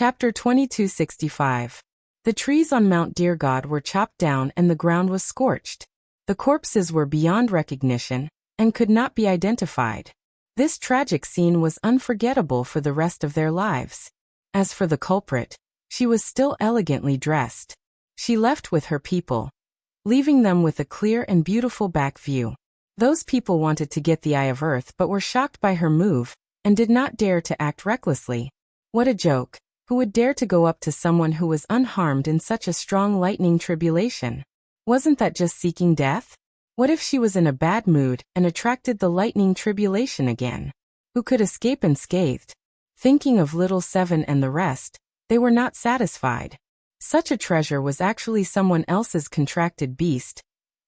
Chapter 2265. The trees on Mount Dear God were chopped down and the ground was scorched. The corpses were beyond recognition and could not be identified. This tragic scene was unforgettable for the rest of their lives. As for the culprit, she was still elegantly dressed. She left with her people, leaving them with a clear and beautiful back view. Those people wanted to get the eye of earth but were shocked by her move and did not dare to act recklessly. What a joke! Who would dare to go up to someone who was unharmed in such a strong lightning tribulation? Wasn't that just seeking death? What if she was in a bad mood and attracted the lightning tribulation again? Who could escape unscathed? Thinking of little Seven and the rest, they were not satisfied. Such a treasure was actually someone else's contracted beast.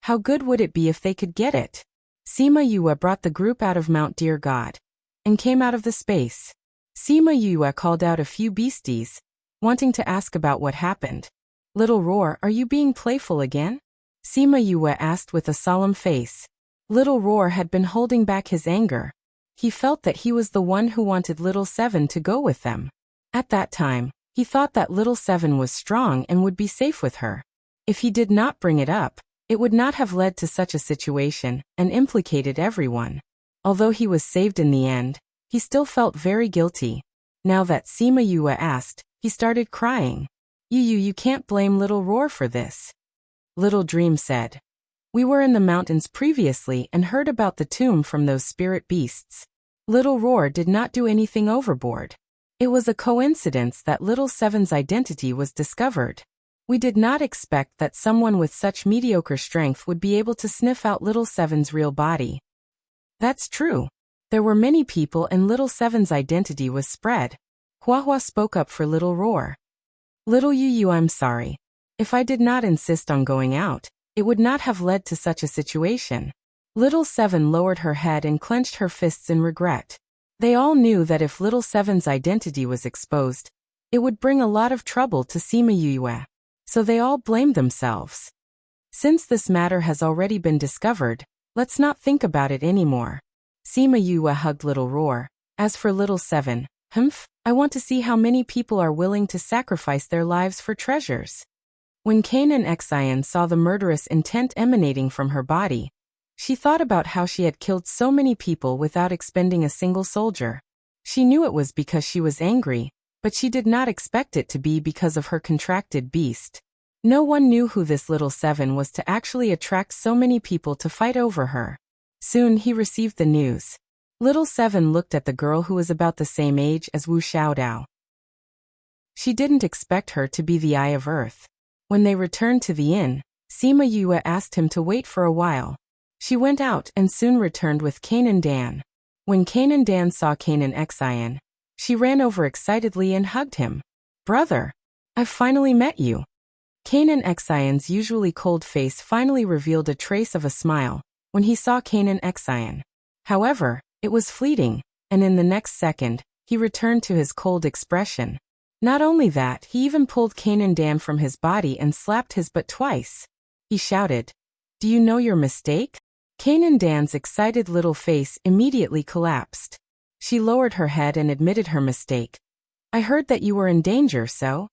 How good would it be if they could get it? Sima Yue brought the group out of Mount Dear God and came out of the space. Sima Yue called out a few beasties, wanting to ask about what happened. Little Roar, are you being playful again? Sima Yue asked with a solemn face. Little Roar had been holding back his anger. He felt that he was the one who wanted Little Seven to go with them. At that time, he thought that Little Seven was strong and would be safe with her. If he did not bring it up, it would not have led to such a situation and implicated everyone. Although he was saved in the end, he still felt very guilty. Now that Sima Yue asked, he started crying. You can't blame Little Roar for this. Little Dream said. We were in the mountains previously and heard about the tomb from those spirit beasts. Little Roar did not do anything overboard. It was a coincidence that Little Seven's identity was discovered. We did not expect that someone with such mediocre strength would be able to sniff out Little Seven's real body. That's true. There were many people and Little Seven's identity was spread. Huahua spoke up for Little Roar. Little Yu, I'm sorry. If I did not insist on going out, it would not have led to such a situation. Little Seven lowered her head and clenched her fists in regret. They all knew that if Little Seven's identity was exposed, it would bring a lot of trouble to Sima Yue. So they all blamed themselves. Since this matter has already been discovered, let's not think about it anymore. Sima Yue hugged Little Roar. As for Little Seven, I want to see how many people are willing to sacrifice their lives for treasures. When Kanan Xian saw the murderous intent emanating from her body, she thought about how she had killed so many people without expending a single soldier. She knew it was because she was angry, but she did not expect it to be because of her contracted beast. No one knew who this Little Seven was to actually attract so many people to fight over her. Soon he received the news. Little Seven looked at the girl who was about the same age as Wu Xiaodao. She didn't expect her to be the Eye of Earth. When they returned to the inn, Sima Yue asked him to wait for a while. She went out and soon returned with Kanan Dan. When Kanan Dan saw Kanan Xian, she ran over excitedly and hugged him. Brother, I've finally met you. Kanan Xian's usually cold face finally revealed a trace of a smile when he saw Kanan Xian. However, it was fleeting, and in the next second, he returned to his cold expression. Not only that, he even pulled Kanan Dan from his body and slapped his butt twice. He shouted, Do you know your mistake? Kanan Dan's excited little face immediately collapsed. She lowered her head and admitted her mistake. I heard that you were in danger, so?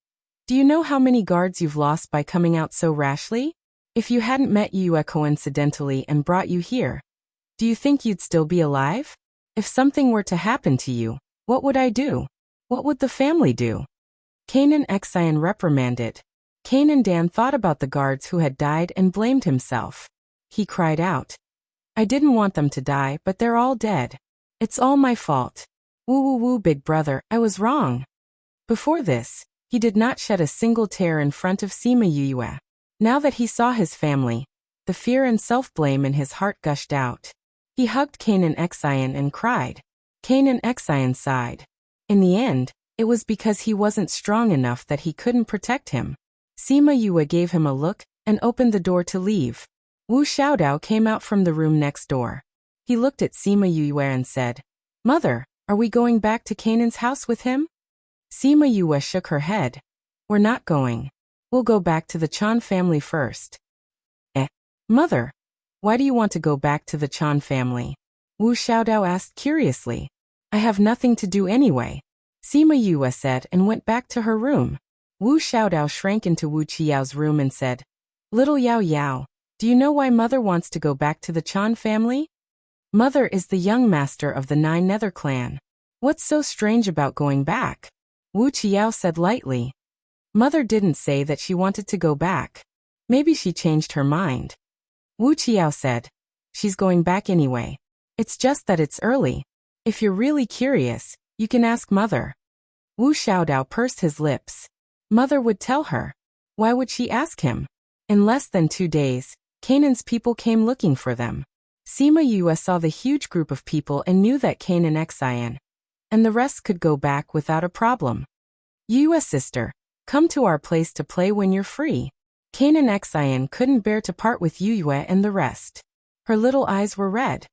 Do you know how many guards you've lost by coming out so rashly? If you hadn't met Yue coincidentally and brought you here, do you think you'd still be alive? If something were to happen to you, what would I do? What would the family do? Kanan Xian reprimanded. Kanan Dan thought about the guards who had died and blamed himself. He cried out. I didn't want them to die, but they're all dead. It's all my fault. Woo, big brother, I was wrong. Before this, he did not shed a single tear in front of Sima Yue. Now that he saw his family, the fear and self-blame in his heart gushed out. He hugged Kanan Xian and cried. Kanan Xian sighed. In the end, it was because he wasn't strong enough that he couldn't protect him. Sima Yue gave him a look and opened the door to leave. Wu Xiaodao came out from the room next door. He looked at Sima Yue and said, Mother, are we going back to Kanan's house with him? Sima Yue shook her head. We're not going. We'll go back to the Chan family first. Mother, why do you want to go back to the Chan family? Wu Xiaodao asked curiously. I have nothing to do anyway. Sima Yue said and went back to her room. Wu Xiaodao shrank into Wu Qiyao's room and said, "Little Yao Yao, do you know why Mother wants to go back to the Chan family? Mother is the young master of the Nine Nether clan. What's so strange about going back?" Wu Qiao said lightly. Mother didn't say that she wanted to go back. Maybe she changed her mind. Wu Qiao said, "She's going back anyway. It's just that it's early. If you're really curious, you can ask Mother." Wu Xiaodao pursed his lips. Mother would tell her. Why would she ask him? In less than 2 days, Canaan's people came looking for them. Sima Yue saw the huge group of people and knew that Canaan Xian and the rest could go back without a problem. "Yue's sister, come to our place to play when you're free." Canaan Xian couldn't bear to part with Yue and the rest. Her little eyes were red.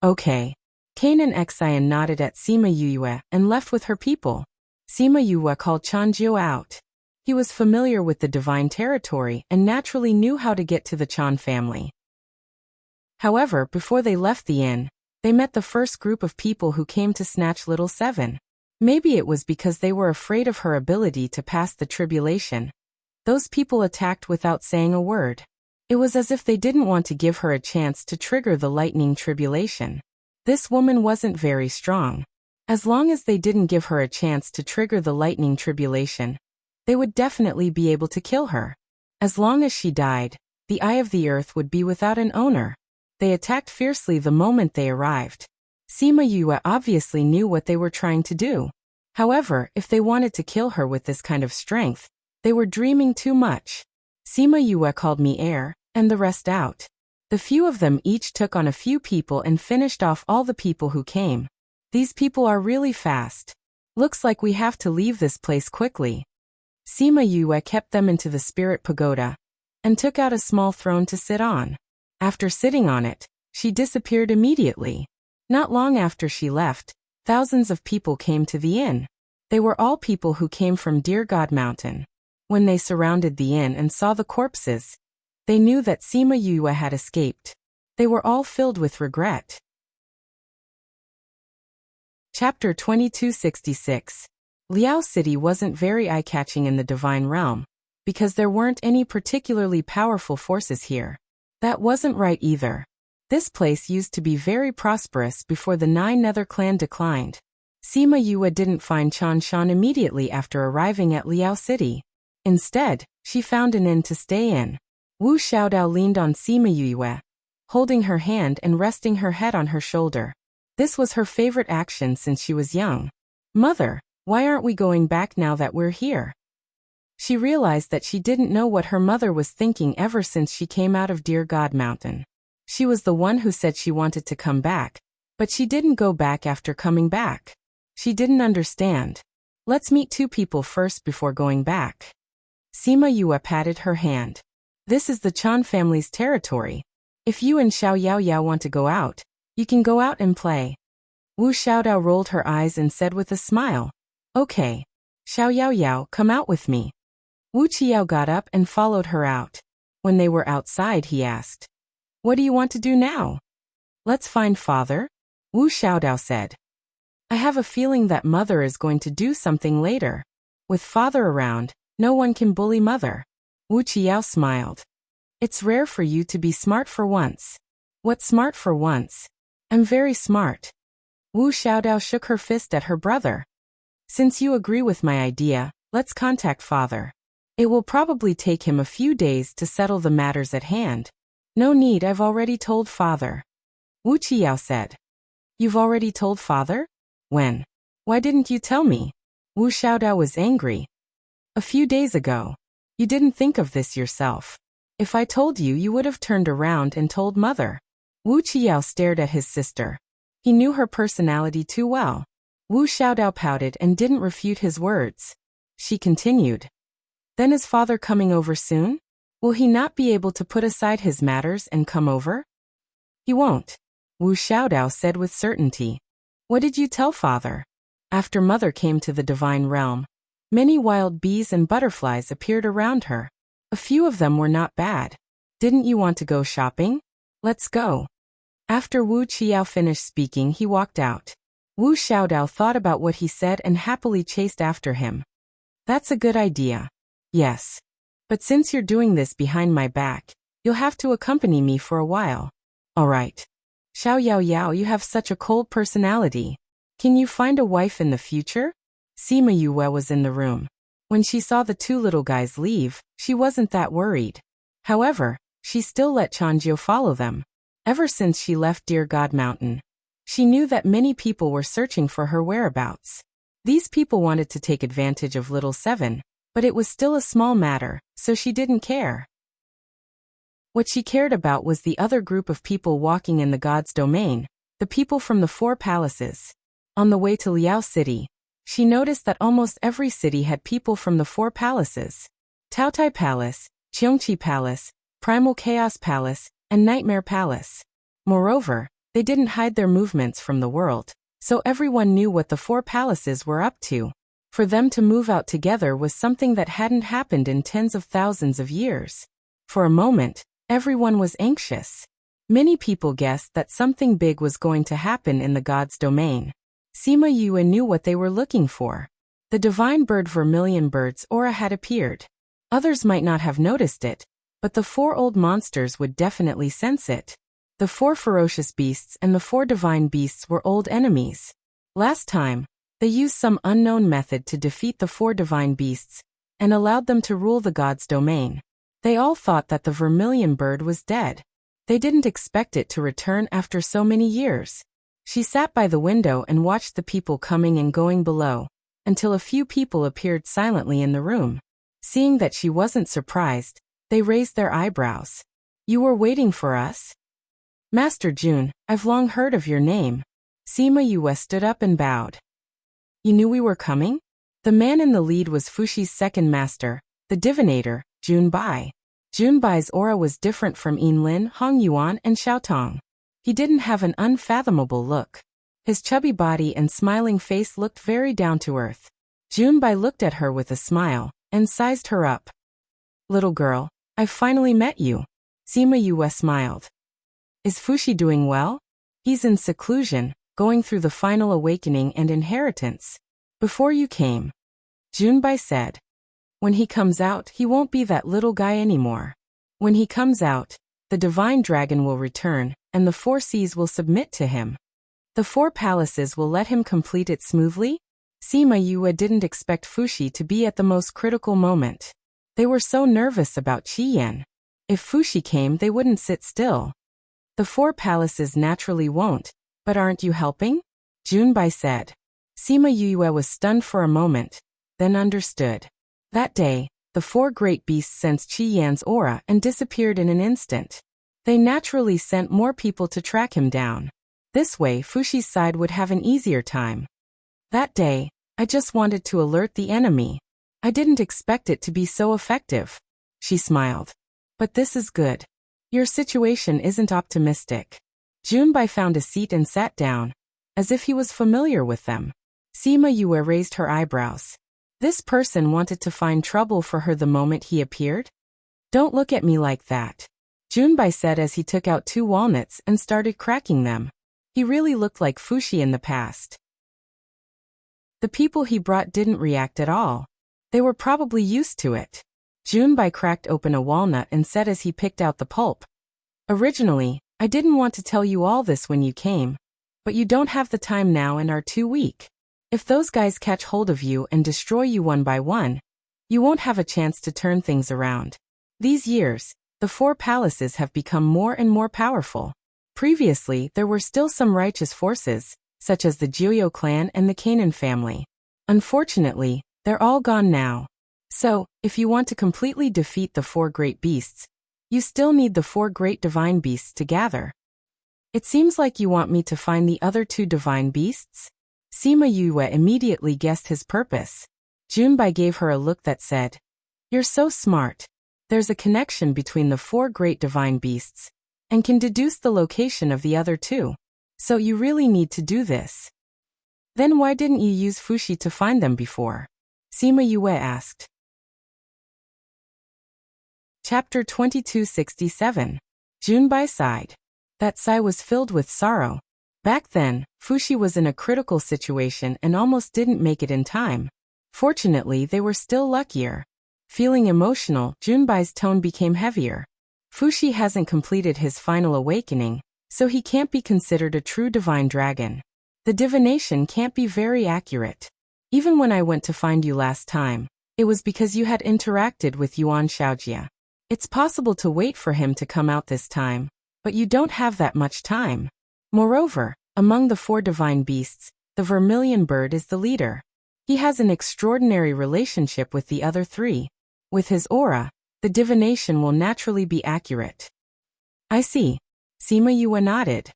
Okay. Canaan Xian nodded at Sima Yue and left with her people. Sima Yue called Chanjiu out. He was familiar with the divine territory and naturally knew how to get to the Chan family. However, before they left the inn, they met the first group of people who came to snatch Little Seven. Maybe it was because they were afraid of her ability to pass the tribulation. Those people attacked without saying a word. It was as if they didn't want to give her a chance to trigger the lightning tribulation. This woman wasn't very strong. As long as they didn't give her a chance to trigger the lightning tribulation, they would definitely be able to kill her. As long as she died, the eye of the earth would be without an owner. They attacked fiercely the moment they arrived. Sima Yue obviously knew what they were trying to do. However, if they wanted to kill her with this kind of strength, they were dreaming too much. Sima Yue called me heir, and the rest out. The few of them each took on a few people and finished off all the people who came. These people are really fast. Looks like we have to leave this place quickly. Sima Yue kept them into the spirit pagoda and took out a small throne to sit on. After sitting on it, she disappeared immediately. Not long after she left, thousands of people came to the inn. They were all people who came from Dear God Mountain. When they surrounded the inn and saw the corpses, they knew that Sima Yue had escaped. They were all filled with regret. Chapter 2266. Liao City wasn't very eye-catching in the divine realm, because there weren't any particularly powerful forces here. That wasn't right either. This place used to be very prosperous before the Nine Nether clan declined. Sima Yue didn't find Chan Shan immediately after arriving at Liao City. Instead, she found an inn to stay in. Wu Xiaodao leaned on Sima Yue, holding her hand and resting her head on her shoulder. This was her favorite action since she was young. "Mother, why aren't we going back now that we're here?" She realized that she didn't know what her mother was thinking ever since she came out of Dear God Mountain. She was the one who said she wanted to come back, but she didn't go back after coming back. She didn't understand. "Let's meet 2 people first before going back." Sima Yue patted her hand. "This is the Chan family's territory. If you and Xiao Yao Yao want to go out, you can go out and play." Wu Xiaodao rolled her eyes and said with a smile, "Okay. Xiao Yao Yao, come out with me." Wu Qiao got up and followed her out. When they were outside, he asked, "What do you want to do now?" "Let's find Father," Wu Xiaodao said. "I have a feeling that Mother is going to do something later. With Father around, no one can bully Mother." Wu Qiao smiled. "It's rare for you to be smart for once." "What smart for once? I'm very smart." Wu Xiaodao shook her fist at her brother. "Since you agree with my idea, let's contact Father. It will probably take him a few days to settle the matters at hand." "No need, I've already told Father," Wu Qiao said. "You've already told Father? When? Why didn't you tell me?" Wu Xiaodao was angry. "A few days ago. You didn't think of this yourself. If I told you, you would have turned around and told Mother." Wu Qiao stared at his sister. He knew her personality too well. Wu Xiaodao pouted and didn't refute his words. She continued. "Then is Father coming over soon? Will he not be able to put aside his matters and come over?" "He won't," Wu Xiaodao said with certainty. "What did you tell Father?" After Mother came to the divine realm, many wild bees and butterflies appeared around her. A few of them were not bad. "Didn't you want to go shopping? Let's go." After Wu Qiao finished speaking, he walked out. Wu Xiaodao thought about what he said and happily chased after him. That's a good idea. Yes. But since you're doing this behind my back, you'll have to accompany me for a while. All right. Xiao Yao Yao, you have such a cold personality. Can you find a wife in the future? Sima Yue was in the room. When she saw the two little guys leave, she wasn't that worried. However, she still let Changjiu follow them. Ever since she left Dear God Mountain, she knew that many people were searching for her whereabouts. These people wanted to take advantage of Little Seven, but it was still a small matter, so she didn't care. What she cared about was the other group of people walking in the god's domain, the people from the 4 palaces. On the way to Liao City, she noticed that almost every city had people from the 4 palaces. Taotai Palace, Cheongqi Palace, Primal Chaos Palace, and Nightmare Palace. Moreover, they didn't hide their movements from the world, so everyone knew what the 4 palaces were up to. For them to move out together was something that hadn't happened in tens of thousands of years. For a moment, everyone was anxious. Many people guessed that something big was going to happen in the god's domain. Sima Yue knew what they were looking for. The divine bird Vermilion Bird's aura had appeared. Others might not have noticed it, but the 4 old monsters would definitely sense it. The 4 ferocious beasts and the 4 divine beasts were old enemies. Last time, they used some unknown method to defeat the 4 divine beasts and allowed them to rule the god's domain. They all thought that the Vermilion Bird was dead. They didn't expect it to return after so many years. She sat by the window and watched the people coming and going below, until a few people appeared silently in the room. Seeing that she wasn't surprised, they raised their eyebrows. You were waiting for us? Master Jun, I've long heard of your name. Sima Yue stood up and bowed. You knew we were coming? The man in the lead was Fushi's second master, the divinator, Jun Bai. Jun Bai's aura was different from Yin Lin, Hong Yuan, and Xiaotong. He didn't have an unfathomable look. His chubby body and smiling face looked very down to earth. Jun Bai looked at her with a smile and sized her up. Little girl, I've finally met you. Sima Yue smiled. Is Fushi doing well? He's in seclusion, going through the final awakening and inheritance. Before you came. Jun Bai said. When he comes out, he won't be that little guy anymore. When he comes out, the divine dragon will return, and the 4 seas will submit to him. The 4 palaces will let him complete it smoothly? Sima Yue didn't expect Fushi to be at the most critical moment. They were so nervous about Qi Yan. If Fushi came, they wouldn't sit still. The 4 palaces naturally won't, but aren't you helping? Jun Bai said. Sima Yue was stunned for a moment, then understood. That day, the 4 great beasts sensed Qi Yan's aura and disappeared in an instant. They naturally sent more people to track him down. This way, Fushi's side would have an easier time. That day, I just wanted to alert the enemy. I didn't expect it to be so effective. She smiled. But this is good. Your situation isn't optimistic. Jun Bai found a seat and sat down, as if he was familiar with them. Sima Yue raised her eyebrows. This person wanted to find trouble for her the moment he appeared? Don't look at me like that. Jun Bai said as he took out 2 walnuts and started cracking them. He really looked like Fushi in the past. The people he brought didn't react at all. They were probably used to it. Jun Bai cracked open a walnut and said as he picked out the pulp. Originally, I didn't want to tell you all this when you came. But you don't have the time now and are too weak. If those guys catch hold of you and destroy you one by one, you won't have a chance to turn things around. These years, the 4 palaces have become more and more powerful. Previously, there were still some righteous forces, such as the Jiuyo clan and the Canaan family. Unfortunately, they're all gone now. So, if you want to completely defeat the 4 great beasts, you still need the 4 great divine beasts to gather. It seems like you want me to find the other 2 divine beasts? Sima Yue immediately guessed his purpose. Jun Bai gave her a look that said, You're so smart. There's a connection between the 4 great divine beasts, and can deduce the location of the other 2. So you really need to do this. Then why didn't you use Fushi to find them before? Sima Yue asked. Chapter 2267. Jun Bai sighed. That sigh was filled with sorrow. Back then, Fushi was in a critical situation and almost didn't make it in time. Fortunately, they were still luckier. Feeling emotional, Junbai's tone became heavier. Fushi hasn't completed his final awakening, so he can't be considered a true divine dragon. The divination can't be very accurate. Even when I went to find you last time, it was because you had interacted with Yuan Xiaojia. It's possible to wait for him to come out this time, but you don't have that much time. Moreover, among the 4 divine beasts, the vermilion bird is the leader. He has an extraordinary relationship with the other 3. With his aura, the divination will naturally be accurate. I see. Sima Yue nodded.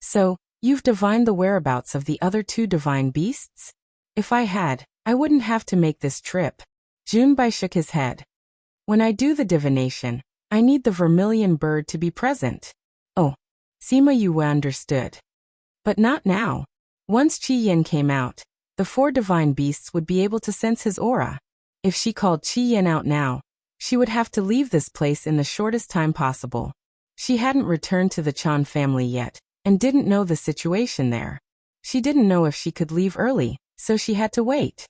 So, you've divined the whereabouts of the other 2 divine beasts? If I had, I wouldn't have to make this trip. Junbai shook his head. When I do the divination, I need the vermilion bird to be present. Oh. Sima Yue understood. But not now. Once Qi Yin came out, the 4 divine beasts would be able to sense his aura. If she called Qi Yin out now, she would have to leave this place in the shortest time possible. She hadn't returned to the Chan family yet, and didn't know the situation there. She didn't know if she could leave early, so she had to wait.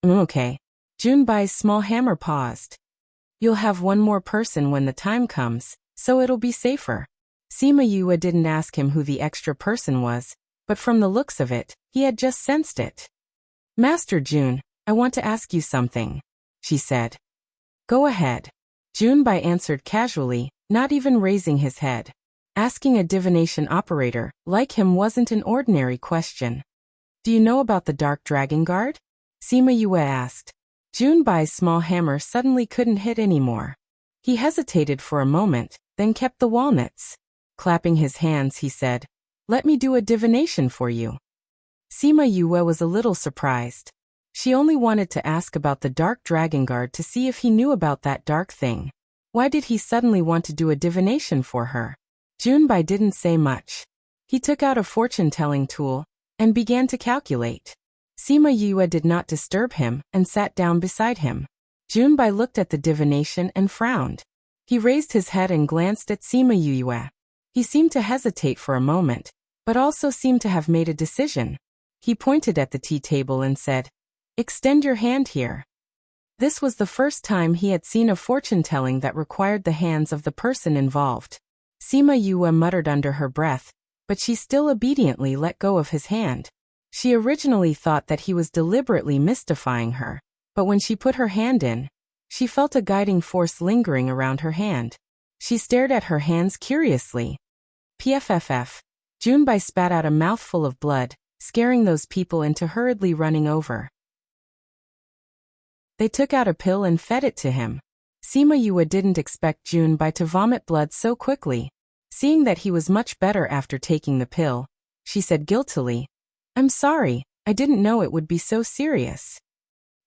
Okay. Junbai's small hammer paused. You'll have one more person when the time comes, so it'll be safer. Sima Yue didn't ask him who the extra person was, but from the looks of it, he had just sensed it. Master Jun, I want to ask you something, she said. Go ahead. Junbai answered casually, not even raising his head. Asking a divination operator like him wasn't an ordinary question. Do you know about the Dark Dragon Guard? Sima Yue asked. Junbai's small hammer suddenly couldn't hit anymore. He hesitated for a moment, then kept the walnuts. Clapping his hands, he said, Let me do a divination for you. Sima Yue was a little surprised. She only wanted to ask about the Dark Dragon Guard to see if he knew about that dark thing. Why did he suddenly want to do a divination for her? Junbai didn't say much. He took out a fortune-telling tool and began to calculate. Sima Yue did not disturb him and sat down beside him. Junbai looked at the divination and frowned. He raised his head and glanced at Sima Yue. He seemed to hesitate for a moment, but also seemed to have made a decision. He pointed at the tea table and said, Extend your hand here. This was the first time he had seen a fortune-telling that required the hands of the person involved. Sima Yue muttered under her breath, but she still obediently let go of his hand. She originally thought that he was deliberately mystifying her, but when she put her hand in, she felt a guiding force lingering around her hand. She stared at her hands curiously. Pfff. Junbai spat out a mouthful of blood, scaring those people into hurriedly running over. They took out a pill and fed it to him. Sima Yue didn't expect Junbai to vomit blood so quickly. Seeing that he was much better after taking the pill, she said guiltily, I'm sorry, I didn't know it would be so serious.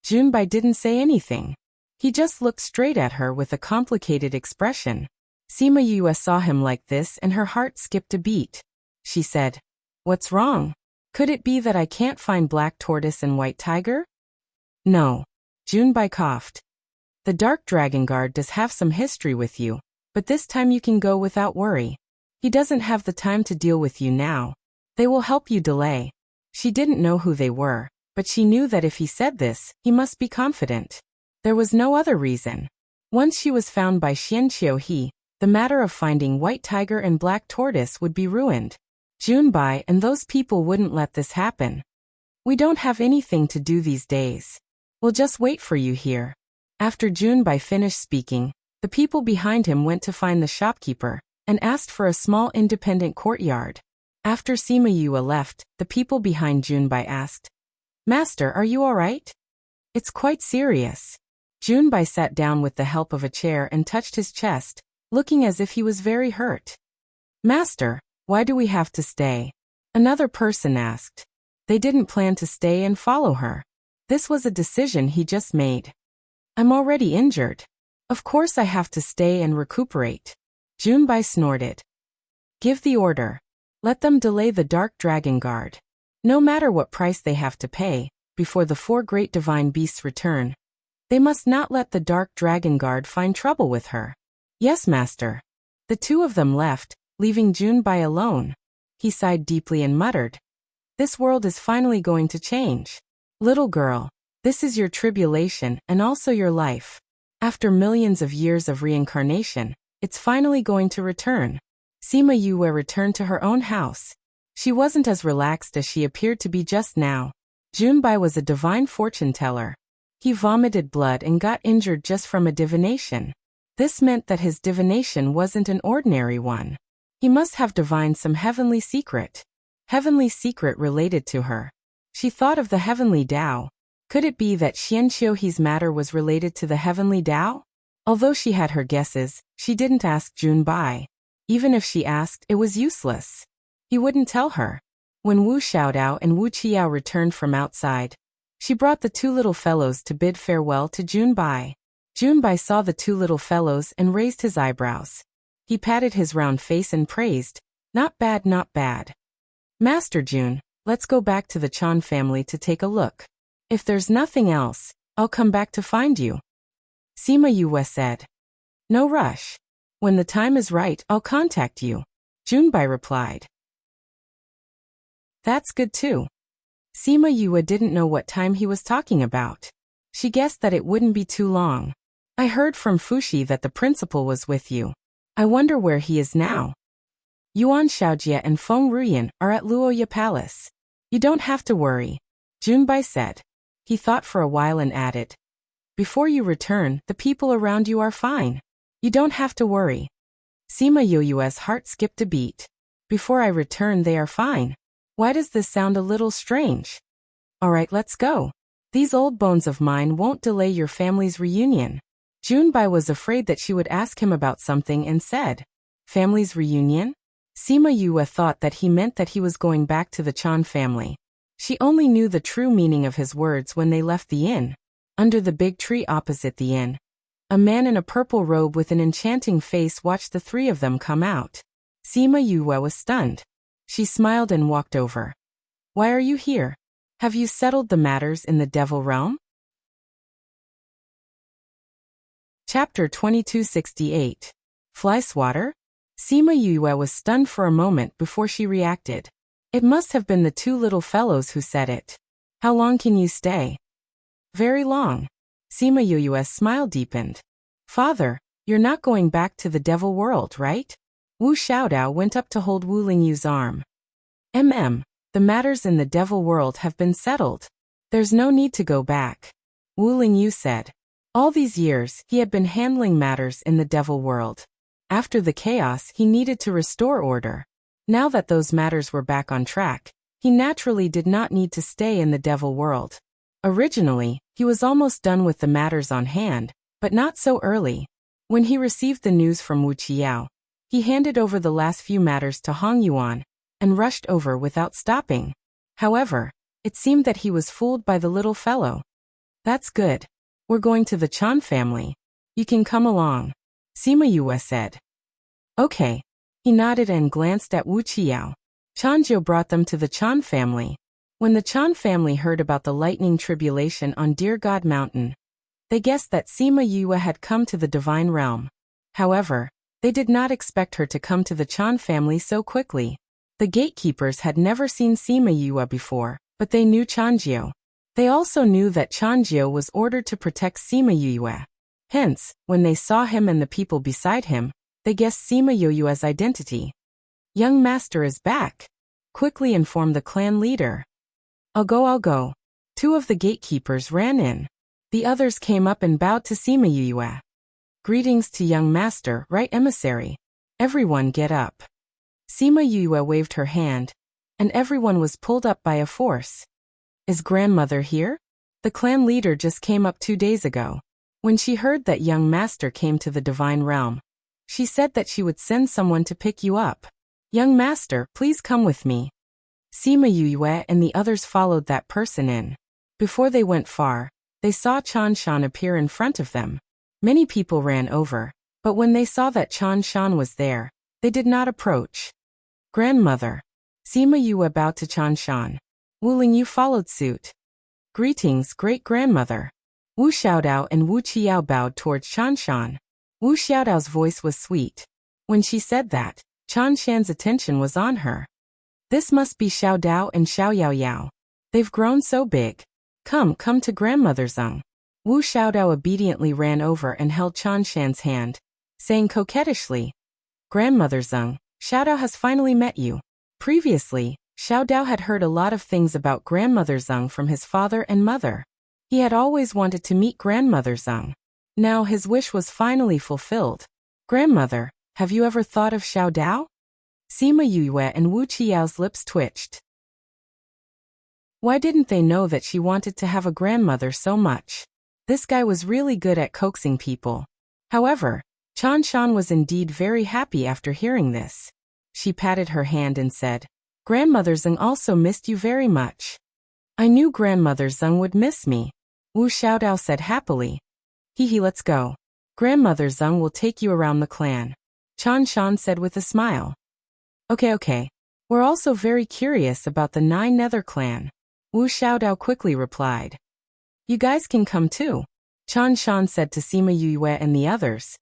Junbai didn't say anything. He just looked straight at her with a complicated expression. Sima Yue saw him like this and her heart skipped a beat. She said, What's wrong? Could it be that I can't find Black Tortoise and White Tiger? No. Junbai coughed. The Dark Dragon Guard does have some history with you, but this time you can go without worry. He doesn't have the time to deal with you now. They will help you delay. She didn't know who they were, but she knew that if he said this, he must be confident. There was no other reason. Once she was found by Xian Qiuhe, the matter of finding White Tiger and Black Tortoise would be ruined. Junbai and those people wouldn't let this happen. We don't have anything to do these days. We'll just wait for you here. After Junbai finished speaking, the people behind him went to find the shopkeeper and asked for a small independent courtyard. After Sima Yue left, the people behind Junbai asked, Master, are you all right? It's quite serious. Junbai sat down with the help of a chair and touched his chest, looking as if he was very hurt. Master, why do we have to stay? Another person asked. They didn't plan to stay and follow her. This was a decision he just made. I'm already injured. Of course I have to stay and recuperate. Junbai snorted. Give the order. Let them delay the Dark Dragon Guard. No matter what price they have to pay, before the 4 great divine beasts return. They must not let the Dark Dragon Guard find trouble with her. Yes, master. The 2 of them left, leaving Junbai alone. He sighed deeply and muttered, "This world is finally going to change. Little girl, this is your tribulation and also your life. After millions of years of reincarnation, it's finally going to return." Sima Yue returned to her own house. She wasn't as relaxed as she appeared to be just now. Junbai was a divine fortune teller. He vomited blood and got injured just from a divination. This meant that his divination wasn't an ordinary one. He must have divined some heavenly secret. Heavenly secret related to her. She thought of the heavenly Tao. Could it be that Xian Qiuhe's matter was related to the heavenly Tao? Although she had her guesses, she didn't ask Junbai. Even if she asked, it was useless. He wouldn't tell her. When Wu Xiaodao and Wu Qiao returned from outside, she brought the two little fellows to bid farewell to Junbai. Junbai saw the two little fellows and raised his eyebrows. He patted his round face and praised, "Not bad, not bad. Master Jun, let's go back to the Chan family to take a look. If there's nothing else, I'll come back to find you." Sima Yue said, "No rush. When the time is right, I'll contact you." Junbai replied, "That's good too." Sima Yue didn't know what time he was talking about. She guessed that it wouldn't be too long. "I heard from Fushi that the principal was with you. I wonder where he is now." Yuan Xiaojie and Feng Ruyan are at Luoya Palace. "You don't have to worry," Junbai said. He thought for a while and added, "Before you return, the people around you are fine. You don't have to worry." Sima Yue's heart skipped a beat. "Before I return they are fine. Why does this sound a little strange? Alright, let's go. These old bones of mine won't delay your family's reunion." Junbai was afraid that she would ask him about something and said, "Family's reunion?" Sima Yue thought that he meant that he was going back to the Chan family. She only knew the true meaning of his words when they left the inn. Under the big tree opposite the inn, a man in a purple robe with an enchanting face watched the three of them come out. Sima Yue was stunned. She smiled and walked over. "Why are you here? Have you settled the matters in the Devil Realm?" Chapter 2268. Fly Swatter? Sima Yue was stunned for a moment before she reacted. It must have been the two little fellows who said it. "How long can you stay?" "Very long." Sima Yue's smile deepened. "Father, you're not going back to the Devil World, right?" Wu Xiaodao went up to hold Wu Lingyu's arm. The matters in the Devil World have been settled. There's no need to go back," Wu Lingyu said. All these years, he had been handling matters in the Devil World. After the chaos, he needed to restore order. Now that those matters were back on track, he naturally did not need to stay in the Devil World. Originally, he was almost done with the matters on hand, but not so early. When he received the news from Wu Qiao, he handed over the last few matters to Hong Yuan and rushed over without stopping. However, it seemed that he was fooled by the little fellow. "That's good. We're going to the Chan family. You can come along," Sima Yue said. "Okay." He nodded and glanced at Wu Qiao. Chanjiu brought them to the Chan family. When the Chan family heard about the lightning tribulation on Dear God Mountain, they guessed that Sima Yue had come to the divine realm. However, they did not expect her to come to the Chan family so quickly. The gatekeepers had never seen Sima Yue before, but they knew Chanjiu. They also knew that Chanjiu was ordered to protect Sima Yue. Hence, when they saw him and the people beside him, they guessed Sima Yue's identity. "Young master is back," quickly informed the clan leader. I'll go. Two of the gatekeepers ran in. The others came up and bowed to Sima Yue. "Greetings to young master, right emissary. Everyone get up." Sima Yue waved her hand, and everyone was pulled up by a force. "Is grandmother here? The clan leader just came up 2 days ago." When she heard that young master came to the divine realm, she said that she would send someone to pick you up. "Young master, please come with me." Sima Yue and the others followed that person in. Before they went far, they saw Chan Shan appear in front of them. Many people ran over, but when they saw that Chan Shan was there, they did not approach. "Grandmother." Sima Yue bowed to Chan Shan. Wu Lingyu followed suit. "Greetings, great-grandmother." Wu Xiaodao and Wu Qiao bowed towards Chan Shan. Wu Xiaodao's voice was sweet. When she said that, Chan Shan's attention was on her. This must be Xiao Dao and Xiao Yao Yao. They've grown so big. Come to grandmother Zeng. Wu Xiaodao obediently ran over and held Chanshan's hand, saying coquettishly, Grandmother Zeng, Xiaodao has finally met you. Previously, Xiaodao had heard a lot of things about grandmother Zeng from his father and mother. He had always wanted to meet grandmother Zeng. Now his wish was finally fulfilled. Grandmother, have you ever thought of Xiaodao? Sima Yue and Wu Qiyao's lips twitched. Why didn't they know that she wanted to have a grandmother so much? This guy was really good at coaxing people. However, Chanshan was indeed very happy after hearing this. She patted her hand and said, Grandmother Zeng also missed you very much. I knew Grandmother Zeng would miss me. Wu Xiaodao said happily. Hee, let's go. Grandmother Zeng will take you around the clan. Chanshan said with a smile. Okay. We're also very curious about the 9 Nether clan. Wu Xiaodao quickly replied. You guys can come too. Chanshan said to Sima Yue and the others.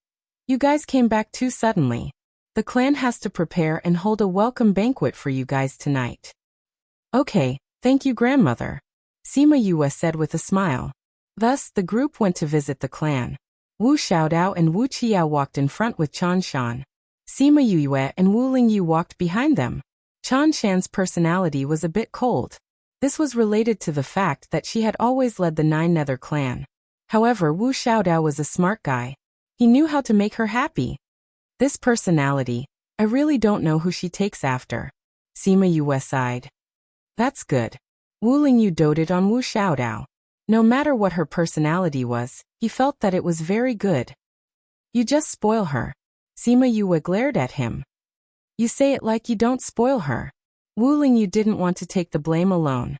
You guys came back too suddenly. The clan has to prepare and hold a welcome banquet for you guys tonight. Okay, thank you grandmother. Sima Yue said with a smile. Thus, the group went to visit the clan. Wu Xiaodao and Wu Qiao walked in front with Chanshan. Sima Yue and Wu Lingyu walked behind them. Chanshan's personality was a bit cold. This was related to the fact that she had always led the 9 Nether clan. However, Wu Xiaodao was a smart guy. He knew how to make her happy. This personality, I really don't know who she takes after. Sima Yue sighed. That's good. Wu Lingyu doted on Wu Xiaodao. No matter what her personality was, he felt that it was very good. You just spoil her. Sima Yue glared at him. You say it like you don't spoil her. Wu Lingyu didn't want to take the blame alone.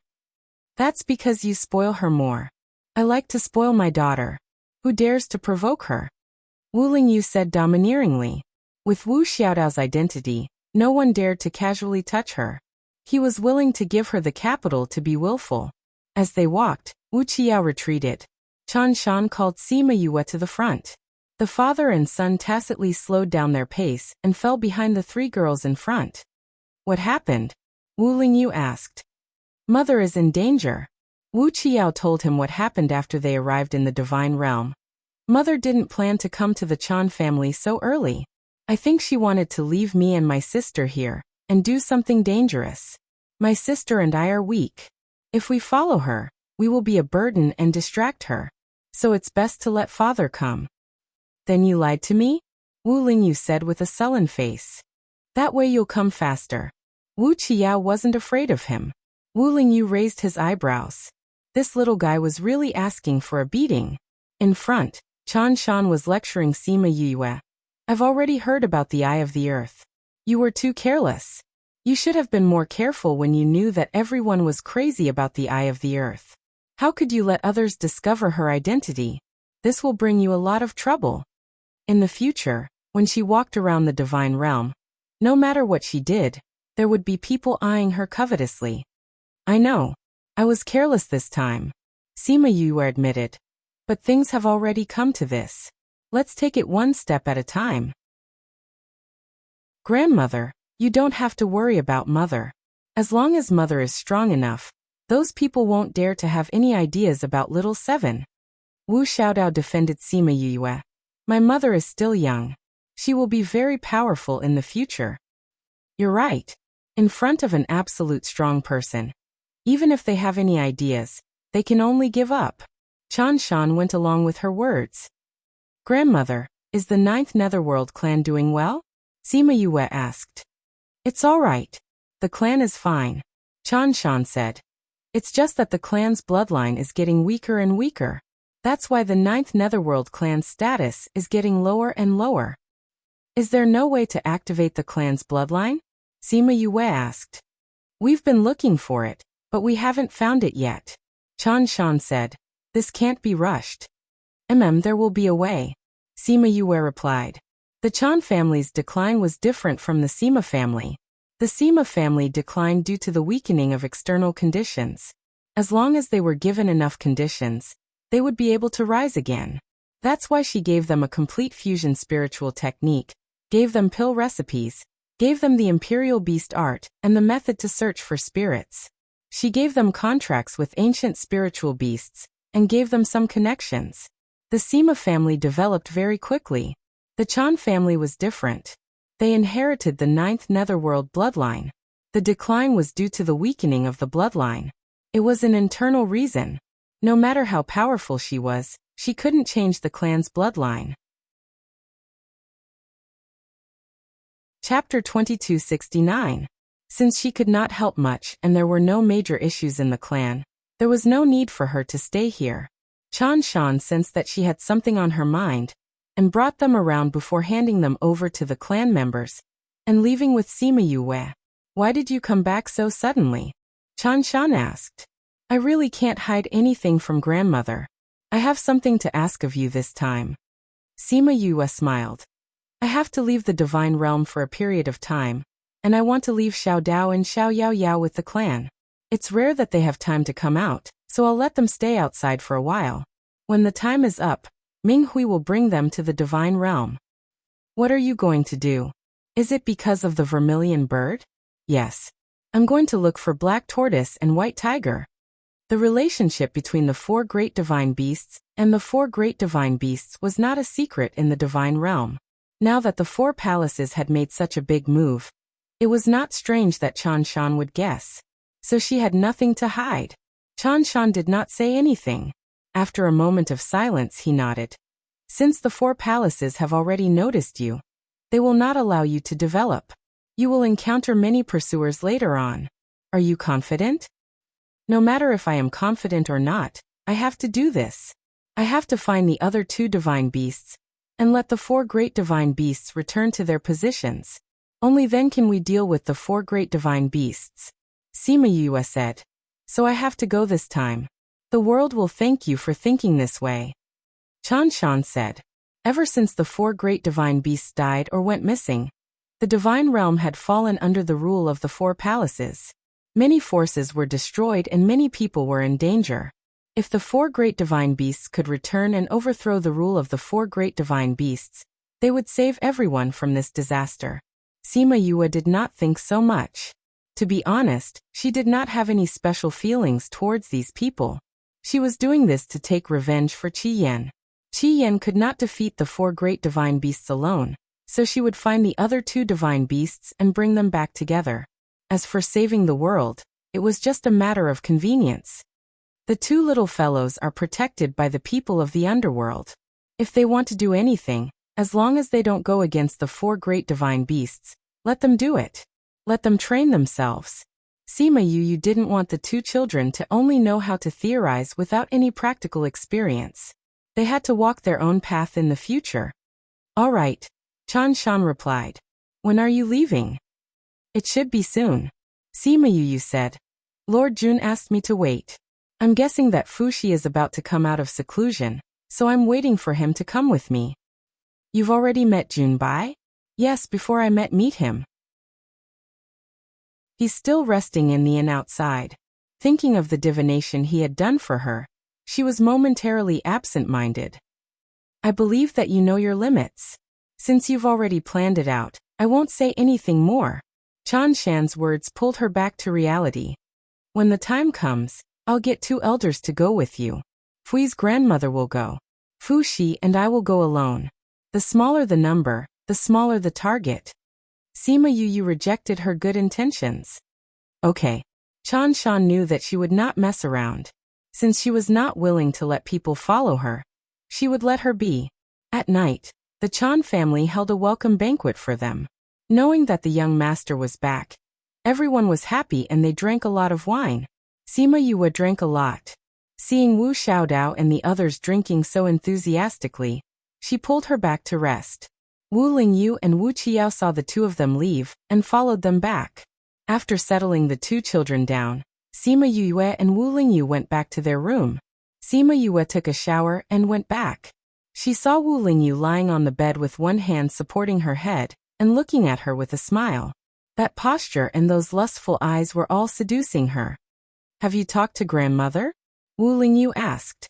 That's because you spoil her more. I like to spoil my daughter. Who dares to provoke her? Wu Lingyu said domineeringly. With Wu Xiaodao's identity, no one dared to casually touch her. He was willing to give her the capital to be willful. As they walked, Wu Qiao retreated. Chanshan called Sima Yue to the front. The father and son tacitly slowed down their pace and fell behind the 3 girls in front. What happened? Wu Lingyu asked. Mother is in danger. Wu Qiao told him what happened after they arrived in the Divine Realm. Mother didn't plan to come to the Chan family so early. I think she wanted to leave me and my sister here, and do something dangerous. My sister and I are weak. If we follow her, we will be a burden and distract her. So it's best to let father come. Then you lied to me? Wu Lingyu said with a sullen face. That way you'll come faster. Wu Qiao wasn't afraid of him. Wu Lingyu raised his eyebrows. This little guy was really asking for a beating. In front, Chanshan was lecturing Sima Yue. I've already heard about the Eye of the Earth. You were too careless. You should have been more careful when you knew that everyone was crazy about the Eye of the Earth. How could you let others discover her identity? This will bring you a lot of trouble. In the future, when she walked around the Divine Realm, no matter what she did, there would be people eyeing her covetously. I know. I was careless this time. Sima Yue admitted. But things have already come to this. Let's take it one step at a time. Grandmother, you don't have to worry about Mother. As long as Mother is strong enough, those people won't dare to have any ideas about little 7. Wu Xiaodao defended Sima Yue. My mother is still young. She will be very powerful in the future. You're right. In front of an absolute strong person, even if they have any ideas, they can only give up. Chanshan went along with her words. Grandmother, is the 9th Netherworld clan doing well? Sima Yue asked. It's all right. The clan is fine. Chanshan said. It's just that the clan's bloodline is getting weaker and weaker. That's why the 9th Netherworld clan's status is getting lower and lower. Is there no way to activate the clan's bloodline? Sima Yue asked. We've been looking for it, but we haven't found it yet. Chanshan said. This can't be rushed. There will be a way. Sima Yue replied. The Chan family's decline was different from the Sima family. The Sima family declined due to the weakening of external conditions. As long as they were given enough conditions, they would be able to rise again. That's why she gave them a complete fusion spiritual technique, gave them pill recipes, gave them the imperial beast art and the method to search for spirits. She gave them contracts with ancient spiritual beasts and gave them some connections. The Sima family developed very quickly. The Chan family was different. They inherited the 9th Netherworld bloodline. The decline was due to the weakening of the bloodline. It was an internal reason. No matter how powerful she was, she couldn't change the clan's bloodline. Chapter 2269. Since she could not help much and there were no major issues in the clan, there was no need for her to stay here. Chan Shan sensed that she had something on her mind and brought them around before handing them over to the clan members and leaving with Sima Yue. Why did you come back so suddenly? Chan Shan asked. I really can't hide anything from grandmother. I have something to ask of you this time. Sima Yue smiled. I have to leave the divine realm for a period of time, and I want to leave Xiao Dao and Xiao Yao Yao with the clan. It's rare that they have time to come out, so I'll let them stay outside for a while. When the time is up, Ming Hui will bring them to the divine realm. What are you going to do? Is it because of the vermilion bird? Yes. I'm going to look for black tortoise and white tiger. The relationship between the 4 great divine beasts and the 4 great divine beasts was not a secret in the divine realm. Now that the 4 palaces had made such a big move, it was not strange that Chan Shan would guess. So she had nothing to hide. Chan Shan did not say anything. After a moment of silence, he nodded. Since the 4 palaces have already noticed you, they will not allow you to develop. You will encounter many pursuers later on. Are you confident? No matter if I am confident or not, I have to do this. I have to find the other 2 divine beasts and let the 4 great divine beasts return to their positions. Only then can we deal with the 4 great divine beasts. Sima Yue said. So I have to go this time. The world will thank you for thinking this way. Chan Shan said. Ever since the 4 great divine beasts died or went missing, the divine realm had fallen under the rule of the 4 palaces. Many forces were destroyed and many people were in danger. If the 4 great divine beasts could return and overthrow the rule of the 4 great divine beasts, they would save everyone from this disaster. Sima Yue did not think so much. To be honest, she did not have any special feelings towards these people. She was doing this to take revenge for Qi Yan. Qi Yan could not defeat the 4 great divine beasts alone, so she would find the other 2 divine beasts and bring them back together. As for saving the world, it was just a matter of convenience. The 2 little fellows are protected by the people of the underworld. If they want to do anything, as long as they don't go against the 4 great divine beasts, let them do it. Let them train themselves. Sima Yue didn't want the 2 children to only know how to theorize without any practical experience. They had to walk their own path in the future. All right, Chan Shan replied. When are you leaving? It should be soon. Sima Yue said. Lord Jun asked me to wait. I'm guessing that Fuxi is about to come out of seclusion, so I'm waiting for him to come with me. You've already met Junbai? Yes, before I meet him. He's still resting in the inn outside. Thinking of the divination he had done for her, she was momentarily absent-minded. I believe that you know your limits. Since you've already planned it out, I won't say anything more. Chan Shan's words pulled her back to reality. When the time comes, I'll get 2 elders to go with you. Fui's grandmother will go. Fuxi and I will go alone. The smaller the number, the smaller the target. Sima Yue rejected her good intentions. Okay. Chan Shan knew that she would not mess around. Since she was not willing to let people follow her, she would let her be. At night, the Chan family held a welcome banquet for them. Knowing that the young master was back, everyone was happy and they drank a lot of wine. Sima Yue drank a lot. Seeing Wu Xiaodao and the others drinking so enthusiastically, she pulled her back to rest. Wu Lingyu and Wu Qiao saw the 2 of them leave and followed them back. After settling the 2 children down, Sima Yue and Wu Lingyu went back to their room. Sima Yue took a shower and went back. She saw Wu Lingyu lying on the bed with one hand supporting her head and looking at her with a smile. That posture and those lustful eyes were all seducing her. Have you talked to grandmother? Wu Lingyu asked.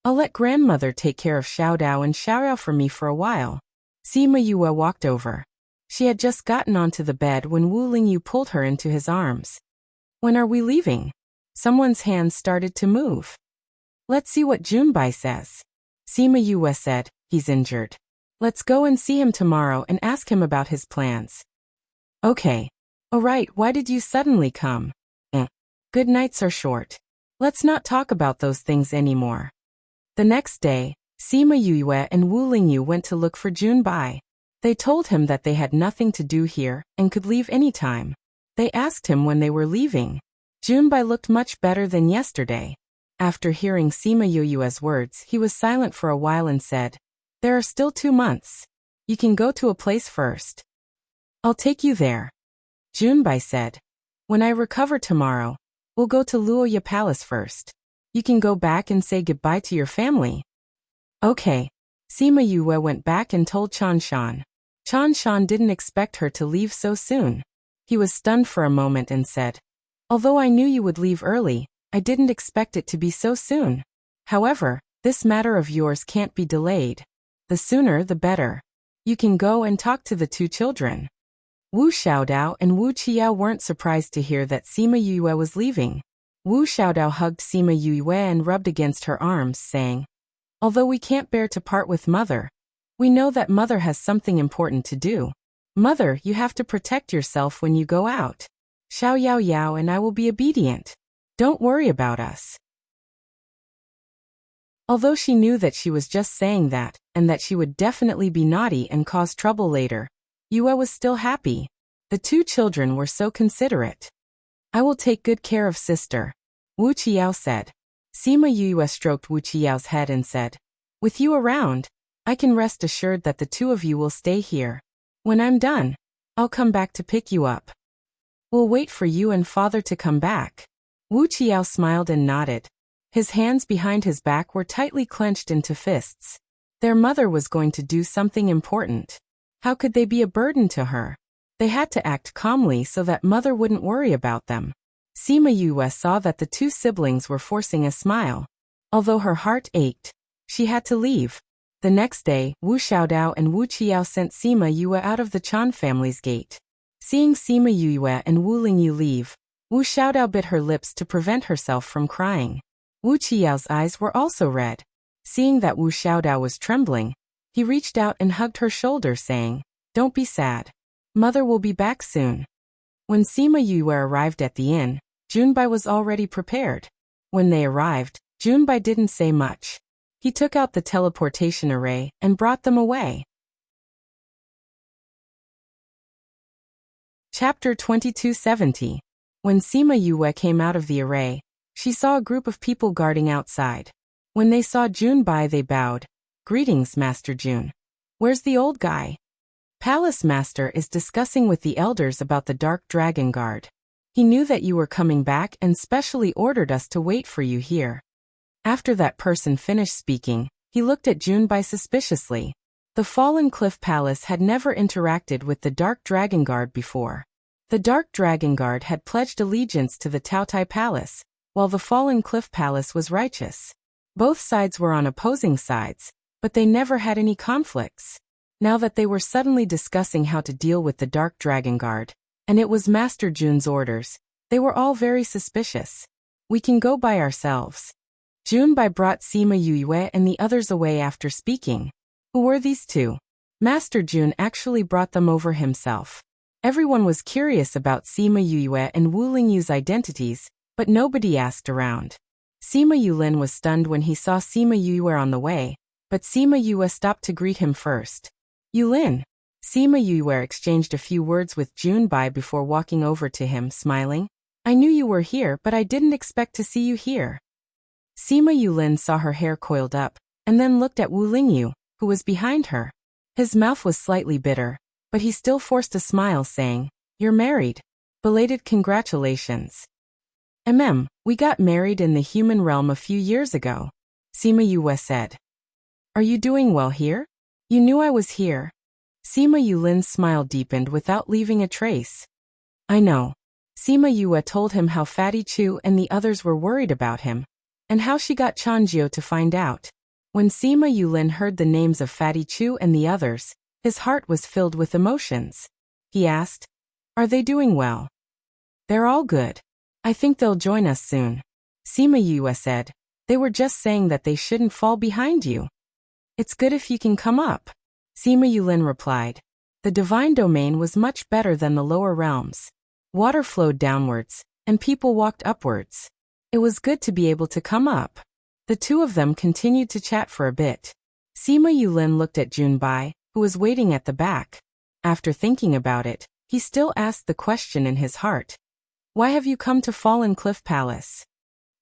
I'll let grandmother take care of Xiao Dao and Xiao Yao for me for a while. Sima Yue walked over. She had just gotten onto the bed when Wu Lingyu pulled her into his arms. When are we leaving? Someone's hands started to move. Let's see what Junbai says. Sima Yue said, he's injured. Let's go and see him tomorrow and ask him about his plans. Okay. Alright, why did you suddenly come? Good nights are short. Let's not talk about those things anymore. The next day, Sima Yue and Wu Lingyu went to look for Junbai. They told him that they had nothing to do here and could leave any time. They asked him when they were leaving. Junbai looked much better than yesterday. After hearing Sima Yue's words, he was silent for a while and said, there are still 2 months. You can go to a place first. I'll take you there. Junbai said, when I recover tomorrow, we'll go to Luoya Palace first. You can go back and say goodbye to your family. Okay. Sima Yue went back and told Chanshan. Chanshan didn't expect her to leave so soon. He was stunned for a moment and said, although I knew you would leave early, I didn't expect it to be so soon. However, this matter of yours can't be delayed. The sooner the better. You can go and talk to the 2 children. Wu Xiaodao and Wu Qiao weren't surprised to hear that Sima Yue was leaving. Wu Xiaodao hugged Sima Yue and rubbed against her arms, saying, although we can't bear to part with Mother, we know that Mother has something important to do. Mother, you have to protect yourself when you go out. Xiao Yao Yao and I will be obedient. Don't worry about us. Although she knew that she was just saying that, and that she would definitely be naughty and cause trouble later, Yue was still happy. The 2 children were so considerate. I will take good care of sister, Wu Qiao said. Sima Yue stroked Wu Qiao's head and said, with you around, I can rest assured that the 2 of you will stay here. When I'm done, I'll come back to pick you up. We'll wait for you and father to come back. Wu Qiao smiled and nodded. His hands behind his back were tightly clenched into fists. Their mother was going to do something important. How could they be a burden to her? They had to act calmly so that Mother wouldn't worry about them. Sima Yue saw that the 2 siblings were forcing a smile. Although her heart ached, she had to leave. The next day, Wu Xiaodao and Wu Qiao sent Sima Yue out of the Chan family's gate. Seeing Sima Yue and Wu Lingyu leave, Wu Xiaodao bit her lips to prevent herself from crying. Wu Qiao's eyes were also red. Seeing that Wu Xiaodao was trembling, he reached out and hugged her shoulder, saying, don't be sad. Mother will be back soon. When Sima Yue arrived at the inn, Junbai was already prepared. When they arrived, Junbai didn't say much. He took out the teleportation array and brought them away. Chapter 2270. When Sima Yue came out of the array, she saw a group of people guarding outside. When they saw Junbai, they bowed. Greetings, Master Jun. Where's the old guy? Palace Master is discussing with the elders about the Dark Dragon Guard. He knew that you were coming back and specially ordered us to wait for you here. After that person finished speaking, he looked at Junbai suspiciously. The Fallen Cliff Palace had never interacted with the Dark Dragon Guard before. The Dark Dragon Guard had pledged allegiance to the Taotai Palace, while the Fallen Cliff Palace was righteous. Both sides were on opposing sides, but they never had any conflicts. Now that they were suddenly discussing how to deal with the Dark Dragon Guard, and it was Master Jun's orders, they were all very suspicious. We can go by ourselves. Junbai brought Sima Yue and the others away after speaking. Who were these 2? Master Jun actually brought them over himself. Everyone was curious about Sima Yue and Wu Lingyu's identities, but nobody asked around. Sima Yulin was stunned when he saw Sima Yue on the way, but Sima Yue stopped to greet him first. Yulin. Sima Yue exchanged a few words with Junbai before walking over to him, smiling. I knew you were here, but I didn't expect to see you here. Sima Yulin saw her hair coiled up, and then looked at Wu Lingyu, who was behind her. His mouth was slightly bitter, but he still forced a smile, saying, You're married. Belated congratulations. We got married in the human realm a few years ago. Sima Yue said. Are you doing well here? You knew I was here. Sima Yulin's smile deepened without leaving a trace. I know. Sima Yue told him how Fatty Chu and the others were worried about him, and how she got Changjio to find out. When Sima Yulin heard the names of Fatty Chu and the others, his heart was filled with emotions. he asked. Are they doing well? They're all good. I think they'll join us soon. Sima Yue said. They were just saying that they shouldn't fall behind you. It's good if you can come up. Sima Yulin replied. The divine domain was much better than the lower realms. Water flowed downwards, and people walked upwards. It was good to be able to come up. The two of them continued to chat for a bit. Sima Yulin looked at Junbai, who was waiting at the back. After thinking about it, he still asked the question in his heart. Why have you come to Fallen Cliff Palace?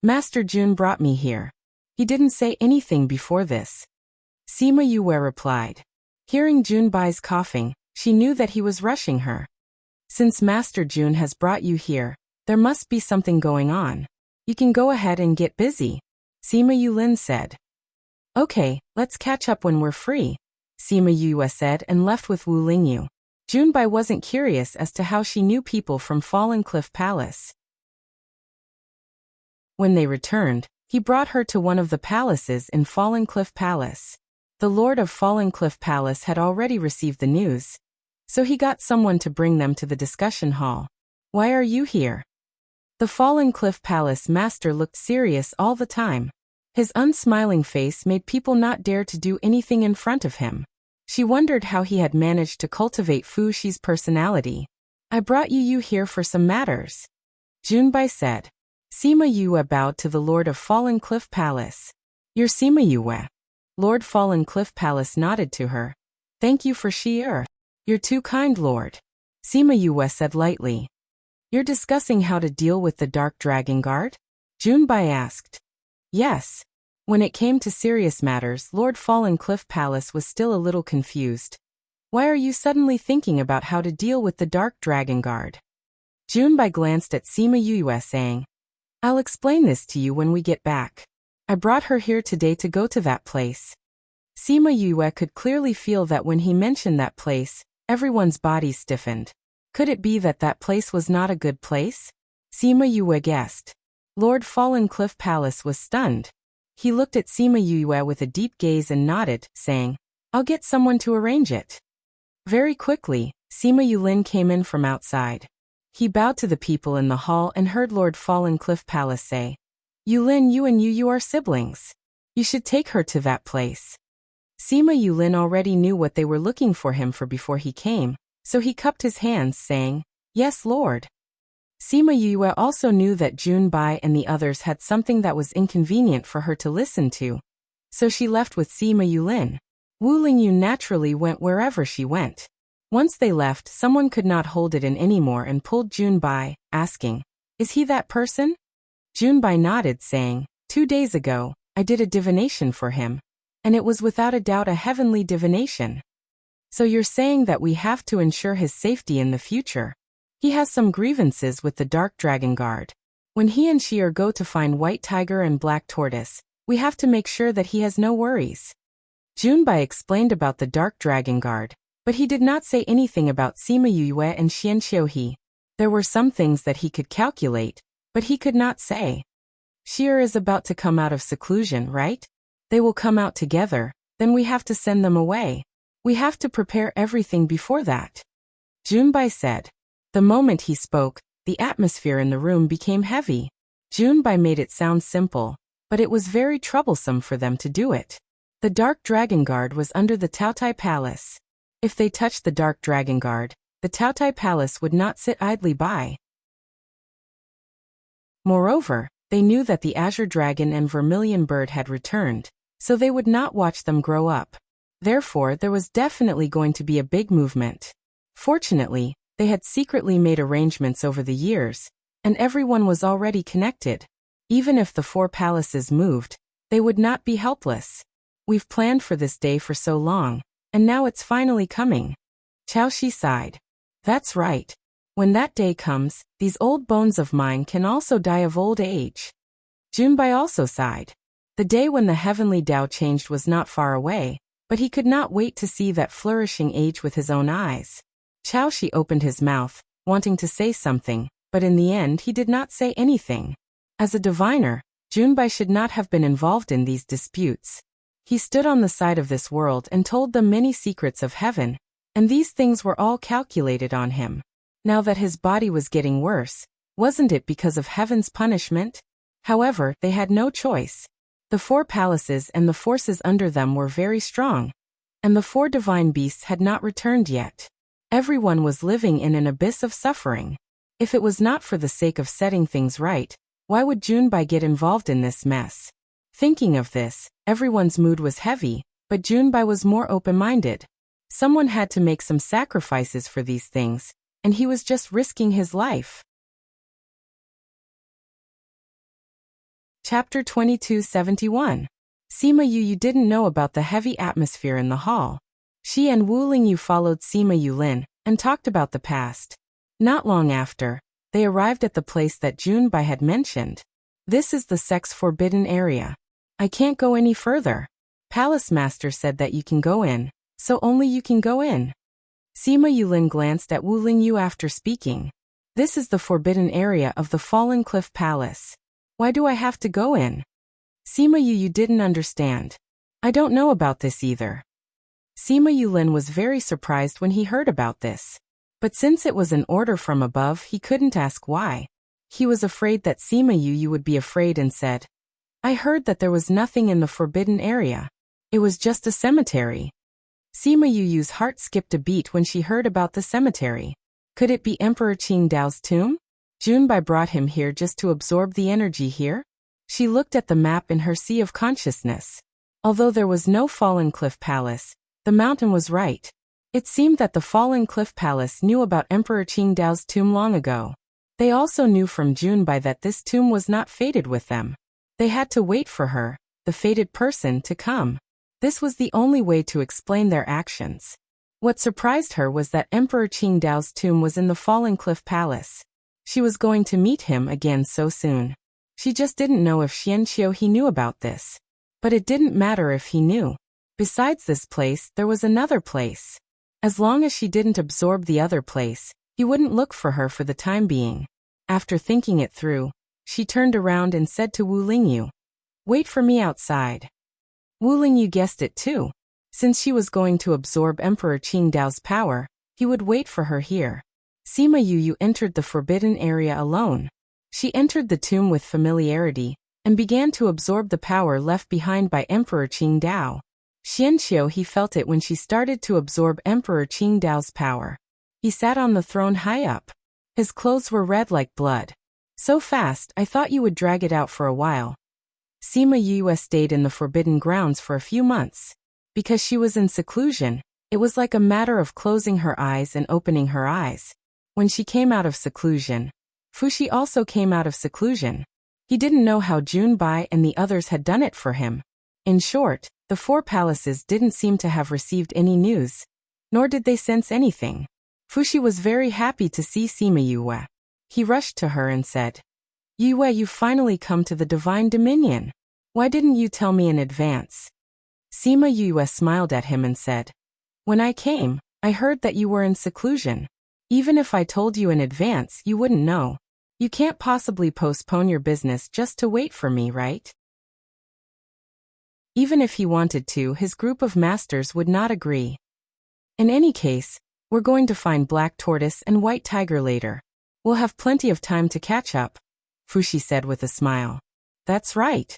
Master Jun brought me here. He didn't say anything before this. Sima Yue replied. Hearing Junbai's coughing, she knew that he was rushing her. Since Master Jun has brought you here, there must be something going on. You can go ahead and get busy, Sima Yulin said. Okay, let's catch up when we're free, Sima Yue said and left with Wu Lingyu. Junbai wasn't curious as to how she knew people from Fallen Cliff Palace. When they returned, he brought her to one of the palaces in Fallen Cliff Palace. The Lord of Fallen Cliff Palace had already received the news, so he got someone to bring them to the discussion hall. Why are you here? The Fallen Cliff Palace master looked serious all the time. His unsmiling face made people not dare to do anything in front of him. She wondered how he had managed to cultivate Fu Shi's personality. I brought you here for some matters, Junbai said. Sima Yue bowed to the Lord of Fallen Cliff Palace. You're Sima Yue. Lord Fallen Cliff Palace nodded to her. Thank you for Shi-er. You're too kind, Lord. Sima Yue said lightly. You're discussing how to deal with the Dark Dragon Guard? Junbai asked. Yes. When it came to serious matters, Lord Fallen Cliff Palace was still a little confused. Why are you suddenly thinking about how to deal with the Dark Dragon Guard? Junbai glanced at Sima Yue saying, I'll explain this to you when we get back. I brought her here today to go to that place. Sima Yue could clearly feel that when he mentioned that place, everyone's body stiffened. Could it be that that place was not a good place? Sima Yue guessed. Lord Fallen Cliff Palace was stunned. He looked at Sima Yue with a deep gaze and nodded, saying, I'll get someone to arrange it. Very quickly, Sima Yulin came in from outside. He bowed to the people in the hall and heard Lord Fallen Cliff Palace say, Yulin, you and you are siblings. You should take her to that place. Sima Yulin already knew what they were looking for him for before he came, so he cupped his hands, saying, Yes, Lord. Sima Yue also knew that Junbai and the others had something that was inconvenient for her to listen to, so she left with Sima Yulin. Wu Lingyu naturally went wherever she went. Once they left, someone could not hold it in anymore and pulled Junbai, asking, Is he that person? Junbai nodded, saying, 2 days ago, I did a divination for him, and it was without a doubt a heavenly divination. So you're saying that we have to ensure his safety in the future? He has some grievances with the Dark Dragon Guard. When he and she go to find White Tiger and Black Tortoise, we have to make sure that he has no worries. Junbai explained about the Dark Dragon Guard, but he did not say anything about Sima Yue and Xian Xiuhe. There were some things that he could calculate, but he could not say. Xi'er is about to come out of seclusion, right? They will come out together, then we have to send them away. We have to prepare everything before that, Junbai said. The moment he spoke, the atmosphere in the room became heavy. Junbai made it sound simple, but it was very troublesome for them to do it. The Dark Dragon Guard was under the Taotai Palace. If they touched the Dark Dragon Guard, the Taotai Palace would not sit idly by. Moreover, they knew that the Azure Dragon and Vermilion Bird had returned, so they would not watch them grow up. Therefore, there was definitely going to be a big movement. Fortunately, they had secretly made arrangements over the years, and everyone was already connected. Even if the 4 palaces moved, they would not be helpless. We've planned for this day for so long, and now it's finally coming. Chao Shi sighed. That's right. When that day comes, these old bones of mine can also die of old age. Junbai also sighed. The day when the heavenly Tao changed was not far away, but he could not wait to see that flourishing age with his own eyes. Chao Shi opened his mouth, wanting to say something, but in the end he did not say anything. As a diviner, Junbai should not have been involved in these disputes. He stood on the side of this world and told them many secrets of heaven, And these things were all calculated on him. Now that his body was getting worse, wasn't it because of heaven's punishment? However, they had no choice. The 4 palaces and the forces under them were very strong, and the 4 divine beasts had not returned yet. Everyone was living in an abyss of suffering. If it was not for the sake of setting things right, why would Junbai get involved in this mess? Thinking of this, everyone's mood was heavy, but Junbai was more open-minded. Someone had to make some sacrifices for these things, and he was just risking his life. Chapter 2271. Sima Yu didn't know about the heavy atmosphere in the hall. She and Wu Lingyu followed Sima Yulin and talked about the past. Not long after, they arrived at the place that Junbai had mentioned. This is the sex forbidden area. I can't go any further. Palace Master said that you can go in, so only you can go in. Sima Yulin glanced at Wu Lingyu after speaking. This is the forbidden area of the Fallen Cliff Palace. Why do I have to go in? Sima Yu didn't understand. I don't know about this either. Sima Yulin was very surprised when he heard about this. But since it was an order from above, he couldn't ask why. He was afraid that Sima Yu would be afraid and said, I heard that there was nothing in the forbidden area. It was just a cemetery. Sima Yu's heart skipped a beat when she heard about the cemetery. Could it be Emperor Qingdao's tomb? Junbai brought him here just to absorb the energy here? She looked at the map in her sea of consciousness. Although there was no Fallen Cliff Palace, the mountain was right. It seemed that the Fallen Cliff Palace knew about Emperor Qingdao's tomb long ago. They also knew from Junbai that this tomb was not fated with them. They had to wait for her, the fated person, to come. This was the only way to explain their actions. What surprised her was that Emperor Qingdao's tomb was in the Fallen Cliff Palace. She was going to meet him again so soon. She just didn't know if Xianqiu he knew about this. But it didn't matter if he knew. Besides this place, there was another place. As long as she didn't absorb the other place, he wouldn't look for her for the time being. After thinking it through, she turned around and said to Wu Lingyu, Wait for me outside. Wu Lingyu guessed it too. Since she was going to absorb Emperor Qingdao's power, he would wait for her here. Sima Yu entered the forbidden area alone. She entered the tomb with familiarity, and began to absorb the power left behind by Emperor Qingdao. Xianqiu he felt it when she started to absorb Emperor Qingdao's power. He sat on the throne high up. His clothes were red like blood. So fast, I thought you would drag it out for a while. Sima Yu stayed in the forbidden grounds for a few months. Because she was in seclusion, it was like a matter of closing her eyes and opening her eyes. When she came out of seclusion, Fushi also came out of seclusion. He didn't know how Junbai and the others had done it for him. In short, the 4 palaces didn't seem to have received any news, nor did they sense anything. Fushi was very happy to see Sima Yue. He rushed to her and said, Yue, you've finally come to the divine dominion. Why didn't you tell me in advance? Sima Yue smiled at him and said, When I came, I heard that you were in seclusion. Even if I told you in advance, you wouldn't know. You can't possibly postpone your business just to wait for me, right? Even if he wanted to, his group of masters would not agree. In any case, we're going to find Black Tortoise and White Tiger later. We'll have plenty of time to catch up, Fushi said with a smile. That's right.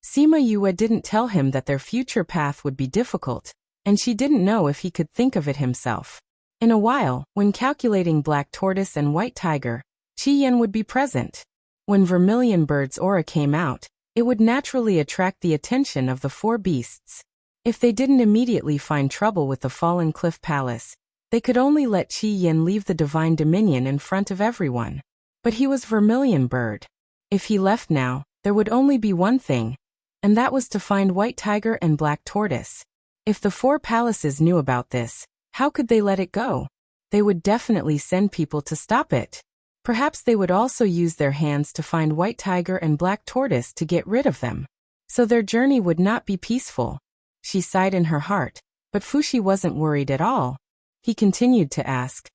Sima Yue didn't tell him that their future path would be difficult, and she didn't know if he could think of it himself. In a while, when calculating Black Tortoise and White Tiger, Qi Yan would be present. When Vermilion Bird's aura came out, it would naturally attract the attention of the 4 beasts. If they didn't immediately find trouble with the Fallen Cliff Palace, they could only let Qi Yan leave the Divine Dominion in front of everyone. But he was Vermilion Bird. If he left now, there would only be one thing, and that was to find White Tiger and Black Tortoise. If the 4 palaces knew about this, how could they let it go? They would definitely send people to stop it. Perhaps they would also use their hands to find White Tiger and Black Tortoise to get rid of them. So their journey would not be peaceful. She sighed in her heart, but Fushi wasn't worried at all. He continued to ask,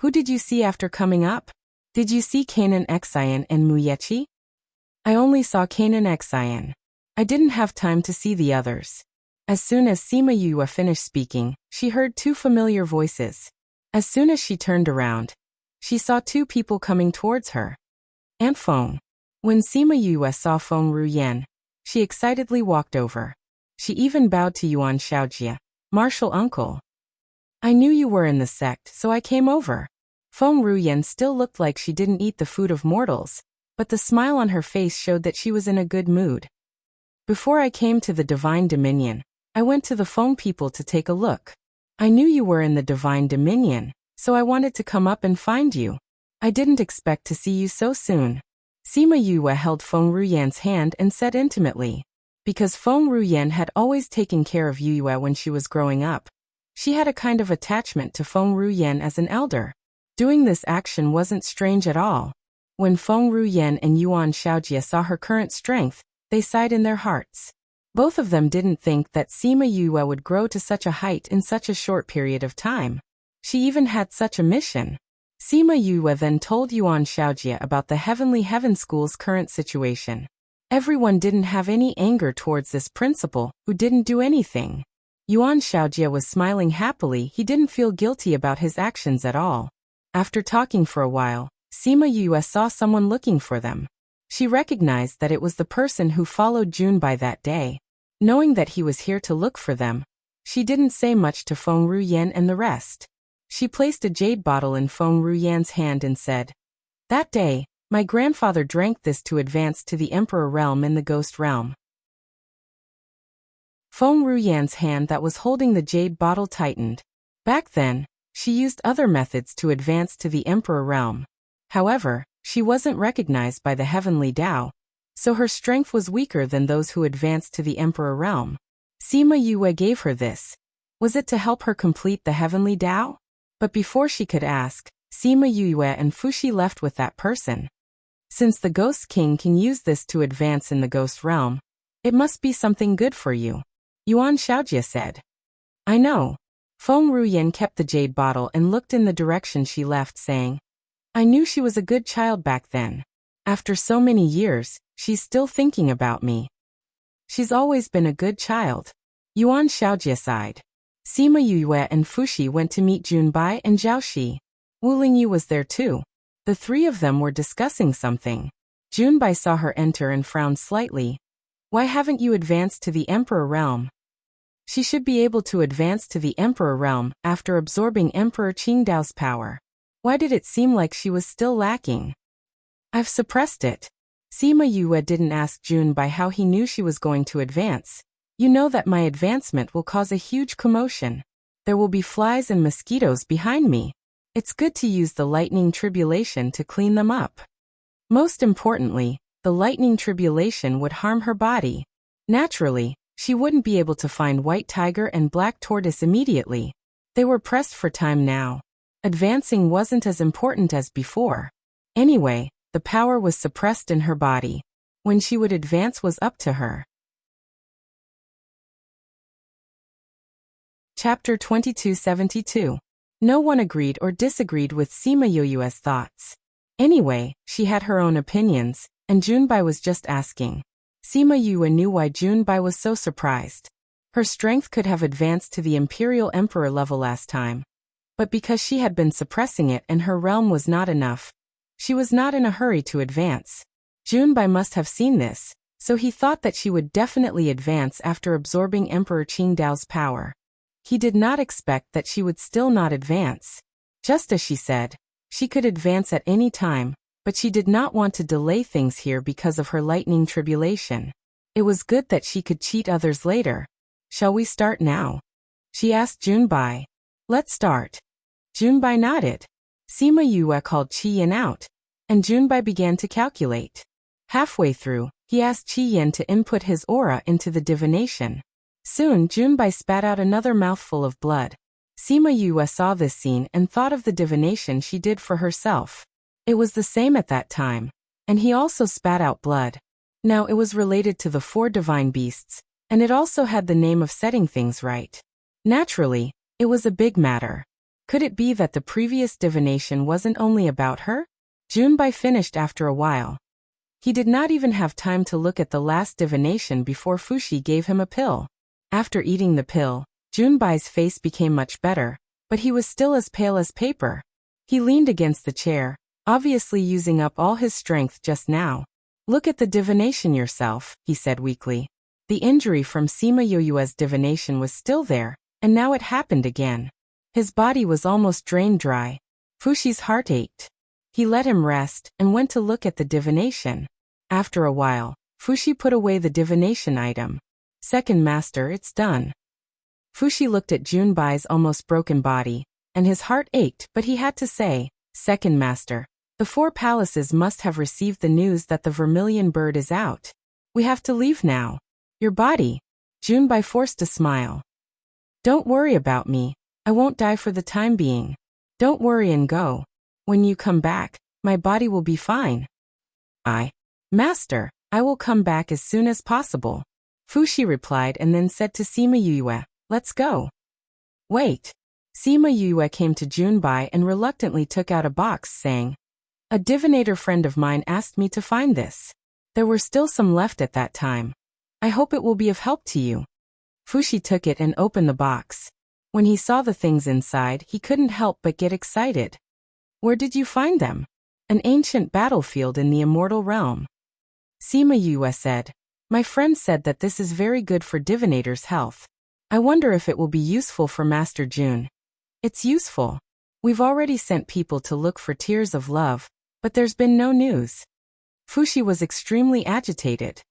Who did you see after coming up? Did you see Kanan Xian and Muyechi? I only saw Kanan Xian. I didn't have time to see the others. As soon as Sima Yue finished speaking, she heard two familiar voices. As soon as she turned around, she saw two people coming towards her. Aunt Feng. When Sima Yue saw Feng Ruyan, she excitedly walked over. She even bowed to Yuan Xiaojie, martial uncle. I knew you were in the sect, so I came over. Feng Ruyan still looked like she didn't eat the food of mortals, but the smile on her face showed that she was in a good mood. Before I came to the Divine Dominion, I went to the Feng people to take a look. I knew you were in the Divine Dominion, so I wanted to come up and find you. I didn't expect to see you so soon. Sima Yue held Feng Ruyan's hand and said intimately. Because Feng Ruyan had always taken care of Yue when she was growing up, she had a kind of attachment to Feng Ruyan as an elder. Doing this action wasn't strange at all. When Feng Ruyan and Yuan Xiaojie saw her current strength, they sighed in their hearts. Both of them didn't think that Sima Yue would grow to such a height in such a short period of time. She even had such a mission. Sima Yue then told Yuan Xiaojie about the Heavenly Heaven School's current situation. Everyone didn't have any anger towards this principal, who didn't do anything. Yuan Xiaojie was smiling happily. He didn't feel guilty about his actions at all. After talking for a while, Sima Yue saw someone looking for them. She recognized that it was the person who followed Junbai that day. Knowing that he was here to look for them, she didn't say much to Feng Ruyan and the rest. She placed a jade bottle in Feng Ruyan's hand and said, "That day, my grandfather drank this to advance to the Emperor realm in the Ghost realm." Feng Ruyan's hand that was holding the jade bottle tightened. Back then, she used other methods to advance to the Emperor realm. However, she wasn't recognized by the Heavenly Tao, so her strength was weaker than those who advanced to the Emperor realm. Sima Yue gave her this. Was it to help her complete the Heavenly Tao? But before she could ask, Sima Yue and Fuxi left with that person. Since the Ghost King can use this to advance in the Ghost realm, it must be something good for you, Yuan Xiaojie said. I know. Feng Ruyan kept the jade bottle and looked in the direction she left, saying, I knew she was a good child back then. After so many years, she's still thinking about me. She's always been a good child. Yuan Xiaojie sighed. Sima Yue and Fuxi went to meet Junbai and Zhaoxi. Wu Lingyu was there too. The three of them were discussing something. Junbai saw her enter and frowned slightly. Why haven't you advanced to the Emperor realm? She should be able to advance to the Emperor realm after absorbing Emperor Qingdao's power. Why did it seem like she was still lacking? I've suppressed it. Sima Yue didn't ask Junbai how he knew she was going to advance. You know that my advancement will cause a huge commotion. There will be flies and mosquitoes behind me. It's good to use the lightning tribulation to clean them up. Most importantly, the lightning tribulation would harm her body. Naturally, she wouldn't be able to find White Tiger and Black Tortoise immediately. They were pressed for time now. Advancing wasn't as important as before. Anyway, the power was suppressed in her body. When she would advance was up to her. Chapter 2272. No one agreed or disagreed with Sima Yue's thoughts. Anyway, she had her own opinions, and Junbai was just asking. Sima Yue knew why Junbai was so surprised. Her strength could have advanced to the Imperial Emperor level last time. But because she had been suppressing it and her realm was not enough, she was not in a hurry to advance. Junbai must have seen this, so he thought that she would definitely advance after absorbing Emperor Qingdao's power. He did not expect that she would still not advance. Just as she said, she could advance at any time, but she did not want to delay things here because of her lightning tribulation. It was good that she could cheat others later. Shall we start now? She asked Junbai. Let's start. Junbai nodded. Sima Yue called Qi Yin out, and Junbai began to calculate. Halfway through, he asked Qi Yin to input his aura into the divination. Soon Junbai spat out another mouthful of blood. Sima Yue saw this scene and thought of the divination she did for herself. It was the same at that time, and he also spat out blood. Now it was related to the 4 divine beasts, and it also had the name of setting things right. Naturally, it was a big matter. Could it be that the previous divination wasn't only about her? Junbai finished after a while. He did not even have time to look at the last divination before Fuxi gave him a pill. After eating the pill, Junbai's face became much better, but he was still as pale as paper. He leaned against the chair, obviously using up all his strength just now. Look at the divination yourself, he said weakly. The injury from Sima Yoyue's divination was still there, and now it happened again. His body was almost drained dry. Fushi's heart ached. He let him rest and went to look at the divination. After a while, Fushi put away the divination item. Second master, it's done. Fushi looked at Junbai's almost broken body, and his heart ached, but he had to say, Second master, the 4 palaces must have received the news that the vermilion bird is out. We have to leave now. Your body. Junbai forced a smile. Don't worry about me. I won't die for the time being. Don't worry and go. When you come back, my body will be fine. Master, I will come back as soon as possible. Fushi replied and then said to Sima Yue, let's go. Wait. Sima Yue came to Junbai and reluctantly took out a box, saying, a divinator friend of mine asked me to find this. There were still some left at that time. I hope it will be of help to you. Fushi took it and opened the box. When he saw the things inside, he couldn't help but get excited. Where did you find them? An ancient battlefield in the immortal realm. Sima Yue said, my friend said that this is very good for divinators' health. I wonder if it will be useful for Master Jun. It's useful. We've already sent people to look for tears of love, but there's been no news. Fushi was extremely agitated.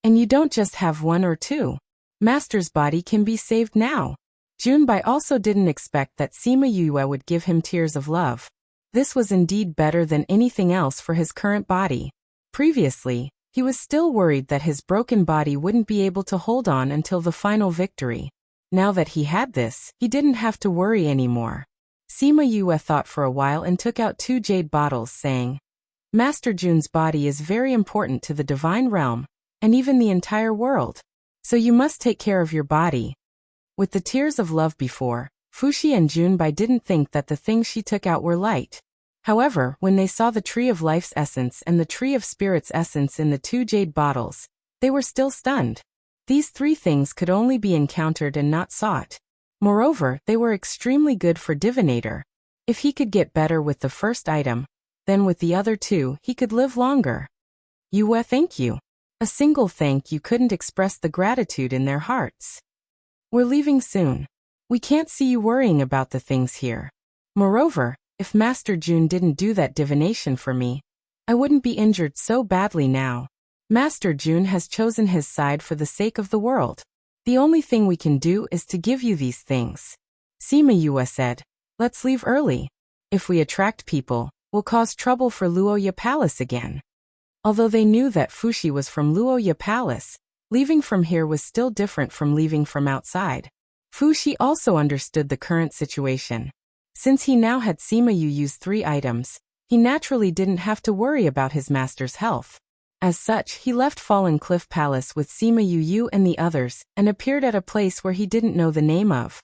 And you don't just have 1 or 2. Master's body can be saved now. Junbai also didn't expect that Sima Yue would give him tears of love. This was indeed better than anything else for his current body. Previously, he was still worried that his broken body wouldn't be able to hold on until the final victory. Now that he had this, he didn't have to worry anymore. Sima Yue thought for a while and took out 2 jade bottles, saying, Master Jun's body is very important to the divine realm, and even the entire world. So you must take care of your body. With the tears of love before, Fushi and Junbai didn't think that the things she took out were light. However, when they saw the tree of life's essence and the tree of spirit's essence in the 2 jade bottles, they were still stunned. These 3 things could only be encountered and not sought. Moreover, they were extremely good for divinator. If he could get better with the first item, then with the other 2 he could live longer. Yue, thank you. A single thank you couldn't express the gratitude in their hearts. We're leaving soon. We can't see you worrying about the things here. Moreover, if Master Jun didn't do that divination for me, I wouldn't be injured so badly now. Master Jun has chosen his side for the sake of the world. The only thing we can do is to give you these things. Sima Yue said, let's leave early. If we attract people, we'll cause trouble for Luoya Palace again. Although they knew that Fushi was from Luoya Palace, leaving from here was still different from leaving from outside. Fushi also understood the current situation. Since he now had Sima Yue use 3 items, he naturally didn't have to worry about his master's health. As such, he left Fallen Cliff Palace with Sima Yue and the others, and appeared at a place where he didn't know the name of.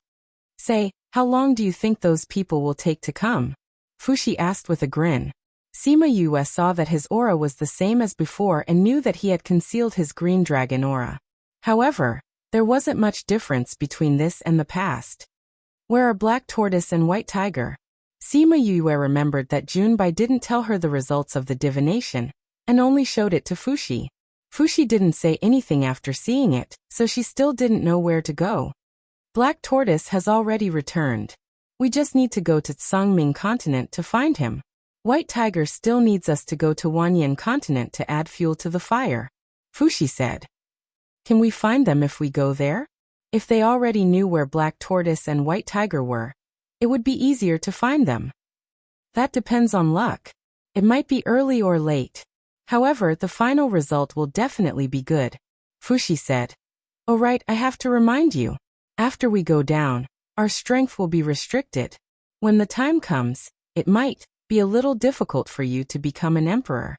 Say, how long do you think those people will take to come? Fushi asked with a grin. Sima Yue saw that his aura was the same as before and knew that he had concealed his green dragon aura. However, there wasn't much difference between this and the past. Where are Black Tortoise and White Tiger? Sima Yue remembered that Junbai didn't tell her the results of the divination, and only showed it to Fushi. Fushi didn't say anything after seeing it, so she still didn't know where to go. Black Tortoise has already returned. We just need to go to Tsangming Continent to find him. White Tiger still needs us to go to Wanyan Continent to add fuel to the fire. Fushi said. Can we find them if we go there? If they already knew where Black Tortoise and White Tiger were, it would be easier to find them. That depends on luck. It might be early or late. However, the final result will definitely be good. Fushi said. Oh right, I have to remind you. After we go down, our strength will be restricted. When the time comes, it might be a little difficult for you to become an emperor.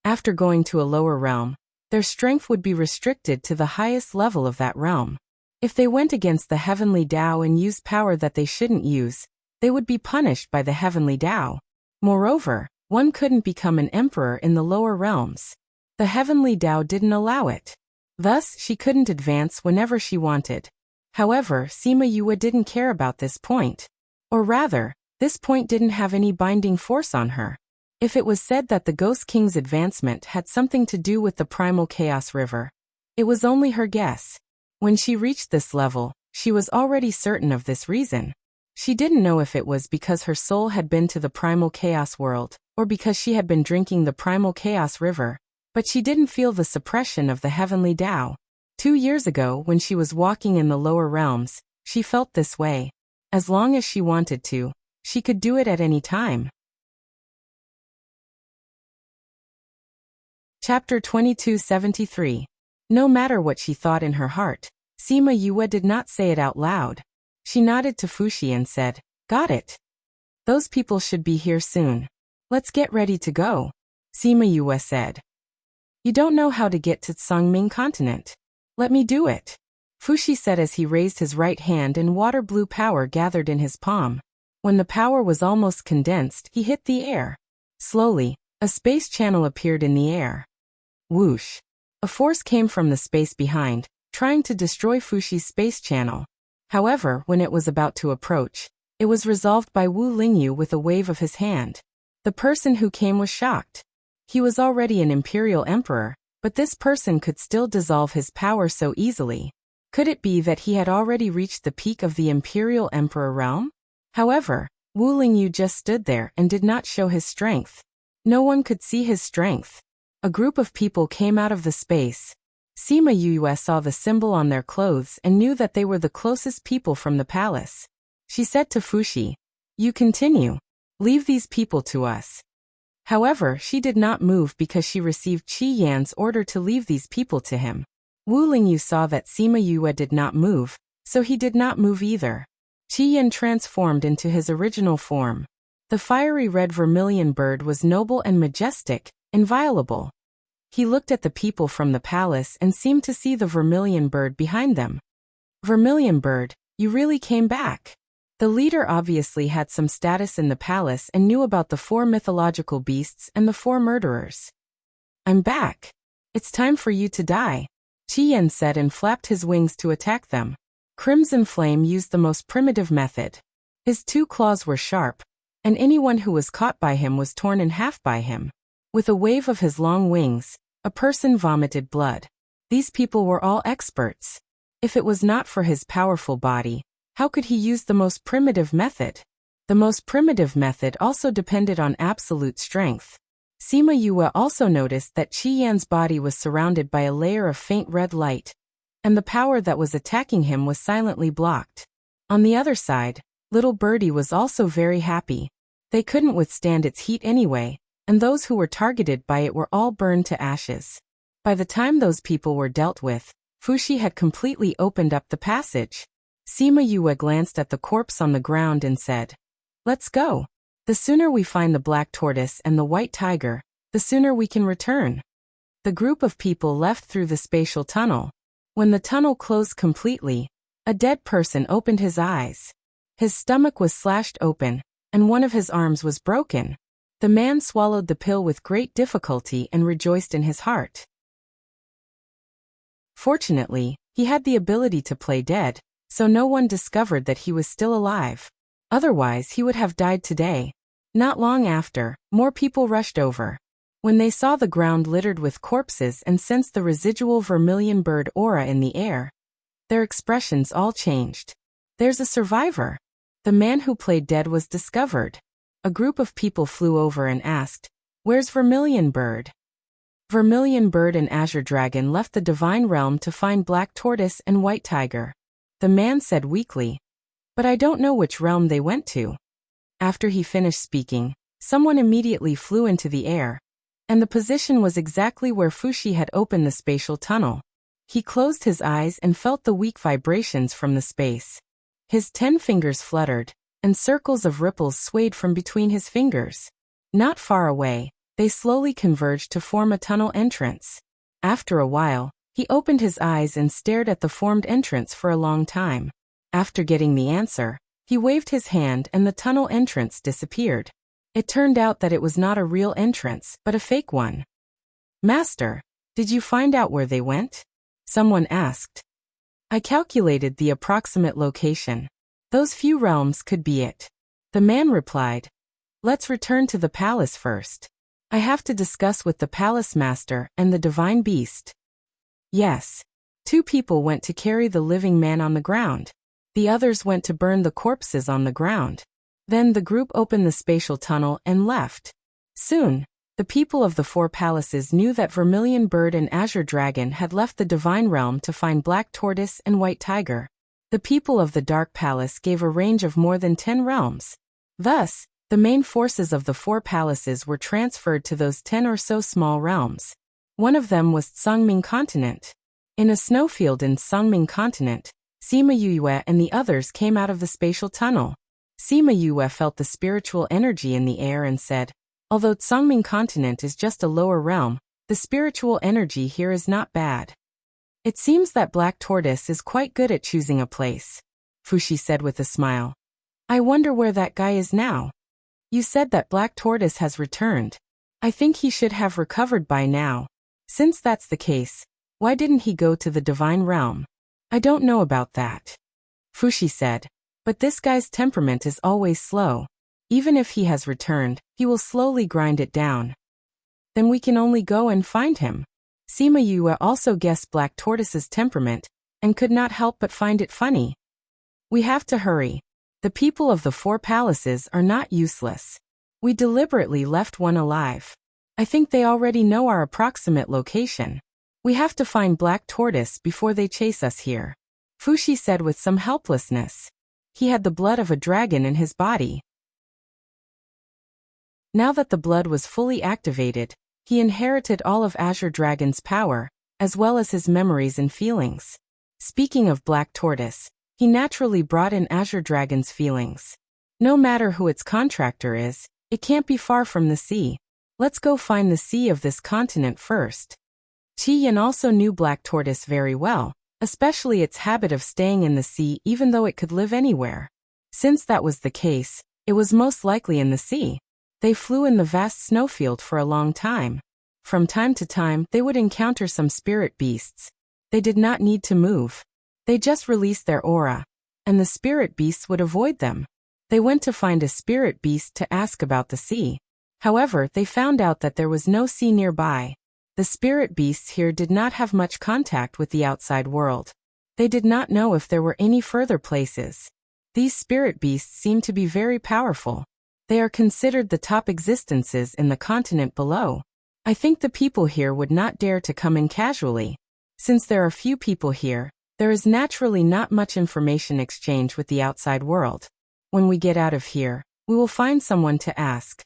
After going to a lower realm, their strength would be restricted to the highest level of that realm. If they went against the heavenly Tao and used power that they shouldn't use, they would be punished by the heavenly Tao. Moreover, one couldn't become an emperor in the lower realms. The heavenly Tao didn't allow it. Thus, she couldn't advance whenever she wanted. However, Sima Yue didn't care about this point. Or rather, this point didn't have any binding force on her. If it was said that the Ghost King's advancement had something to do with the primal chaos river, it was only her guess. When she reached this level, she was already certain of this reason. She didn't know if it was because her soul had been to the primal chaos world, or because she had been drinking the primal chaos river, but she didn't feel the suppression of the heavenly Tao. 2 years ago, when she was walking in the lower realms, she felt this way. As long as she wanted to, she could do it at any time. Chapter 2273. No matter what she thought in her heart, Sima Yue did not say it out loud. She nodded to Fuxi and said, "Got it. Those people should be here soon. Let's get ready to go," Sima Yue said. "You don't know how to get to Tsangming continent. Let me do it," Fuxi said as he raised his right hand and water blue power gathered in his palm. When the power was almost condensed, he hit the air. Slowly, a space channel appeared in the air. Whoosh! A force came from the space behind, trying to destroy Fuxi's space channel. However, when it was about to approach, it was resolved by Wu Lingyu with a wave of his hand. The person who came was shocked. He was already an imperial emperor, but this person could still dissolve his power so easily. Could it be that he had already reached the peak of the imperial emperor realm? However, Wu Lingyu just stood there and did not show his strength. No one could see his strength. A group of people came out of the space. Sima Yue saw the symbol on their clothes and knew that they were the closest people from the palace. She said to Fuxi, "You continue. Leave these people to us." However, she did not move because she received Qi Yan's order to leave these people to him. Wu Lingyu saw that Sima Yue did not move, so he did not move either. Qi Yan transformed into his original form. The fiery red vermilion bird was noble and majestic, inviolable. He looked at the people from the palace and seemed to see the vermilion bird behind them. "Vermilion bird, you really came back." The leader obviously had some status in the palace and knew about the 4 mythological beasts and the 4 murderers. "I'm back. It's time for you to die," Qi Yan said and flapped his wings to attack them. Crimson Flame used the most primitive method. His 2 claws were sharp, and anyone who was caught by him was torn in half by him. With a wave of his long wings, a person vomited blood. These people were all experts. If it was not for his powerful body, how could he use the most primitive method? The most primitive method also depended on absolute strength. Sima Yue also noticed that Qi Yan's body was surrounded by a layer of faint red light, and the power that was attacking him was silently blocked. On the other side, little Birdie was also very happy. They couldn't withstand its heat anyway, and those who were targeted by it were all burned to ashes. By the time those people were dealt with, Fuxi had completely opened up the passage. Sima Yue glanced at the corpse on the ground and said, "Let's go. The sooner we find the black tortoise and the white tiger, the sooner we can return." The group of people left through the spatial tunnel. When the tunnel closed completely, a dead person opened his eyes. His stomach was slashed open, and one of his arms was broken. The man swallowed the pill with great difficulty and rejoiced in his heart. Fortunately, he had the ability to play dead, so no one discovered that he was still alive. Otherwise, he would have died today. Not long after, more people rushed over. When they saw the ground littered with corpses and sensed the residual vermilion bird aura in the air, their expressions all changed. "There's a survivor." The man who played dead was discovered. A group of people flew over and asked, "Where's Vermilion Bird?" Vermilion Bird and Azure Dragon left the Divine Realm to find Black Tortoise and White Tiger. The man said weakly, "But I don't know which realm they went to." After he finished speaking, someone immediately flew into the air, and the position was exactly where Fuxi had opened the spatial tunnel. He closed his eyes and felt the weak vibrations from the space. His 10 fingers fluttered, and circles of ripples swayed from between his fingers. Not far away, they slowly converged to form a tunnel entrance. After a while, he opened his eyes and stared at the formed entrance for a long time. After getting the answer, he waved his hand and the tunnel entrance disappeared. It turned out that it was not a real entrance, but a fake one. "Master, Did you find out where they went? Someone asked. I calculated the approximate location. Those few realms could be it. The man replied. Let's return to the palace first. I have to discuss with the palace master and the divine beast. Yes. 2 people went to carry the living man on the ground. The others went to burn the corpses on the ground. Then the group opened the spatial tunnel and left. Soon, the people of the 4 palaces knew that Vermilion Bird and Azure Dragon had left the divine realm to find Black Tortoise and White Tiger. The people of the Dark Palace gave a range of more than 10 realms. Thus, the main forces of the 4 palaces were transferred to those 10 or so small realms. One of them was Tsangming Continent. In a snowfield in Tsangming Continent, Sima Yue and the others came out of the spatial tunnel. Sima Yue felt the spiritual energy in the air and said, although Tsangming Continent is just a lower realm, the spiritual energy here is not bad. It seems that Black Tortoise is quite good at choosing a place, Fushi said with a smile. I wonder where that guy is now. You said that Black Tortoise has returned. I think he should have recovered by now. Since that's the case, why didn't he go to the divine realm? I don't know about that, Fushi said, but this guy's temperament is always slow. Even if he has returned, he will slowly grind it down. Then we can only go and find him. Sima Yue also guessed Black Tortoise's temperament, and could not help but find it funny. We have to hurry. The people of the 4 palaces are not useless. We deliberately left one alive. I think they already know our approximate location. We have to find Black Tortoise before they chase us here, Fushi said with some helplessness. He had the blood of a dragon in his body. Now that the blood was fully activated, he inherited all of Azure Dragon's power, as well as his memories and feelings. Speaking of Black Tortoise, he naturally brought in Azure Dragon's feelings. No matter who its contractor is, it can't be far from the sea. Let's go find the sea of this continent first. Qi Yan also knew Black Tortoise very well, especially its habit of staying in the sea even though it could live anywhere. Since that was the case, it was most likely in the sea. They flew in the vast snowfield for a long time. From time to time, they would encounter some spirit beasts. They did not need to move. They just released their aura, and the spirit beasts would avoid them. They went to find a spirit beast to ask about the sea. However, they found out that there was no sea nearby. The spirit beasts here did not have much contact with the outside world. They did not know if there were any further places. These spirit beasts seem to be very powerful. They are considered the top existences in the continent below. I think the people here would not dare to come in casually. Since there are few people here, there is naturally not much information exchange with the outside world. When we get out of here, we will find someone to ask.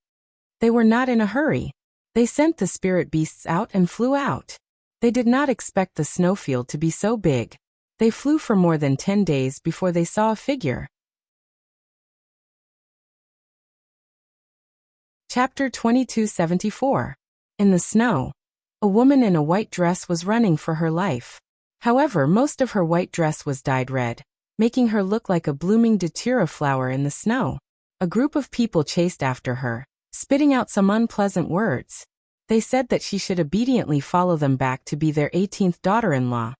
They were not in a hurry. They sent the spirit beasts out and flew out. They did not expect the snowfield to be so big. They flew for more than 10 days before they saw a figure. Chapter 2274. In the snow. A woman in a white dress was running for her life. However, most of her white dress was dyed red, making her look like a blooming datura flower in the snow. A group of people chased after her, spitting out some unpleasant words. They said that she should obediently follow them back to be their 18th daughter-in-law,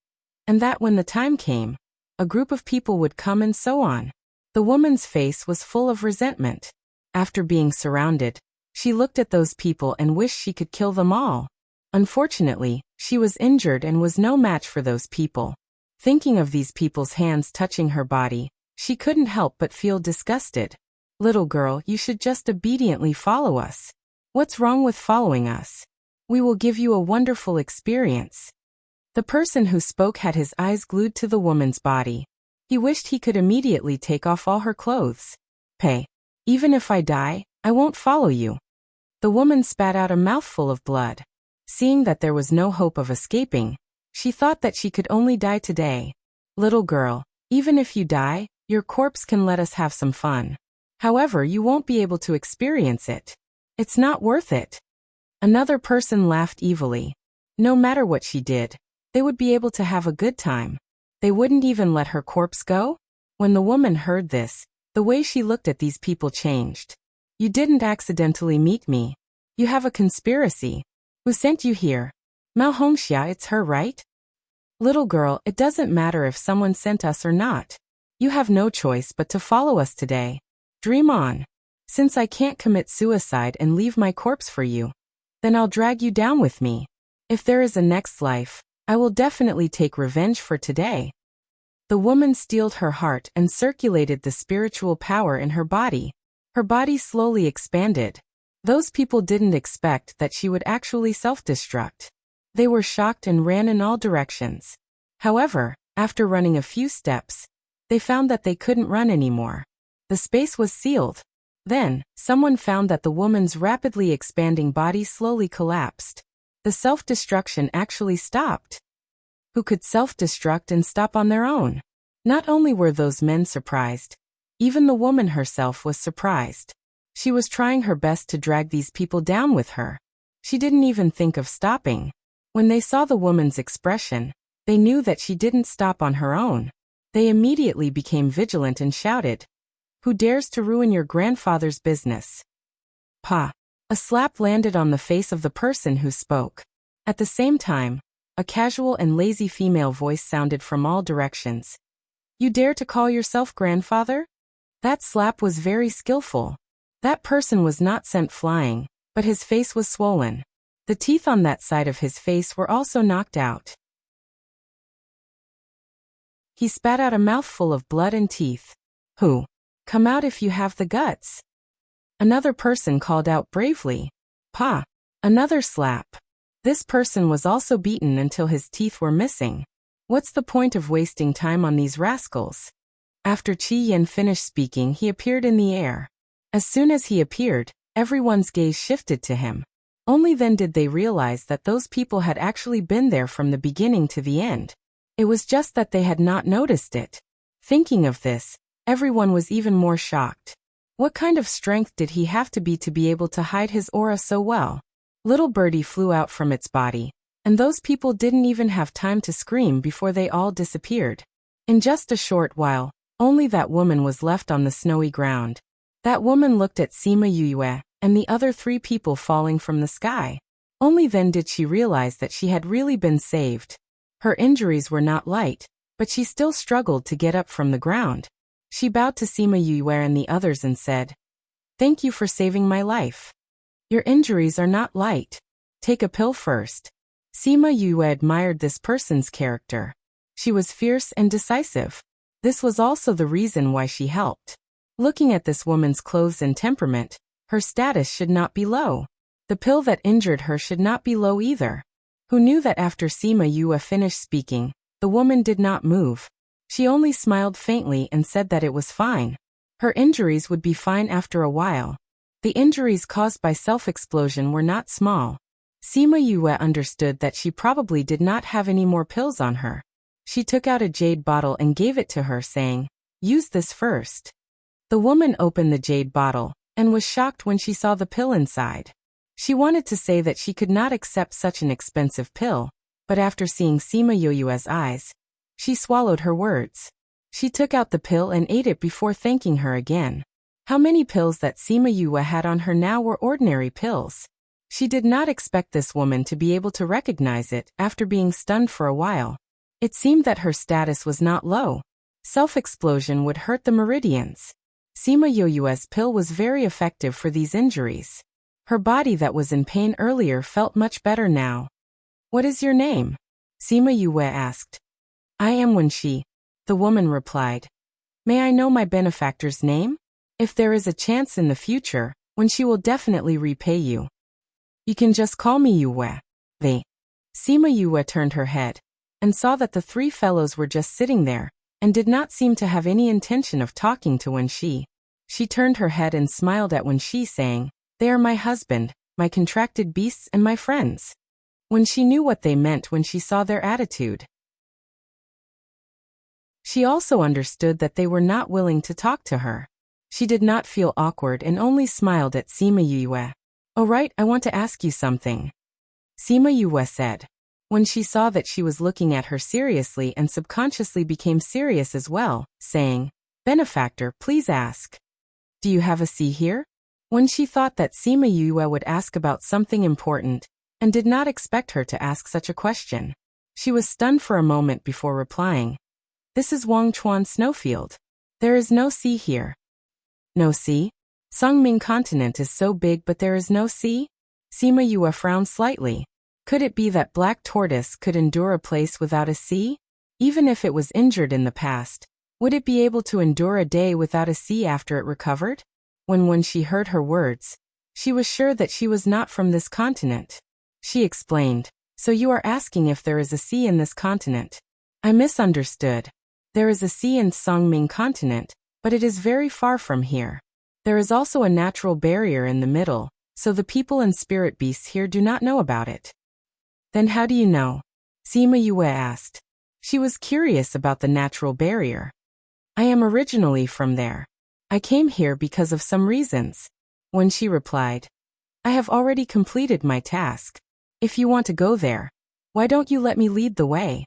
and that when the time came, a group of people would come and so on. The woman's face was full of resentment. After being surrounded, she looked at those people and wished she could kill them all. Unfortunately, she was injured and was no match for those people. Thinking of these people's hands touching her body, she couldn't help but feel disgusted. Little girl, you should just obediently follow us. What's wrong with following us? We will give you a wonderful experience. The person who spoke had his eyes glued to the woman's body. He wished he could immediately take off all her clothes. Pay. Even if I die, I won't follow you. The woman spat out a mouthful of blood. Seeing that there was no hope of escaping, she thought that she could only die today. Little girl, even if you die, your corpse can let us have some fun. However, you won't be able to experience it. It's not worth it. Another person laughed evilly. No matter what she did, they would be able to have a good time. They wouldn't even let her corpse go? When the woman heard this, the way she looked at these people changed. You didn't accidentally meet me. You have a conspiracy. Who sent you here? Malhongxia, it's her, right? Little girl, it doesn't matter if someone sent us or not. You have no choice but to follow us today. Dream on. Since I can't commit suicide and leave my corpse for you, then I'll drag you down with me. If there is a next life, I will definitely take revenge for today. The woman steeled her heart and circulated the spiritual power in her body. Her body slowly expanded. Those people didn't expect that she would actually self-destruct. They were shocked and ran in all directions. However, after running a few steps, they found that they couldn't run anymore. The space was sealed. Then, someone found that the woman's rapidly expanding body slowly collapsed. The self-destruction actually stopped. Who could self-destruct and stop on their own? Not only were those men surprised, even the woman herself was surprised. She was trying her best to drag these people down with her. She didn't even think of stopping. When they saw the woman's expression, they knew that she didn't stop on her own. They immediately became vigilant and shouted, "Who dares to ruin your grandfather's business?" Pa! A slap landed on the face of the person who spoke. At the same time, a casual and lazy female voice sounded from all directions. "You dare to call yourself grandfather?" That slap was very skillful. That person was not sent flying, but his face was swollen. The teeth on that side of his face were also knocked out. He spat out a mouthful of blood and teeth. "Who? Come out if you have the guts." Another person called out bravely. "Pa!" Another slap. This person was also beaten until his teeth were missing. What's the point of wasting time on these rascals? After Qi Yan finished speaking, he appeared in the air. As soon as he appeared, everyone's gaze shifted to him. Only then did they realize that those people had actually been there from the beginning to the end. It was just that they had not noticed it. Thinking of this, everyone was even more shocked. What kind of strength did he have to be able to hide his aura so well? Little birdie flew out from its body, and those people didn't even have time to scream before they all disappeared. In just a short while, only that woman was left on the snowy ground. That woman looked at Sima Yue and the other three people falling from the sky. Only then did she realize that she had really been saved. Her injuries were not light, but she still struggled to get up from the ground. She bowed to Sima Yue and the others and said, "Thank you for saving my life. Your injuries are not light. Take a pill first." Sima Yue admired this person's character. She was fierce and decisive. This was also the reason why she helped. Looking at this woman's clothes and temperament, her status should not be low. The pill that injured her should not be low either. Who knew that after Sima Yue finished speaking, the woman did not move. She only smiled faintly and said that it was fine. Her injuries would be fine after a while. The injuries caused by self-explosion were not small. Sima Yue understood that she probably did not have any more pills on her. She took out a jade bottle and gave it to her, saying, "Use this first." The woman opened the jade bottle and was shocked when she saw the pill inside. She wanted to say that she could not accept such an expensive pill, but after seeing Sima Yue's eyes, she swallowed her words. She took out the pill and ate it before thanking her again. How many pills that Sima Yue had on her now were ordinary pills. She did not expect this woman to be able to recognize it after being stunned for a while. It seemed that her status was not low. Self-explosion would hurt the meridians. Sima Yue's pill was very effective for these injuries. Her body that was in pain earlier felt much better now. "What is your name?" Sima Yue asked. "I am Wenxi," the woman replied. "May I know my benefactor's name? If there is a chance in the future, Wenxi will definitely repay you. You can just call me Yue." Sima Yue turned her head and saw that the three fellows were just sitting there and did not seem to have any intention of talking to Wenxi. She turned her head and smiled at Wenxi, saying, "They are my husband, my contracted beasts, and my friends." Wenxi knew what they meant when she saw their attitude. She also understood that they were not willing to talk to her. She did not feel awkward and only smiled at Sima Yue. "Oh right, I want to ask you something," Sima Yue said. When she saw that she was looking at her seriously and subconsciously became serious as well, saying, "Benefactor, please ask. Do you have a sea here?" When she thought that Sima Yue would ask about something important, and did not expect her to ask such a question. She was stunned for a moment before replying. This is Wangchuan Snowfield. There is no sea here. No sea? Songming continent is so big but there is no sea? Sima Yue frowned slightly. Could it be that Black Tortoise could endure a place without a sea? Even if it was injured in the past, would it be able to endure a day without a sea after it recovered? When she heard her words, she was sure that she was not from this continent. She explained, so you are asking if there is a sea in this continent. I misunderstood. There is a sea in Songming continent, but it is very far from here. There is also a natural barrier in the middle, so the people and spirit beasts here do not know about it. Then how do you know? Sima Yue asked. She was curious about the natural barrier. I am originally from there. I came here because of some reasons. When she replied, I have already completed my task. If you want to go there, why don't you let me lead the way?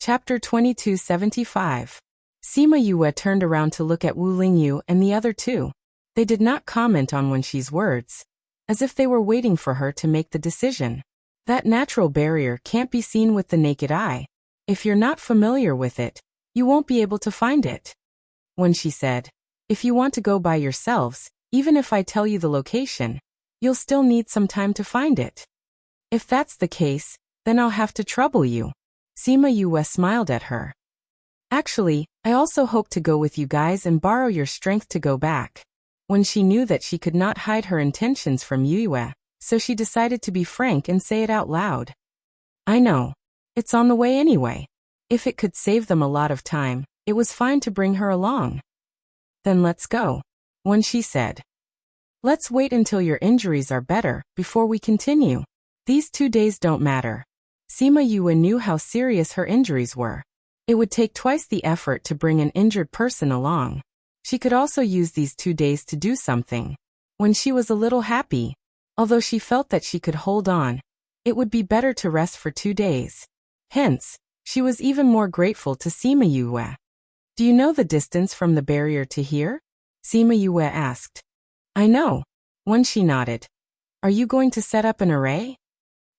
Chapter 2275. Sima Yue turned around to look at Wu Lingyu and the other two. They did not comment on Wenxi's words, as if they were waiting for her to make the decision. That natural barrier can't be seen with the naked eye. If you're not familiar with it, you won't be able to find it. Wenxi said, if you want to go by yourselves, even if I tell you the location, you'll still need some time to find it. If that's the case, then I'll have to trouble you. Sima Yue smiled at her. Actually, I also hope to go with you guys and borrow your strength to go back. When she knew that she could not hide her intentions from Yue, so she decided to be frank and say it out loud. I know. It's on the way anyway. If it could save them a lot of time, it was fine to bring her along. Then let's go. Wenxi said. Let's wait until your injuries are better, before we continue. These 2 days don't matter. Sima Yue knew how serious her injuries were. It would take twice the effort to bring an injured person along. She could also use these 2 days to do something. When she was a little happy, although she felt that she could hold on, it would be better to rest for 2 days. Hence, she was even more grateful to Sima Yue. Do you know the distance from the barrier to here? Sima Yue asked. I know. Wenxi nodded. Are you going to set up an array?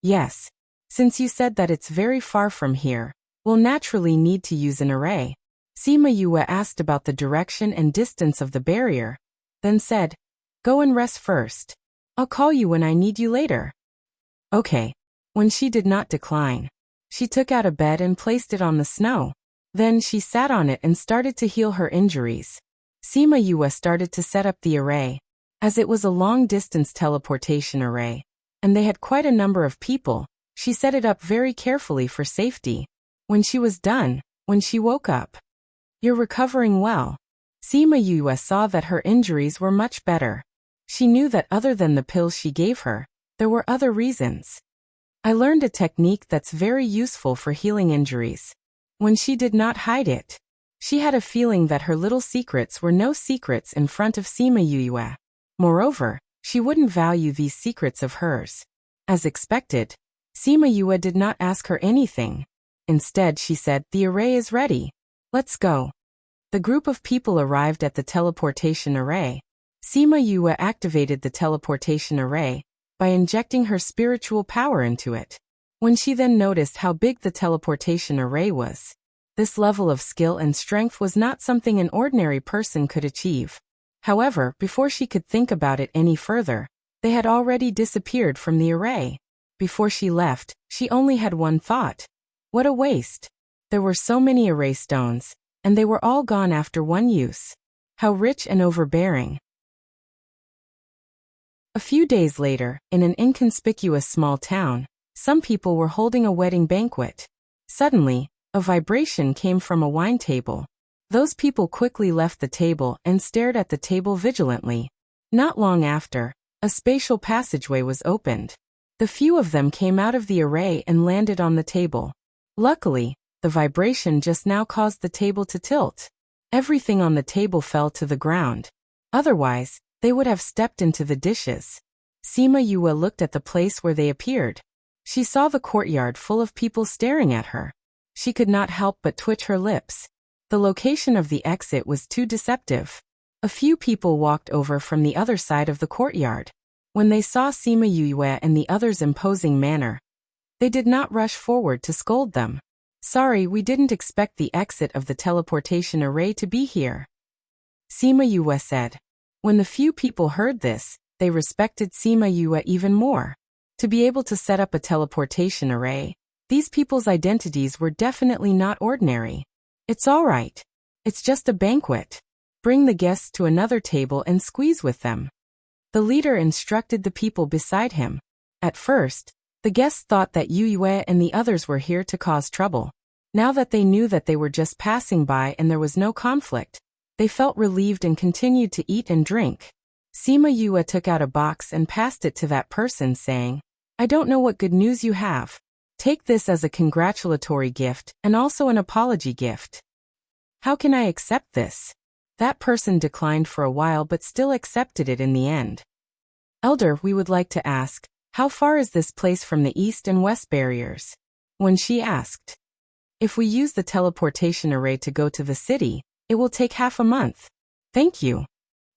Yes. Since you said that it's very far from here, we'll naturally need to use an array. Sima Yue asked about the direction and distance of the barrier, then said, go and rest first. I'll call you when I need you later. Okay. Wenxi did not decline. She took out a bed and placed it on the snow. Then she sat on it and started to heal her injuries. Sima Yue started to set up the array, as it was a long-distance teleportation array, and they had quite a number of people. She set it up very carefully for safety. When she was done, when she woke up. You're recovering well. Sima Yue saw that her injuries were much better. She knew that other than the pills she gave her, there were other reasons. I learned a technique that's very useful for healing injuries. When she did not hide it, she had a feeling that her little secrets were no secrets in front of Sima Yue. Moreover, she wouldn't value these secrets of hers. As expected, Sima Yue did not ask her anything. Instead, she said, the array is ready. Let's go. The group of people arrived at the teleportation array. Sima Yue activated the teleportation array by injecting her spiritual power into it. When she then noticed how big the teleportation array was, this level of skill and strength was not something an ordinary person could achieve. However, before she could think about it any further, they had already disappeared from the array. Before she left, she only had one thought. What a waste. There were so many array stones, and they were all gone after one use. How rich and overbearing. A few days later, in an inconspicuous small town, some people were holding a wedding banquet. Suddenly, a vibration came from a wine table. Those people quickly left the table and stared at the table vigilantly. Not long after, a spatial passageway was opened. The few of them came out of the array and landed on the table. Luckily, the vibration just now caused the table to tilt. Everything on the table fell to the ground. Otherwise, they would have stepped into the dishes. Sima Yue looked at the place where they appeared. She saw the courtyard full of people staring at her. She could not help but twitch her lips. The location of the exit was too deceptive. A few people walked over from the other side of the courtyard. When they saw Sima Yue and the others' imposing manner, they did not rush forward to scold them. Sorry, we didn't expect the exit of the teleportation array to be here, Sima Yue said. When the few people heard this, they respected Sima Yue even more. To be able to set up a teleportation array, these people's identities were definitely not ordinary. It's all right. It's just a banquet. Bring the guests to another table and squeeze with them. The leader instructed the people beside him. At first, the guests thought that Yue and the others were here to cause trouble. Now that they knew that they were just passing by and there was no conflict, they felt relieved and continued to eat and drink. Sima Yue took out a box and passed it to that person, saying, I don't know what good news you have. Take this as a congratulatory gift and also an apology gift. How can I accept this? That person declined for a while but still accepted it in the end. Elder, we would like to ask, how far is this place from the east and west barriers? When she asked. If we use the teleportation array to go to the city, it will take half a month. Thank you.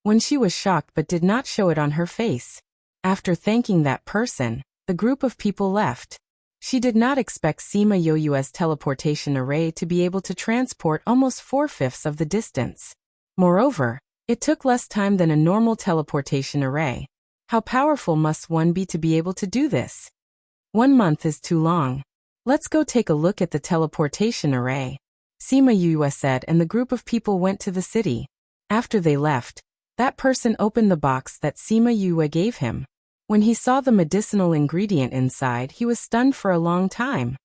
When she was shocked but did not show it on her face. After thanking that person, the group of people left. She did not expect Sima Yue's teleportation array to be able to transport almost 4/5 of the distance. Moreover, it took less time than a normal teleportation array. How powerful must one be to be able to do this? 1 month is too long. Let's go take a look at the teleportation array, Sima Yue said, and the group of people went to the city. After they left, that person opened the box that Sima Yue gave him. When he saw the medicinal ingredient inside, he was stunned for a long time.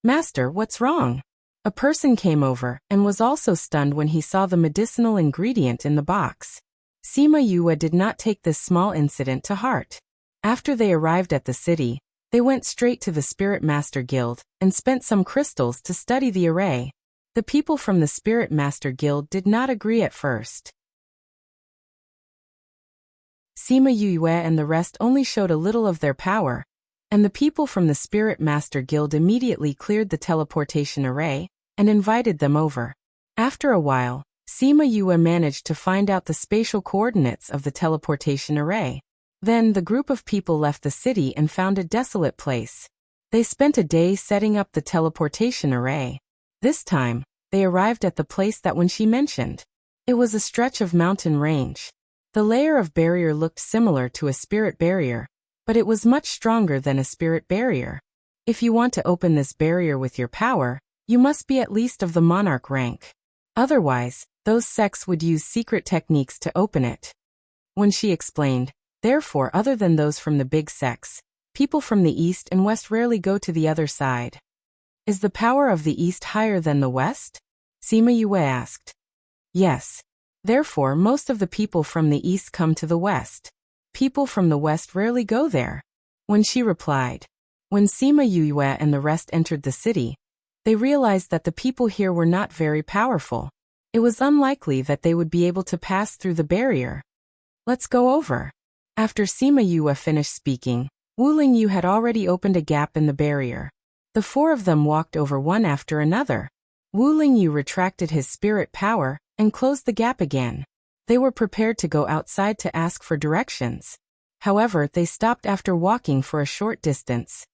Master, what's wrong? A person came over and was also stunned when he saw the medicinal ingredient in the box. Sima Yue did not take this small incident to heart. After they arrived at the city, they went straight to the Spirit Master Guild and spent some crystals to study the array. The people from the Spirit Master Guild did not agree at first. Sima Yue and the rest only showed a little of their power, and the people from the Spirit Master Guild immediately cleared the teleportation array and invited them over. After a while, Sima Yue managed to find out the spatial coordinates of the teleportation array. Then the group of people left the city and found a desolate place. They spent a day setting up the teleportation array. This time, they arrived at the place that when she mentioned. It was a stretch of mountain range. The layer of barrier looked similar to a spirit barrier, but it was much stronger than a spirit barrier. If you want to open this barrier with your power, you must be at least of the monarch rank. Otherwise, those sects would use secret techniques to open it. When she explained, therefore, other than those from the big sects, people from the east and west rarely go to the other side. Is the power of the east higher than the west? Sima Yue asked. Yes. Therefore, most of the people from the east come to the west. People from the west rarely go there. When she replied. When Sima Yue and the rest entered the city, they realized that the people here were not very powerful. It was unlikely that they would be able to pass through the barrier. Let's go over. After Sima Yue finished speaking, Wu Lingyu had already opened a gap in the barrier. The four of them walked over one after another. Wu Lingyu retracted his spirit power and closed the gap again. They were prepared to go outside to ask for directions. However, they stopped after walking for a short distance.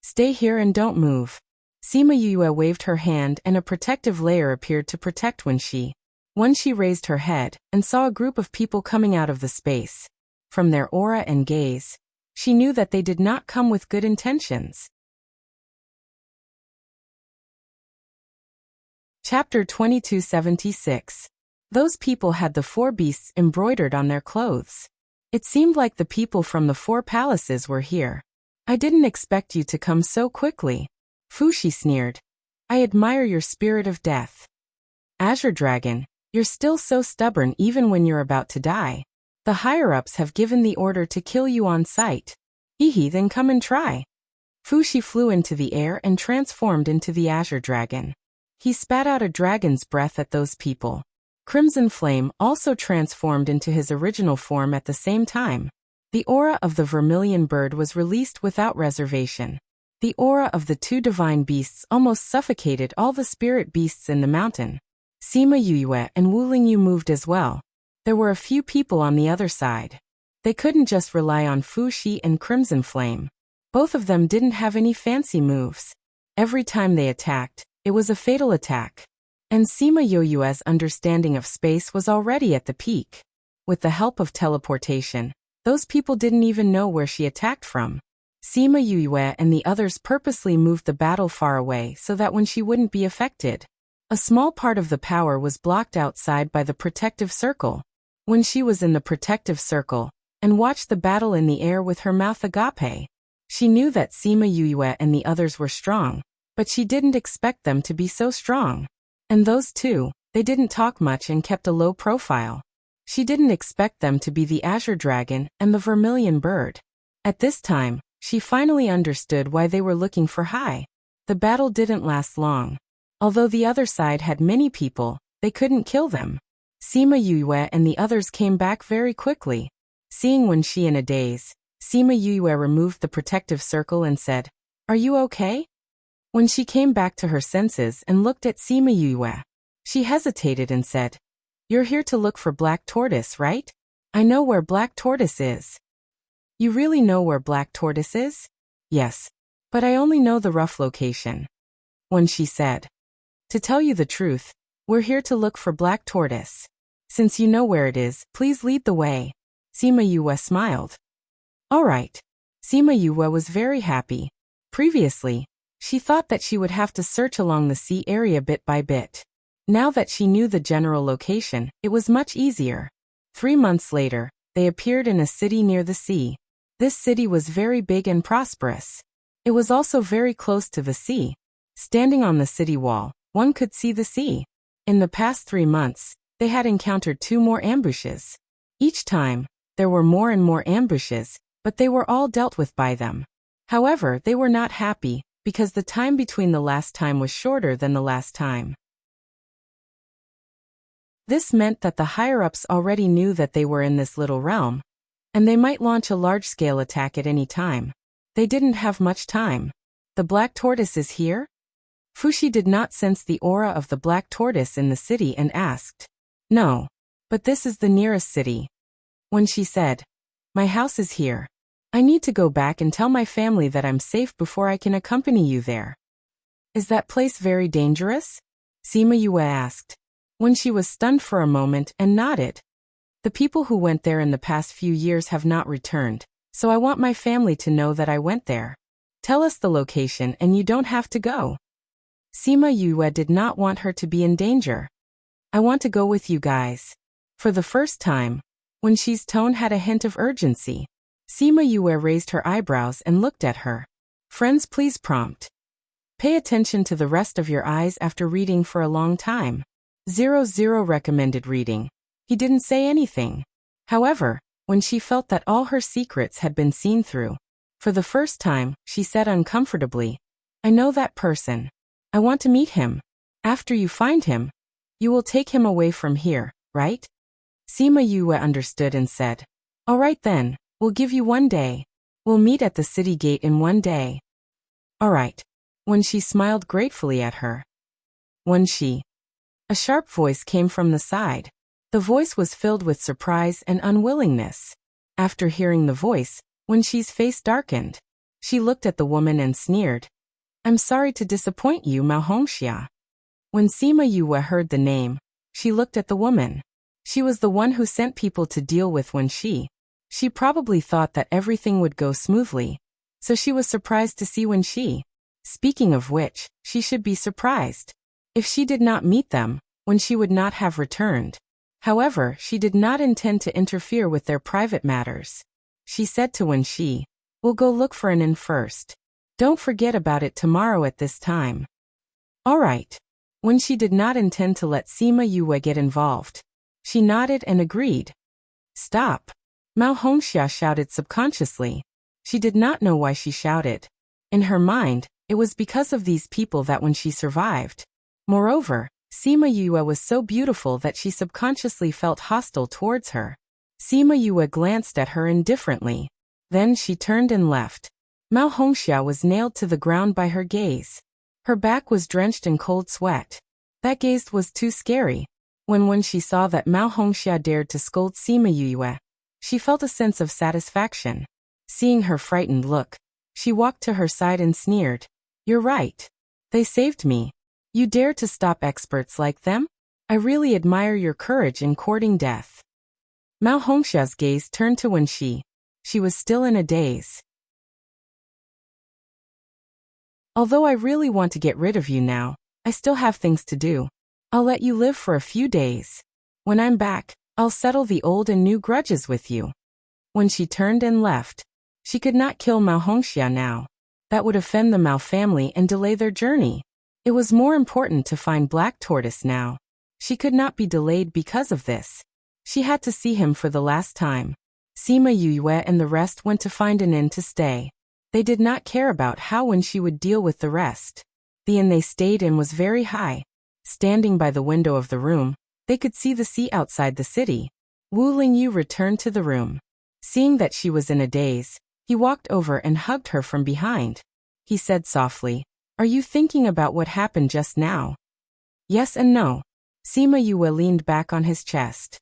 Stay here and don't move. Sima Yue waved her hand and a protective layer appeared to protect when she raised her head and saw a group of people coming out of the space. From their aura and gaze, she knew that they did not come with good intentions. Chapter 2276. Those people had the 4 beasts embroidered on their clothes. It seemed like the people from the 4 palaces were here. I didn't expect you to come so quickly. Fushi sneered. I admire your spirit of death. Azure Dragon, you're still so stubborn even when you're about to die. The higher-ups have given the order to kill you on sight. Hehe, then come and try. Fushi flew into the air and transformed into the Azure Dragon. He spat out a dragon's breath at those people. Crimson Flame also transformed into his original form at the same time. The aura of the vermilion bird was released without reservation. The aura of the 2 divine beasts almost suffocated all the spirit beasts in the mountain. Sima Yue and Wu Lingyu moved as well. There were a few people on the other side. They couldn't just rely on Fu Shi and Crimson Flame. Both of them didn't have any fancy moves. Every time they attacked, it was a fatal attack. And Sima Yoyue's understanding of space was already at the peak. With the help of teleportation, those people didn't even know where she attacked from. Sima Yoyue and the others purposely moved the battle far away so that when she wouldn't be affected. A small part of the power was blocked outside by the protective circle. When she was in the protective circle and watched the battle in the air with her mouth agape, she knew that Sima Yoyue and the others were strong, but she didn't expect them to be so strong. And those two, they didn't talk much and kept a low profile. She didn't expect them to be the Azure Dragon and the Vermilion Bird. At this time, she finally understood why they were looking for Hai. The battle didn't last long. Although the other side had many people, they couldn't kill them. Sima Yoyue and the others came back very quickly. Seeing Wen Shi in a daze, Sima Yoyue removed the protective circle and said, "Are you okay?" When she came back to her senses and looked at Sima Yoyue, she hesitated and said, "You're here to look for Black Tortoise, right? I know where Black Tortoise is." "You really know where Black Tortoise is?" "Yes. But I only know the rough location." When she said, "To tell you the truth, we're here to look for Black Tortoise. Since you know where it is, please lead the way." Sima Yoyue smiled. All right. Sima Yoyue was very happy. Previously, she thought that she would have to search along the sea area bit by bit. Now that she knew the general location, it was much easier. 3 months later, they appeared in a city near the sea. This city was very big and prosperous. It was also very close to the sea. Standing on the city wall, one could see the sea. In the past 3 months, they had encountered 2 more ambushes. Each time, there were more and more ambushes, but they were all dealt with by them. However, they were not happy, because the time between the last time was shorter than the last time. This meant that the higher-ups already knew that they were in this little realm, and they might launch a large-scale attack at any time. They didn't have much time. The Black Tortoise is here? Fushi did not sense the aura of the Black Tortoise in the city and asked, "No. But this is the nearest city." When she said, "My house is here. I need to go back and tell my family that I'm safe before I can accompany you there." "Is that place very dangerous?" Sima Yoyue asked. When she was stunned for a moment and nodded. "The people who went there in the past few years have not returned, so I want my family to know that I went there. Tell us the location and you don't have to go." Sima Yoyue did not want her to be in danger. "I want to go with you guys." For the first time, Wen Shi's tone had a hint of urgency. Sima Yoyue raised her eyebrows and looked at her. "Friends, please prompt. Pay attention to the rest of your eyes after reading for a long time." 00 recommended reading. He didn't say anything. However, when she felt that all her secrets had been seen through, for the first time, she said uncomfortably, "I know that person. I want to meet him. After you find him, you will take him away from here, right?" Sima Yoyue understood and said, "All right then, we'll give you 1 day. We'll meet at the city gate in 1 day." "All right." When she smiled gratefully at her. Wen Shi. A sharp voice came from the side. The voice was filled with surprise and unwillingness. After hearing the voice, Wen Shi's face darkened. She looked at the woman and sneered. "I'm sorry to disappoint you, Mao Hongxia." When Sima Yoyue heard the name, she looked at the woman. She was the one who sent people to deal with Wen Shi. She probably thought that everything would go smoothly, so she was surprised to see Wen Shi. Speaking of which, she should be surprised. If she did not meet them, Wen Shi would not have returned. However, she did not intend to interfere with their private matters. She said to Wen Shi, "We'll go look for an inn first. Don't forget about it tomorrow at this time." All right. Wen Shi did not intend to let Sima Yoyue get involved. She nodded and agreed. "Stop!" Mao Hongxia shouted subconsciously. She did not know why she shouted. In her mind, it was because of these people that when she survived. Moreover, Sima Yoyue was so beautiful that she subconsciously felt hostile towards her. Sima Yoyue glanced at her indifferently. Then she turned and left. Mao Hongxia was nailed to the ground by her gaze. Her back was drenched in cold sweat. That gaze was too scary. When she saw that Mao Hongxia dared to scold Sima Yue, she felt a sense of satisfaction. Seeing her frightened look, she walked to her side and sneered. "You're right. They saved me. You dare to stop experts like them? I really admire your courage in courting death." Mao Hongxia's gaze turned to Wen Shi. She was still in a daze. "Although I really want to get rid of you now, I still have things to do. I'll let you live for a few days. When I'm back, I'll settle the old and new grudges with you." When she turned and left, she could not kill Mao Hongxia now. That would offend the Mao family and delay their journey. It was more important to find Black Tortoise now. She could not be delayed because of this. She had to see him for the last time. Sima Yue and the rest went to find an inn to stay. They did not care about how Wen Shi would deal with the rest. The inn they stayed in was very high. Standing by the window of the room, they could see the sea outside the city. Wu Lingyu returned to the room. Seeing that she was in a daze, he walked over and hugged her from behind. He said softly, "Are you thinking about what happened just now?" "Yes and no." Sima Yue leaned back on his chest.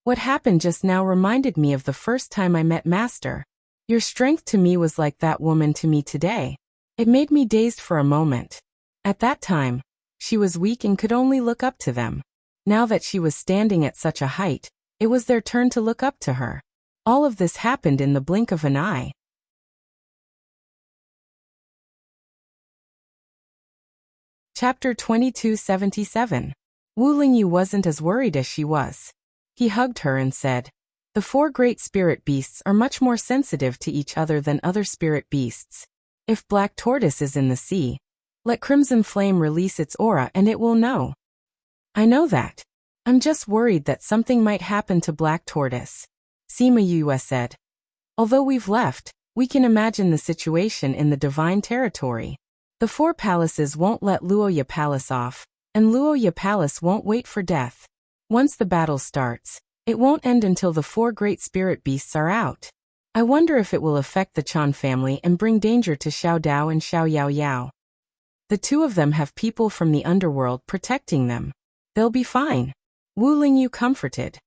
"What happened just now reminded me of the first time I met Master. Your strength to me was like that woman to me today. It made me dazed for a moment. At that time, she was weak and could only look up to them. Now that she was standing at such a height, it was their turn to look up to her. All of this happened in the blink of an eye." Chapter 2277. Wu Lingyu wasn't as worried as she was. He hugged her and said, "The four great spirit beasts are much more sensitive to each other than other spirit beasts. If Black Tortoise is in the sea, let Crimson Flame release its aura and it will know." "I know that. I'm just worried that something might happen to Black Tortoise," Sima Yue said. "Although we've left, we can imagine the situation in the divine territory. The four palaces won't let Luoya Palace off, and Luoya Palace won't wait for death. Once the battle starts, it won't end until the four great spirit beasts are out. I wonder if it will affect the Chan family and bring danger to Xiao Dao and Xiao Yao Yao. The two of them have people from the underworld protecting them. They'll be fine," Wu Lingyu comforted.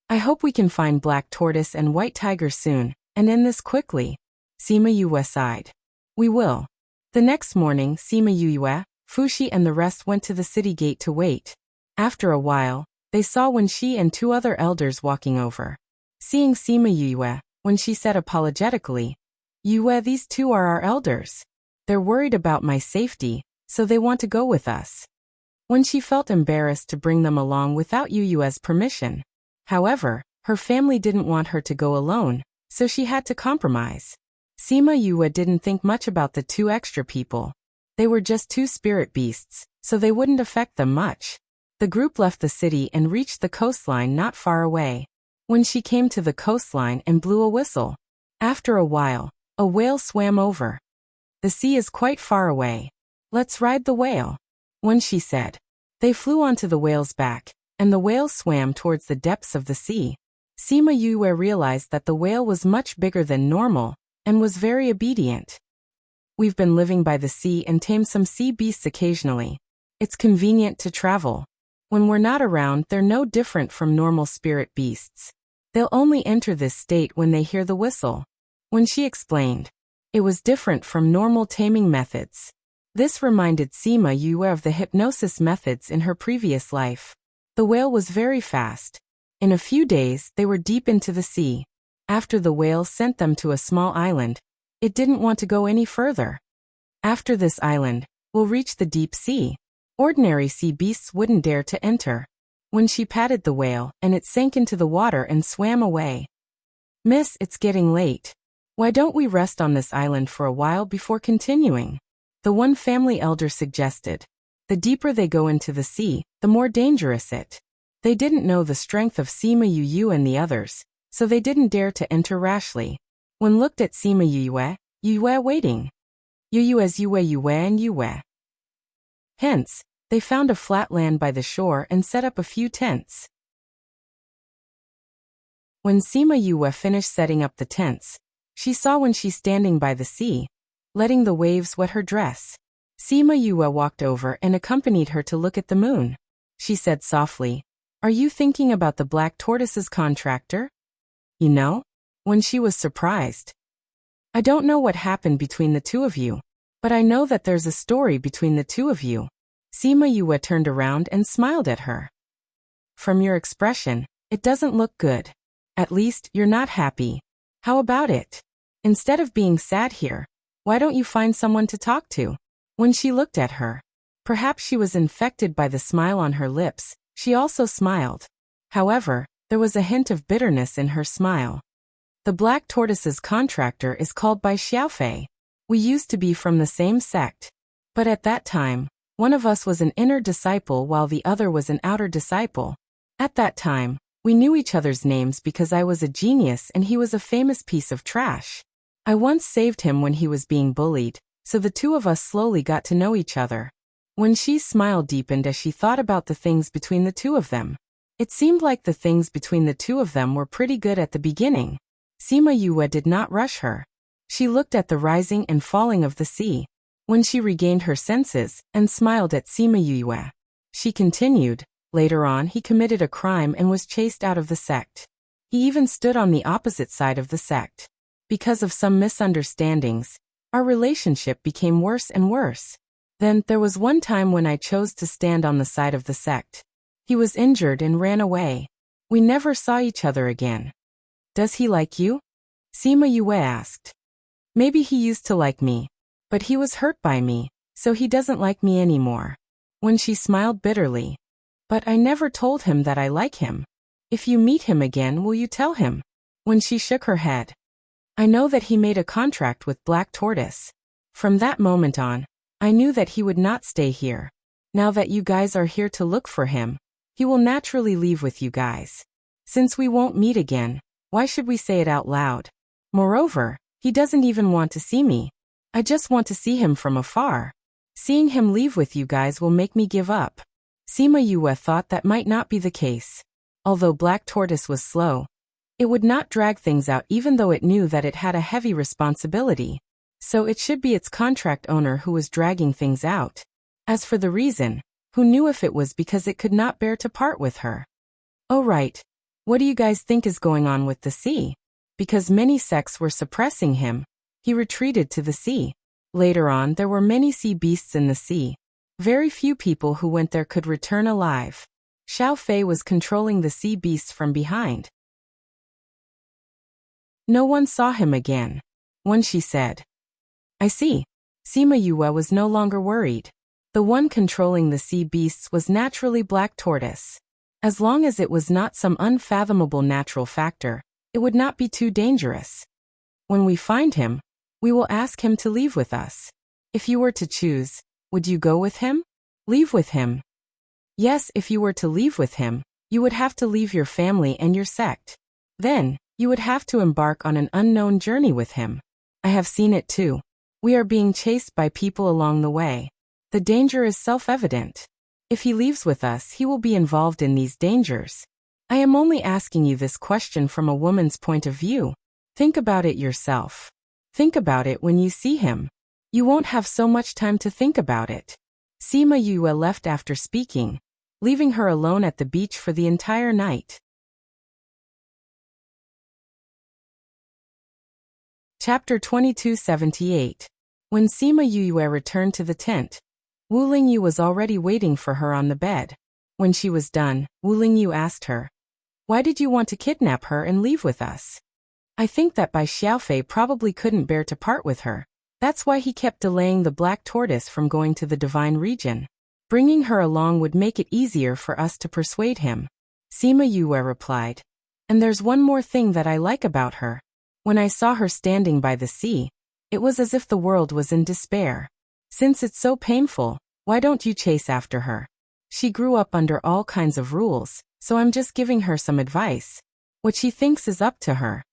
"I hope we can find Black Tortoise and White Tiger soon, and end this quickly," Sima Yue sighed. "We will." The next morning, Sima Yue, Fushi and the rest went to the city gate to wait. After a while, they saw Wen Shi and two other elders walking over. Seeing Sima Yue, Wen Shi said apologetically, "Yue, these two are our elders. They're worried about my safety, so they want to go with us." Wen Shi felt embarrassed to bring them along without Yue's permission. However, her family didn't want her to go alone, so she had to compromise. Sima Yue didn't think much about the two extra people. They were just two spirit beasts, so they wouldn't affect them much. The group left the city and reached the coastline not far away. When she came to the coastline and blew a whistle. After a while, a whale swam over. "The sea is quite far away. Let's ride the whale," When she said. They flew onto the whale's back, and the whale swam towards the depths of the sea. Sima Yue realized that the whale was much bigger than normal, and was very obedient. "We've been living by the sea and tamed some sea beasts occasionally. It's convenient to travel. When we're not around, they're no different from normal spirit beasts. They'll only enter this state when they hear the whistle," When she explained. It was different from normal taming methods. This reminded Sima Yue of the hypnosis methods in her previous life. The whale was very fast. In a few days, they were deep into the sea. After the whale sent them to a small island, it didn't want to go any further. "After this island, we'll reach the deep sea. Ordinary sea beasts wouldn't dare to enter." When she patted the whale, and it sank into the water and swam away. "Miss, it's getting late. Why don't we rest on this island for a while before continuing?" the one family elder suggested. The deeper they go into the sea, the more dangerous it. They didn't know the strength of Sima Yue and the others, so they didn't dare to enter rashly. When looked at Sima Yue waiting. Yue's Yue and Yue. Hence, they found a flat land by the shore and set up a few tents. When Sima Yue finished setting up the tents, she saw Wen Shi standing by the sea, letting the waves wet her dress. Sima Yue walked over and accompanied her to look at the moon. She said softly, Are you thinking about the black tortoise's contractor? You know? When she was surprised. I don't know what happened between the two of you, but I know that there's a story between the two of you. Sima Yue turned around and smiled at her. From your expression, it doesn't look good. At least, you're not happy. How about it? Instead of being sad here, why don't you find someone to talk to? When she looked at her, perhaps she was infected by the smile on her lips, she also smiled. However, there was a hint of bitterness in her smile. The black tortoise's contractor is called by Xiaofei. We used to be from the same sect. But at that time, one of us was an inner disciple while the other was an outer disciple. At that time, we knew each other's names because I was a genius and he was a famous piece of trash. I once saved him when he was being bullied, so the two of us slowly got to know each other. When Xi's smile deepened as she thought about the things between the two of them. It seemed like the things between the two of them were pretty good at the beginning. Sima Yue did not rush her. She looked at the rising and falling of the sea. When she regained her senses and smiled at Sima Yue, she continued, later on he committed a crime and was chased out of the sect. He even stood on the opposite side of the sect. Because of some misunderstandings, our relationship became worse and worse. Then, there was one time when I chose to stand on the side of the sect. He was injured and ran away. We never saw each other again. Does he like you? Sima Yue asked. Maybe he used to like me. But he was hurt by me, so he doesn't like me anymore. When she smiled bitterly. But I never told him that I like him. If you meet him again, will you tell him? When she shook her head. I know that he made a contract with Black Tortoise. From that moment on, I knew that he would not stay here. Now that you guys are here to look for him, he will naturally leave with you guys. Since we won't meet again, why should we say it out loud? Moreover, he doesn't even want to see me. I just want to see him from afar. Seeing him leave with you guys will make me give up. Sima Yue thought that might not be the case. Although Black Tortoise was slow, it would not drag things out even though it knew that it had a heavy responsibility. So it should be its contract owner who was dragging things out. As for the reason, who knew if it was because it could not bear to part with her? Oh right. What do you guys think is going on with the sea? Because many sects were suppressing him, he retreated to the sea. Later on, there were many sea beasts in the sea. Very few people who went there could return alive. Xiaofei was controlling the sea beasts from behind. No one saw him again. When she said, I see. Sima Yue was no longer worried. The one controlling the sea beasts was naturally Black Tortoise. As long as it was not some unfathomable natural factor, it would not be too dangerous. When we find him, we will ask him to leave with us. If you were to choose, would you go with him? Leave with him? Yes, if you were to leave with him, you would have to leave your family and your sect. Then, you would have to embark on an unknown journey with him. I have seen it too. We are being chased by people along the way. The danger is self-evident. If he leaves with us, he will be involved in these dangers. I am only asking you this question from a woman's point of view. Think about it yourself. Think about it when you see him. You won't have so much time to think about it. Sima Yue left after speaking, leaving her alone at the beach for the entire night. Chapter 2278. When Sima Yue returned to the tent, Wu Lingyu was already waiting for her on the bed. When she was done, Wu Lingyu asked her, why did you want to kidnap her and leave with us? I think that Bai Xiaofei probably couldn't bear to part with her. That's why he kept delaying the Black Tortoise from going to the Divine Region. Bringing her along would make it easier for us to persuade him. Sima Yue replied. And there's one more thing that I like about her. When I saw her standing by the sea, it was as if the world was in despair. Since it's so painful, why don't you chase after her? She grew up under all kinds of rules, so I'm just giving her some advice. What she thinks is up to her.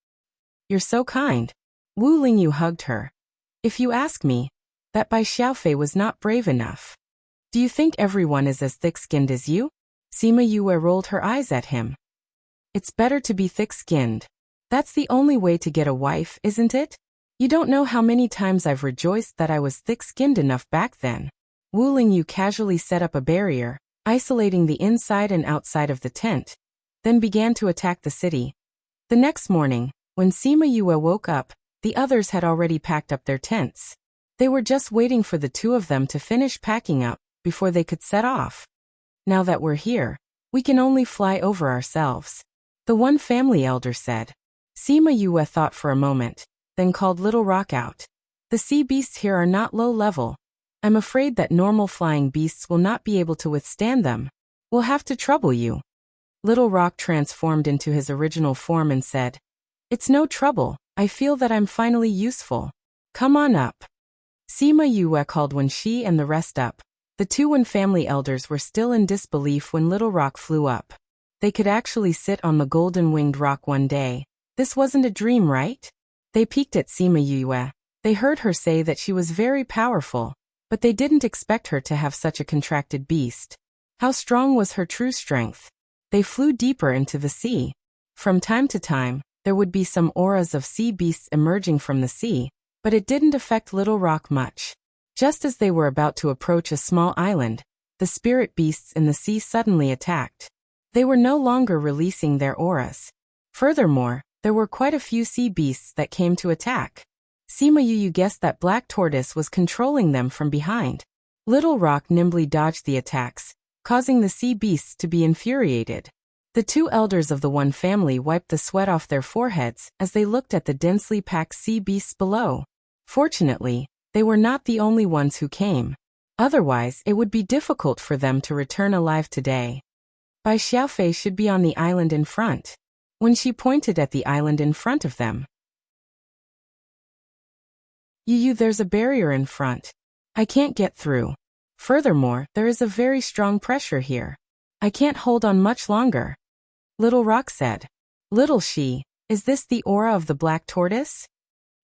You're so kind. Wu Lingyu hugged her. If you ask me, that Bai Xiaofei was not brave enough. Do you think everyone is as thick-skinned as you? Sima Yue rolled her eyes at him. It's better to be thick-skinned. That's the only way to get a wife, isn't it? You don't know how many times I've rejoiced that I was thick-skinned enough back then. Wu Lingyu casually set up a barrier, isolating the inside and outside of the tent, then began to attack the city. The next morning, when Sima Yue woke up, the others had already packed up their tents. They were just waiting for the two of them to finish packing up before they could set off. Now that we're here, we can only fly over ourselves, the one family elder said. Sima Yue thought for a moment, then called Little Rock out. The sea beasts here are not low level. I'm afraid that normal flying beasts will not be able to withstand them. We'll have to trouble you. Little Rock transformed into his original form and said, It's no trouble, I feel that I'm finally useful. Come on up. Sima Yue called when she and the rest up. The two Wen family elders were still in disbelief when Little Rock flew up. They could actually sit on the golden-winged rock one day. This wasn't a dream, right? They peeked at Sima Yue. They heard her say that she was very powerful, but they didn't expect her to have such a contracted beast. How strong was her true strength? They flew deeper into the sea. From time to time, there would be some auras of sea beasts emerging from the sea, but it didn't affect Little Rock much. Just as they were about to approach a small island, the spirit beasts in the sea suddenly attacked. They were no longer releasing their auras. Furthermore, there were quite a few sea beasts that came to attack. Sima Yue guessed that Black Tortoise was controlling them from behind. Little Rock nimbly dodged the attacks, causing the sea beasts to be infuriated. The two elders of the one family wiped the sweat off their foreheads as they looked at the densely packed sea beasts below. Fortunately, they were not the only ones who came. Otherwise, it would be difficult for them to return alive today. Bai Xiaofei should be on the island in front. When she pointed at the island in front of them. Yu, there's a barrier in front. I can't get through. Furthermore, there is a very strong pressure here. I can't hold on much longer. Little Rock said. Little She, is this the aura of the Black Tortoise?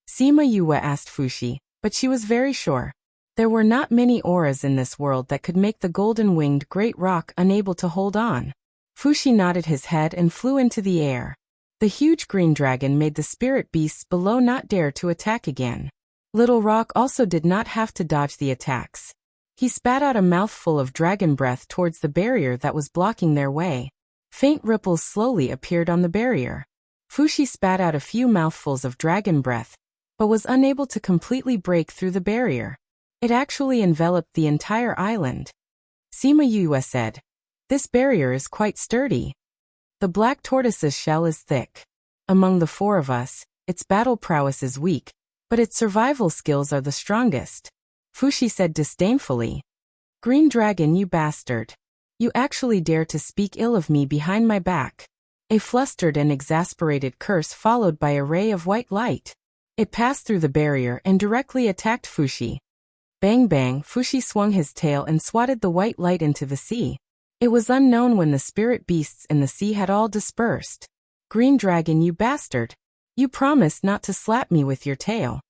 Sima Yue asked Fuxi, but she was very sure. There were not many auras in this world that could make the golden-winged great rock unable to hold on. Fuxi nodded his head and flew into the air. The huge green dragon made the spirit beasts below not dare to attack again. Little Rock also did not have to dodge the attacks. He spat out a mouthful of dragon breath towards the barrier that was blocking their way. Faint ripples slowly appeared on the barrier. Fuxi spat out a few mouthfuls of dragon breath, but was unable to completely break through the barrier. It actually enveloped the entire island. Sima Yue said, This barrier is quite sturdy. The Black Tortoise's shell is thick. Among the four of us, its battle prowess is weak, but its survival skills are the strongest. Fuxi said disdainfully. Green Dragon, you bastard. You actually dare to speak ill of me behind my back. A flustered and exasperated curse followed by a ray of white light. It passed through the barrier and directly attacked Fuxi. Bang bang, Fuxi swung his tail and swatted the white light into the sea. It was unknown when the spirit beasts in the sea had all dispersed. Green Dragon, you bastard. You promised not to slap me with your tail.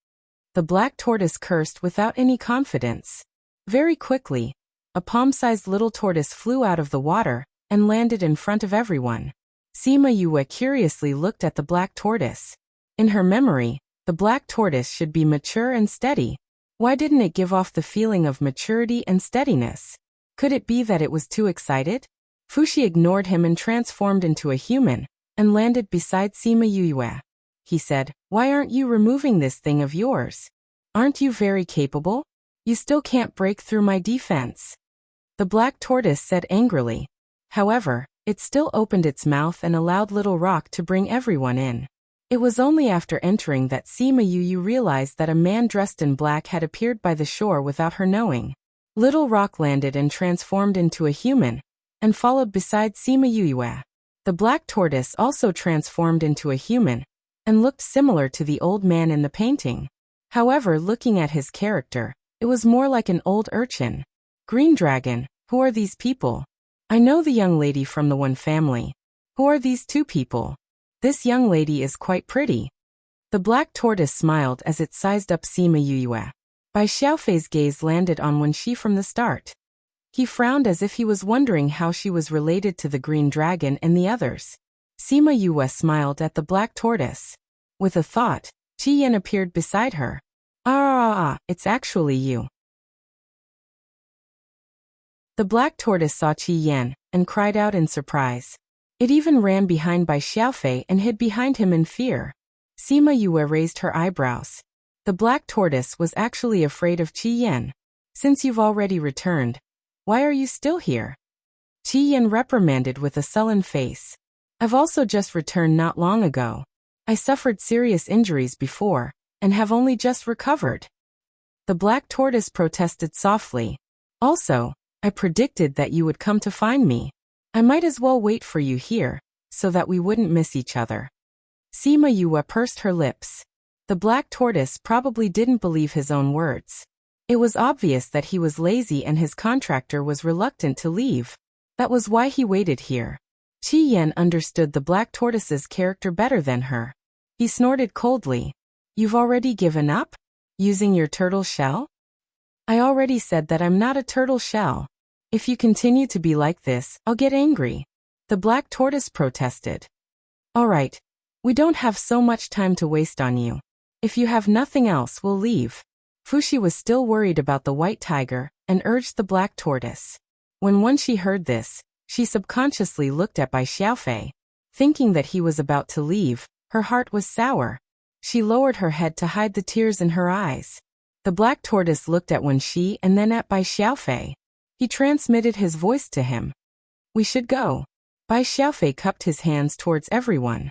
The Black Tortoise cursed without any confidence. Very quickly, a palm-sized little tortoise flew out of the water and landed in front of everyone. Sima Yue curiously looked at the Black Tortoise. In her memory, the Black Tortoise should be mature and steady. Why didn't it give off the feeling of maturity and steadiness? Could it be that it was too excited? Fuxi ignored him and transformed into a human, and landed beside Sima Yue. He said, Why aren't you removing this thing of yours? Aren't you very capable? You still can't break through my defense. The Black Tortoise said angrily. However, it still opened its mouth and allowed Little Rock to bring everyone in. It was only after entering that Sima Yue realized that a man dressed in black had appeared by the shore without her knowing. Little Rock landed and transformed into a human, and followed beside Sima Yue. The Black Tortoise also transformed into a human, and looked similar to the old man in the painting. However, looking at his character, it was more like an old urchin. Green Dragon, who are these people? I know the young lady from the one family. Who are these two people? This young lady is quite pretty. The Black Tortoise smiled as it sized up Sima Yue. Bai Xiaofei's gaze landed on Wen Shi from the start. He frowned as if he was wondering how she was related to the Green Dragon and the others. Sima Yue smiled at the Black Tortoise. With a thought, Qi Yan appeared beside her. It's actually you. The black tortoise saw Qi Yan and cried out in surprise. It even ran behind Bai Xiaofei and hid behind him in fear. Sima Yue raised her eyebrows. The black tortoise was actually afraid of Qi Yan. Since you've already returned, why are you still here? Qi Yan reprimanded with a sullen face. I've also just returned not long ago. I suffered serious injuries before, and have only just recovered. The black tortoise protested softly. Also, I predicted that you would come to find me. I might as well wait for you here, so that we wouldn't miss each other. Sima Yue pursed her lips. The black tortoise probably didn't believe his own words. It was obvious that he was lazy and his contractor was reluctant to leave. That was why he waited here. Qi Yan understood the black tortoise's character better than her. He snorted coldly. You've already given up? Using your turtle shell? I already said that I'm not a turtle shell. If you continue to be like this, I'll get angry. The black tortoise protested. All right. We don't have so much time to waste on you. If you have nothing else, we'll leave. Fuxi was still worried about the white tiger and urged the black tortoise. When she heard this, she subconsciously looked at Bai Xiaofei. Thinking that he was about to leave, her heart was sour. She lowered her head to hide the tears in her eyes. The black tortoise looked at Wen Shi and then at Bai Xiaofei. He transmitted his voice to him. We should go. Bai Xiaofei cupped his hands towards everyone.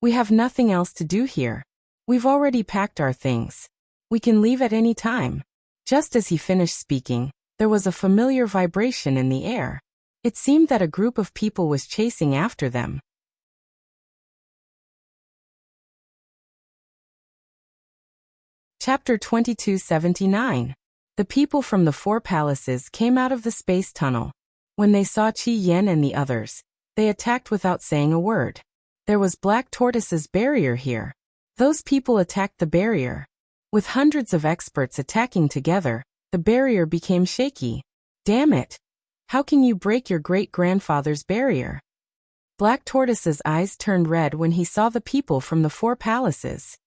We have nothing else to do here. We've already packed our things. We can leave at any time. Just as he finished speaking, there was a familiar vibration in the air. It seemed that a group of people was chasing after them. Chapter 2279. The people from the four palaces came out of the space tunnel. When they saw Qi Yan and the others, they attacked without saying a word. There was Black Tortoise's barrier here. Those people attacked the barrier. With hundreds of experts attacking together, the barrier became shaky. Damn it! How can you break your great-grandfather's barrier? Black Tortoise's eyes turned red when he saw the people from the four palaces.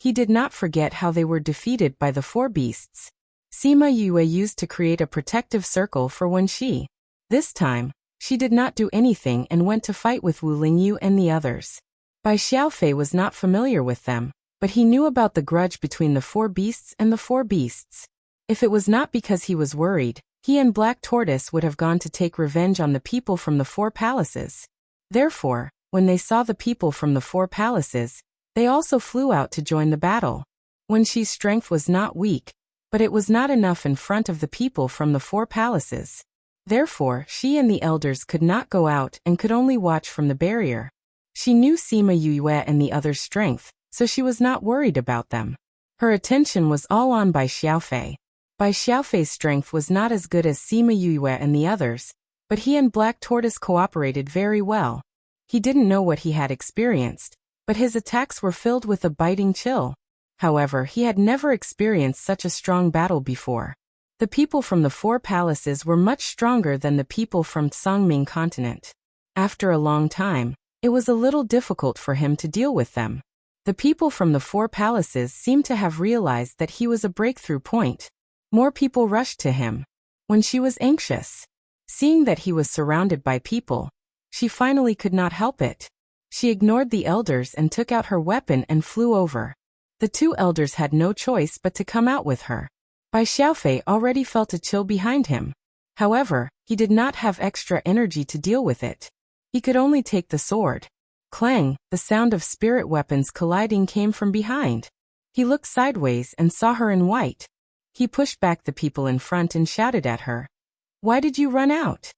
He did not forget how they were defeated by the four beasts. Sima Yue used to create a protective circle for Wen Shi. This time, she did not do anything and went to fight with Wu Lingyu and the others. Bai Xiaofei was not familiar with them, but he knew about the grudge between the four beasts and the four beasts. If it was not because he was worried, he and Black Tortoise would have gone to take revenge on the people from the four palaces. Therefore, when they saw the people from the four palaces, they also flew out to join the battle. Wen Shi's strength was not weak, but it was not enough in front of the people from the four palaces. Therefore, she and the elders could not go out and could only watch from the barrier. She knew Sima Yue and the others' strength, so she was not worried about them. Her attention was all on Bai Xiaofei. Bai Xiaofei's strength was not as good as Sima Yue and the others, but he and Black Tortoise cooperated very well. He didn't know what he had experienced, but his attacks were filled with a biting chill. However, he had never experienced such a strong battle before. The people from the four palaces were much stronger than the people from Songming continent. After a long time, it was a little difficult for him to deal with them. The people from the four palaces seemed to have realized that he was a breakthrough point. More people rushed to him. When she was anxious, seeing that he was surrounded by people, she finally could not help it. She ignored the elders and took out her weapon and flew over. The two elders had no choice but to come out with her. Bai Xiaofei already felt a chill behind him. However, he did not have extra energy to deal with it. He could only take the sword. Clang, the sound of spirit weapons colliding came from behind. He looked sideways and saw her in white. He pushed back the people in front and shouted at her. Why did you run out?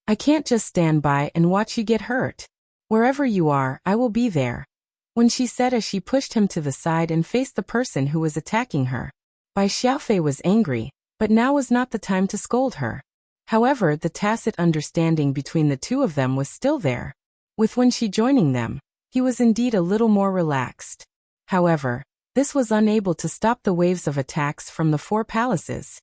I can't just stand by and watch you get hurt. Wherever you are, I will be there. When she said as she pushed him to the side and faced the person who was attacking her. Bai Xiaofei was angry, but now was not the time to scold her. However, the tacit understanding between the two of them was still there. With Wen Shi joining them, he was indeed a little more relaxed. However, this was unable to stop the waves of attacks from the four palaces.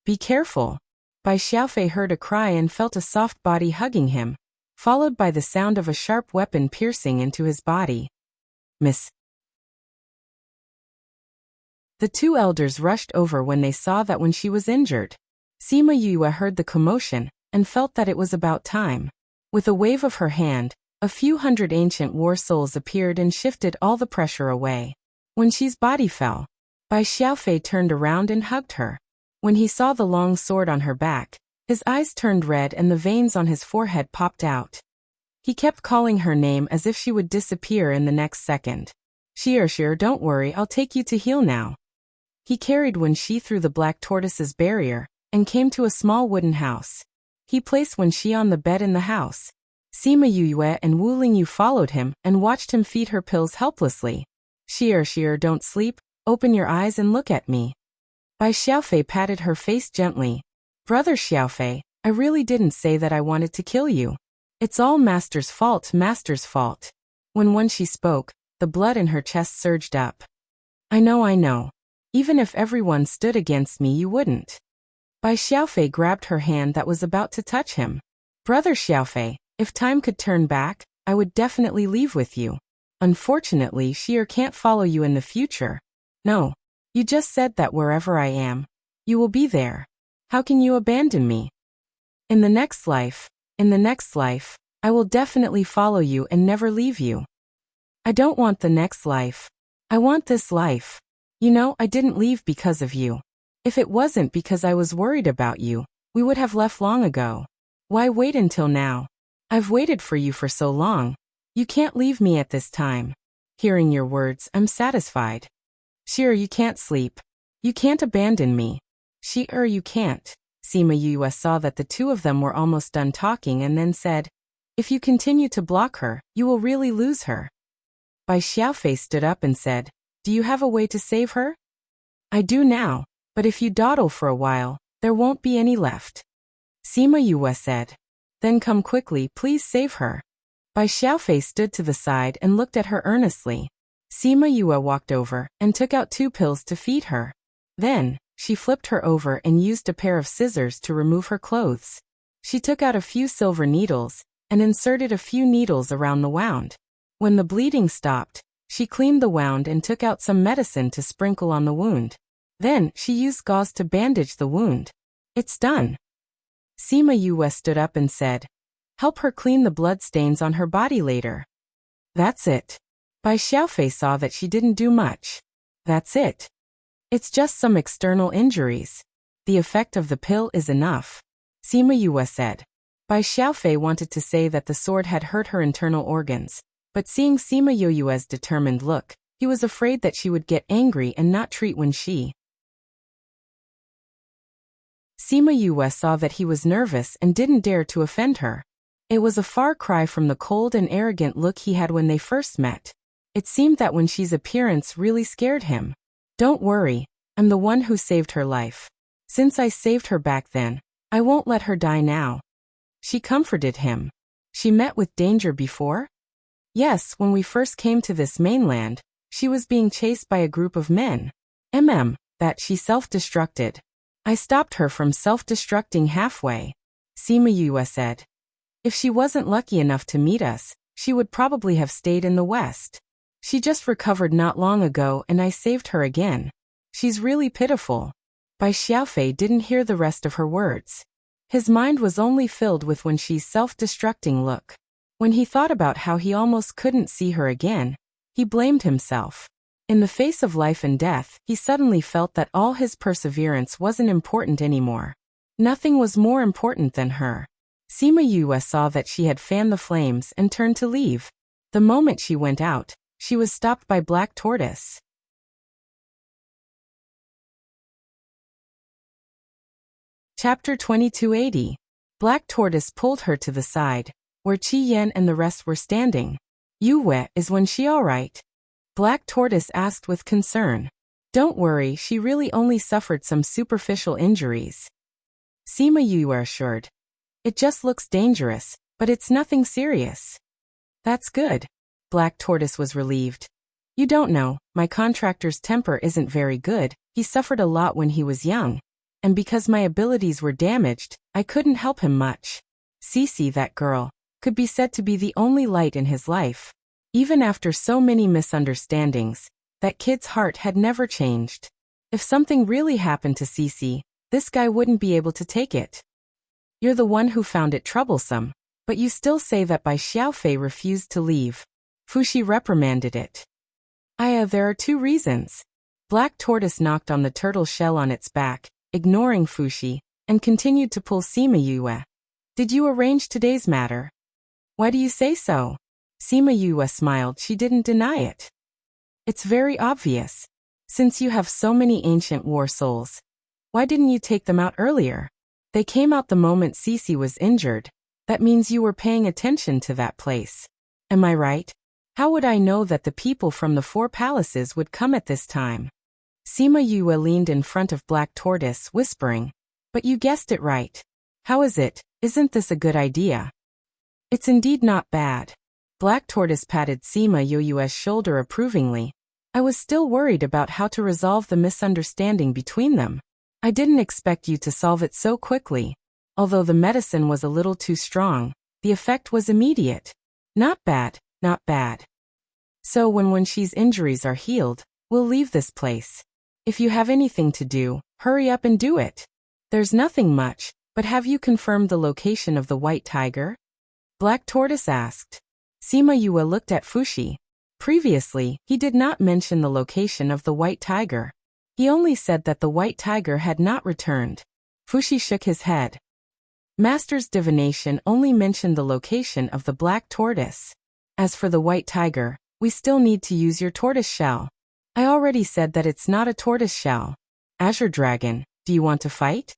Be careful. Bai Xiaofei heard a cry and felt a soft body hugging him, followed by the sound of a sharp weapon piercing into his body. Miss. The two elders rushed over when they saw that Wen Shi was injured. Sima Yue heard the commotion and felt that it was about time. With a wave of her hand, a few hundred ancient war souls appeared and shifted all the pressure away. When Xi's body fell, Bai Xiaofei turned around and hugged her. When he saw the long sword on her back, his eyes turned red and the veins on his forehead popped out. He kept calling her name as if she would disappear in the next second. Xie, don't worry, I'll take you to heal now. He carried Wen Xi through the black tortoise's barrier and came to a small wooden house. He placed Wen Xi on the bed in the house. Sima Yue and Wu Lingyu followed him and watched him feed her pills helplessly. Xie, don't sleep, open your eyes and look at me. Bai Xiaofei patted her face gently. Brother Xiaofei, I really didn't say that I wanted to kill you. It's all Master's fault, Master's fault. When Wen Xi spoke, the blood in her chest surged up. I know. Even if everyone stood against me, you wouldn't. Bai Xiaofei grabbed her hand that was about to touch him. Brother Xiaofei, if time could turn back, I would definitely leave with you. Unfortunately, Xie can't follow you in the future. No. You just said that wherever I am, you will be there. How can you abandon me? In the next life, I will definitely follow you and never leave you. I don't want the next life. I want this life. You know, I didn't leave because of you. If it wasn't because I was worried about you, we would have left long ago. Why wait until now? I've waited for you for so long. You can't leave me at this time. Hearing your words, I'm satisfied. Xie, you can't sleep. You can't abandon me. Xie, you can't. Sima Yue saw that the two of them were almost done talking and then said, if you continue to block her, you will really lose her. Bai Xiaofei stood up and said, do you have a way to save her? I do now, but if you dawdle for a while, there won't be any left. Sima Yue said. Then come quickly, please save her. Bai Xiaofei stood to the side and looked at her earnestly. Sima Yue walked over and took out 2 pills to feed her. Then, she flipped her over and used a pair of scissors to remove her clothes. She took out a few silver needles and inserted a few needles around the wound. When the bleeding stopped, she cleaned the wound and took out some medicine to sprinkle on the wound. Then, she used gauze to bandage the wound. It's done. Sima Yue stood up and said, help her clean the blood stains on her body later. That's it. Bai Xiaofei saw that she didn't do much. That's it. It's just some external injuries. The effect of the pill is enough. Sima Yue said. Bai Xiaofei wanted to say that the sword had hurt her internal organs, but seeing Sima Yue's determined look, he was afraid that she would get angry and not treat Wen Xi. Sima Yue saw that he was nervous and didn't dare to offend her. It was a far cry from the cold and arrogant look he had when they first met. It seemed that Wen Xi's appearance really scared him. Don't worry, I'm the one who saved her life. Since I saved her back then, I won't let her die now. She comforted him. She met with danger before? Yes, when we first came to this mainland, she was being chased by a group of men. That she self-destructed. I stopped her from self-destructing halfway. Sima Yue said. If she wasn't lucky enough to meet us, she would probably have stayed in the West. She just recovered not long ago and I saved her again. She's really pitiful. Bai Xiaofei didn't hear the rest of her words. His mind was only filled with Wen Xi's self-destructing look. When he thought about how he almost couldn't see her again, he blamed himself. In the face of life and death, he suddenly felt that all his perseverance wasn't important anymore. Nothing was more important than her. Sima Yue saw that she had fanned the flames and turned to leave. The moment she went out, she was stopped by Black Tortoise. Chapter 2280. Black Tortoise pulled her to the side, where Qi Yan and the rest were standing. Yue, is Wen Xi all right? Black Tortoise asked with concern. Don't worry, she really only suffered some superficial injuries. Sima Yue assured. It just looks dangerous, but it's nothing serious. That's good. Black Tortoise was relieved. You don't know, my contractor's temper isn't very good. He suffered a lot when he was young. And because my abilities were damaged, I couldn't help him much. Cici, that girl, could be said to be the only light in his life. Even after so many misunderstandings, that kid's heart had never changed. If something really happened to Cici, This guy wouldn't be able to take it. You're the one who found it troublesome, but you still say that Bai Xiaofei refused to leave. Fuxi reprimanded it. There are 2 reasons. Black Tortoise knocked on the turtle shell on its back, ignoring Fuxi, and continued to pull Sima Yue. Did you arrange today's matter? Why do you say so? Sima Yue smiled. She didn't deny it. It's very obvious. Since you have so many ancient war souls, why didn't you take them out earlier? They came out the moment Cece was injured. That means you were paying attention to that place. Am I right? How would I know that the people from the 4 palaces would come at this time? Sima Yue leaned in front of Black Tortoise, whispering, But you guessed it right. How is it? Isn't this a good idea? It's indeed not bad. Black Tortoise patted Sima Yue's shoulder approvingly. I was still worried about how to resolve the misunderstanding between them. I didn't expect you to solve it so quickly. Although the medicine was a little too strong, the effect was immediate. Not bad, not bad. So when she's injuries are healed, we'll leave this place. If you have anything to do, hurry up and do it. There's nothing much, but have you confirmed the location of the white tiger? Black Tortoise asked. Sima Yue looked at Fuxi. Previously, he did not mention the location of the white tiger. He only said that the white tiger had not returned. Fuxi shook his head. Master's divination only mentioned the location of the black tortoise. As for the white tiger, we still need to use your tortoise shell. I already said that it's not a tortoise shell. Azure Dragon, do you want to fight?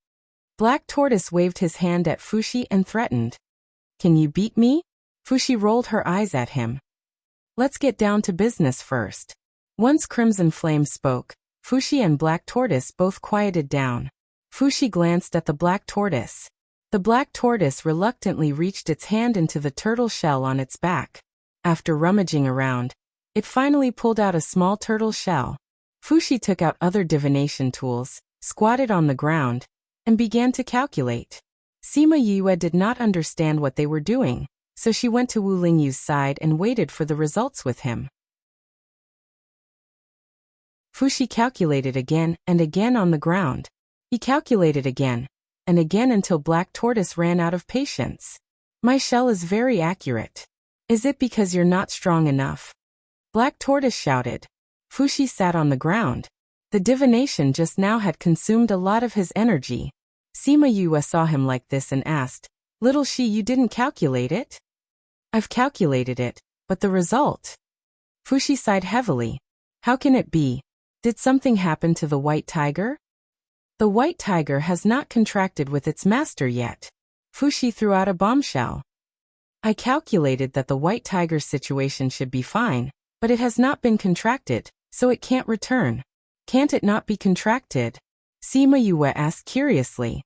Black Tortoise waved his hand at Fuxi and threatened. Can you beat me? Fuxi rolled her eyes at him. Let's get down to business first. Once Crimson Flame spoke, Fuxi and Black Tortoise both quieted down. Fuxi glanced at the Black Tortoise. The Black Tortoise reluctantly reached its hand into the turtle shell on its back. After rummaging around, it finally pulled out a small turtle shell. Fuxi took out other divination tools, squatted on the ground, and began to calculate. Sima Yue did not understand what they were doing, so she went to Wu Lingyu's side and waited for the results with him. Fuxi calculated again and again on the ground. He calculated again and again until Black Tortoise ran out of patience. My shell is very accurate. Is it because you're not strong enough? Black Tortoise shouted. Fuxi sat on the ground. The divination just now had consumed a lot of his energy. Sima Yue saw him like this and asked, Little Shi, you didn't calculate it? I've calculated it, but the result? Fuxi sighed heavily. How can it be? Did something happen to the white tiger? The white tiger has not contracted with its master yet. Fuxi threw out a bombshell. I calculated that the white tiger's situation should be fine, but it has not been contracted, so it can't return. Can't it not be contracted? Sima Yue asked curiously.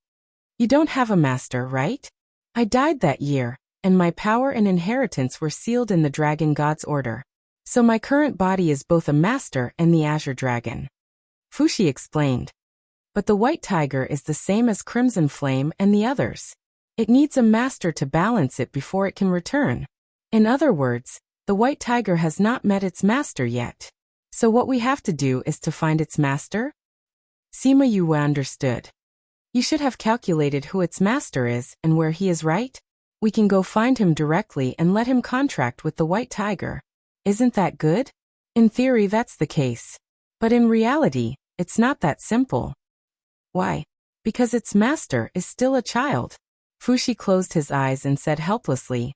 You don't have a master, right? I died that year, and my power and inheritance were sealed in the Dragon God's order. So my current body is both a master and the Azure Dragon. Fuxi explained. But the white tiger is the same as Crimson Flame and the others. It needs a master to balance it before it can return. In other words, the white tiger has not met its master yet. So what we have to do is to find its master? Sima Yue understood. You should have calculated who its master is and where he is, right? We can go find him directly and let him contract with the white tiger. Isn't that good? In theory, that's the case. But in reality, it's not that simple. Why? Because its master is still a child. Fuxi closed his eyes and said helplessly,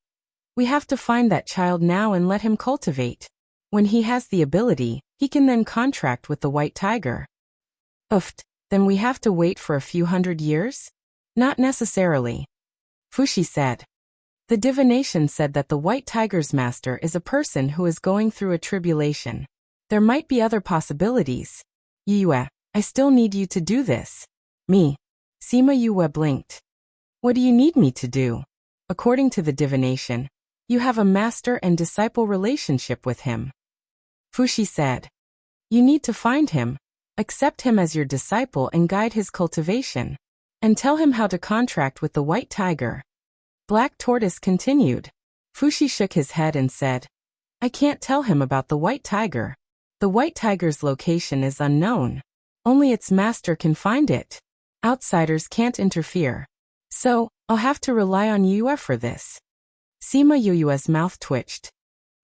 We have to find that child now and let him cultivate. When he has the ability, he can then contract with the white tiger. Ooft, then we have to wait for a few hundred years? Not necessarily. Fuxi said. The divination said that the white tiger's master is a person who is going through a tribulation. There might be other possibilities. Yue, I still need you to do this. Me. Sima Yue blinked. What do you need me to do? According to the divination, you have a master and disciple relationship with him. Fuxi said. You need to find him, accept him as your disciple and guide his cultivation. And tell him how to contract with the white tiger. Black Tortoise continued. Fuxi shook his head and said, I can't tell him about the white tiger. The white tiger's location is unknown. Only its master can find it. Outsiders can't interfere. So, I'll have to rely on Yue for this. Sima Yue's mouth twitched.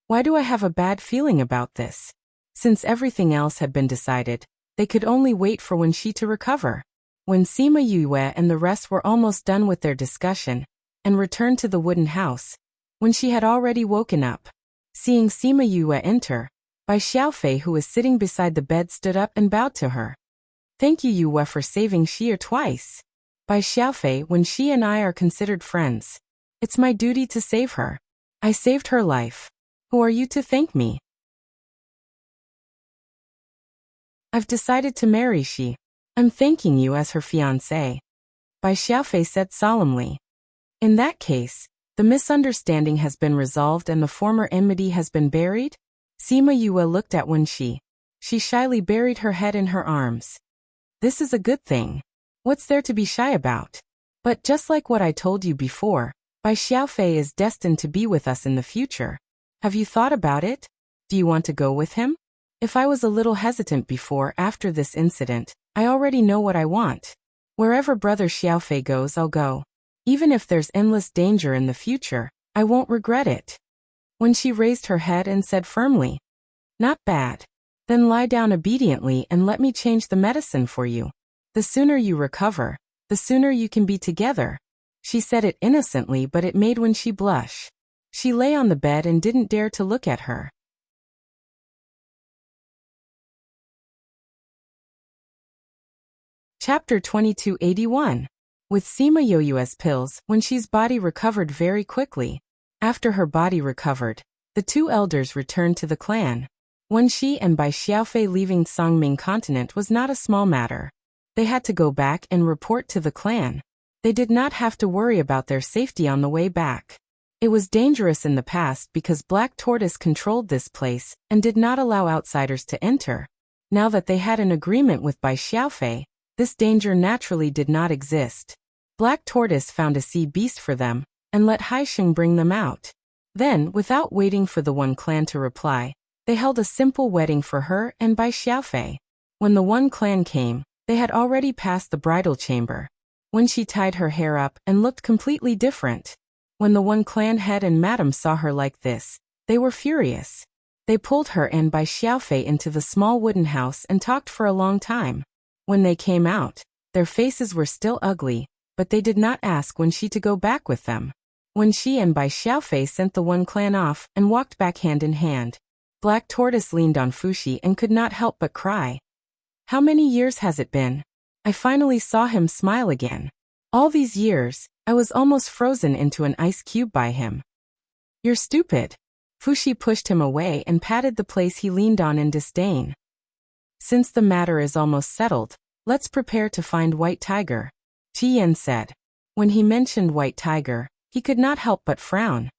Why do I have a bad feeling about this? Since everything else had been decided, they could only wait for Wen Shi to recover. When Sima Yue and the rest were almost done with their discussion, and returned to the wooden house, when she had already woken up. Seeing Sima Yue enter, Bai Xiaofei, who was sitting beside the bed, stood up and bowed to her. Thank you, Yue, for saving Xie twice. Bai Xiaofei, when she and I are considered friends, it's my duty to save her. I saved her life. Who are you to thank me? I've decided to marry Xi. I'm thanking you as her fiancé. Bai Xiaofei said solemnly. In that case, the misunderstanding has been resolved and the former enmity has been buried? Sima Yue looked at Wen Shi. She shyly buried her head in her arms. This is a good thing. What's there to be shy about? But just like what I told you before, Bai Xiaofei is destined to be with us in the future. Have you thought about it? Do you want to go with him? If I was a little hesitant before, after this incident, I already know what I want. Wherever Brother Xiaofei goes, I'll go. Even if there's endless danger in the future, I won't regret it. When she raised her head and said firmly, Not bad. Then lie down obediently and let me change the medicine for you. The sooner you recover, the sooner you can be together. She said it innocently, but it made Wen Shi blush. She lay on the bed and didn't dare to look at her. Chapter 2281. With Sima Yue's pills, Wen Shi's body recovered very quickly. After her body recovered, the two elders returned to the clan. Wen Shi and Bai Xiaofei leaving Songming continent was not a small matter. They had to go back and report to the clan. They did not have to worry about their safety on the way back. It was dangerous in the past because Black Tortoise controlled this place and did not allow outsiders to enter. Now that they had an agreement with Bai Xiaofei, this danger naturally did not exist. Black Tortoise found a sea beast for them and let Haisheng bring them out. Then, without waiting for the One clan to reply, they held a simple wedding for her and Bai Xiaofei. When the One clan came, they had already passed the bridal chamber. When she tied her hair up and looked completely different. When the One clan head and madam saw her like this, they were furious. They pulled her and Bai Xiaofei into the small wooden house and talked for a long time. When they came out, their faces were still ugly, but they did not ask Wen Shi to go back with them. Wen Shi and Bai Xiaofei sent the One clan off and walked back hand in hand. Black Tortoise leaned on Fuxi and could not help but cry. How many years has it been? I finally saw him smile again. All these years, I was almost frozen into an ice cube by him. You're stupid. Fuxi pushed him away and patted the place he leaned on in disdain. Since the matter is almost settled, let's prepare to find White Tiger, Tian said. When he mentioned White Tiger, he could not help but frown.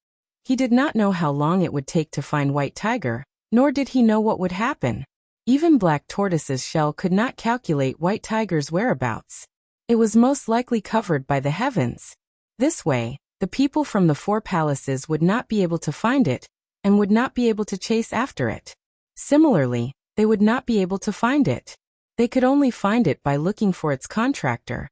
He did not know how long it would take to find White Tiger, nor did he know what would happen. Even Black Tortoise's shell could not calculate White Tiger's whereabouts. It was most likely covered by the heavens. This way, the people from the four palaces would not be able to find it, and would not be able to chase after it. Similarly, they would not be able to find it. They could only find it by looking for its contractor.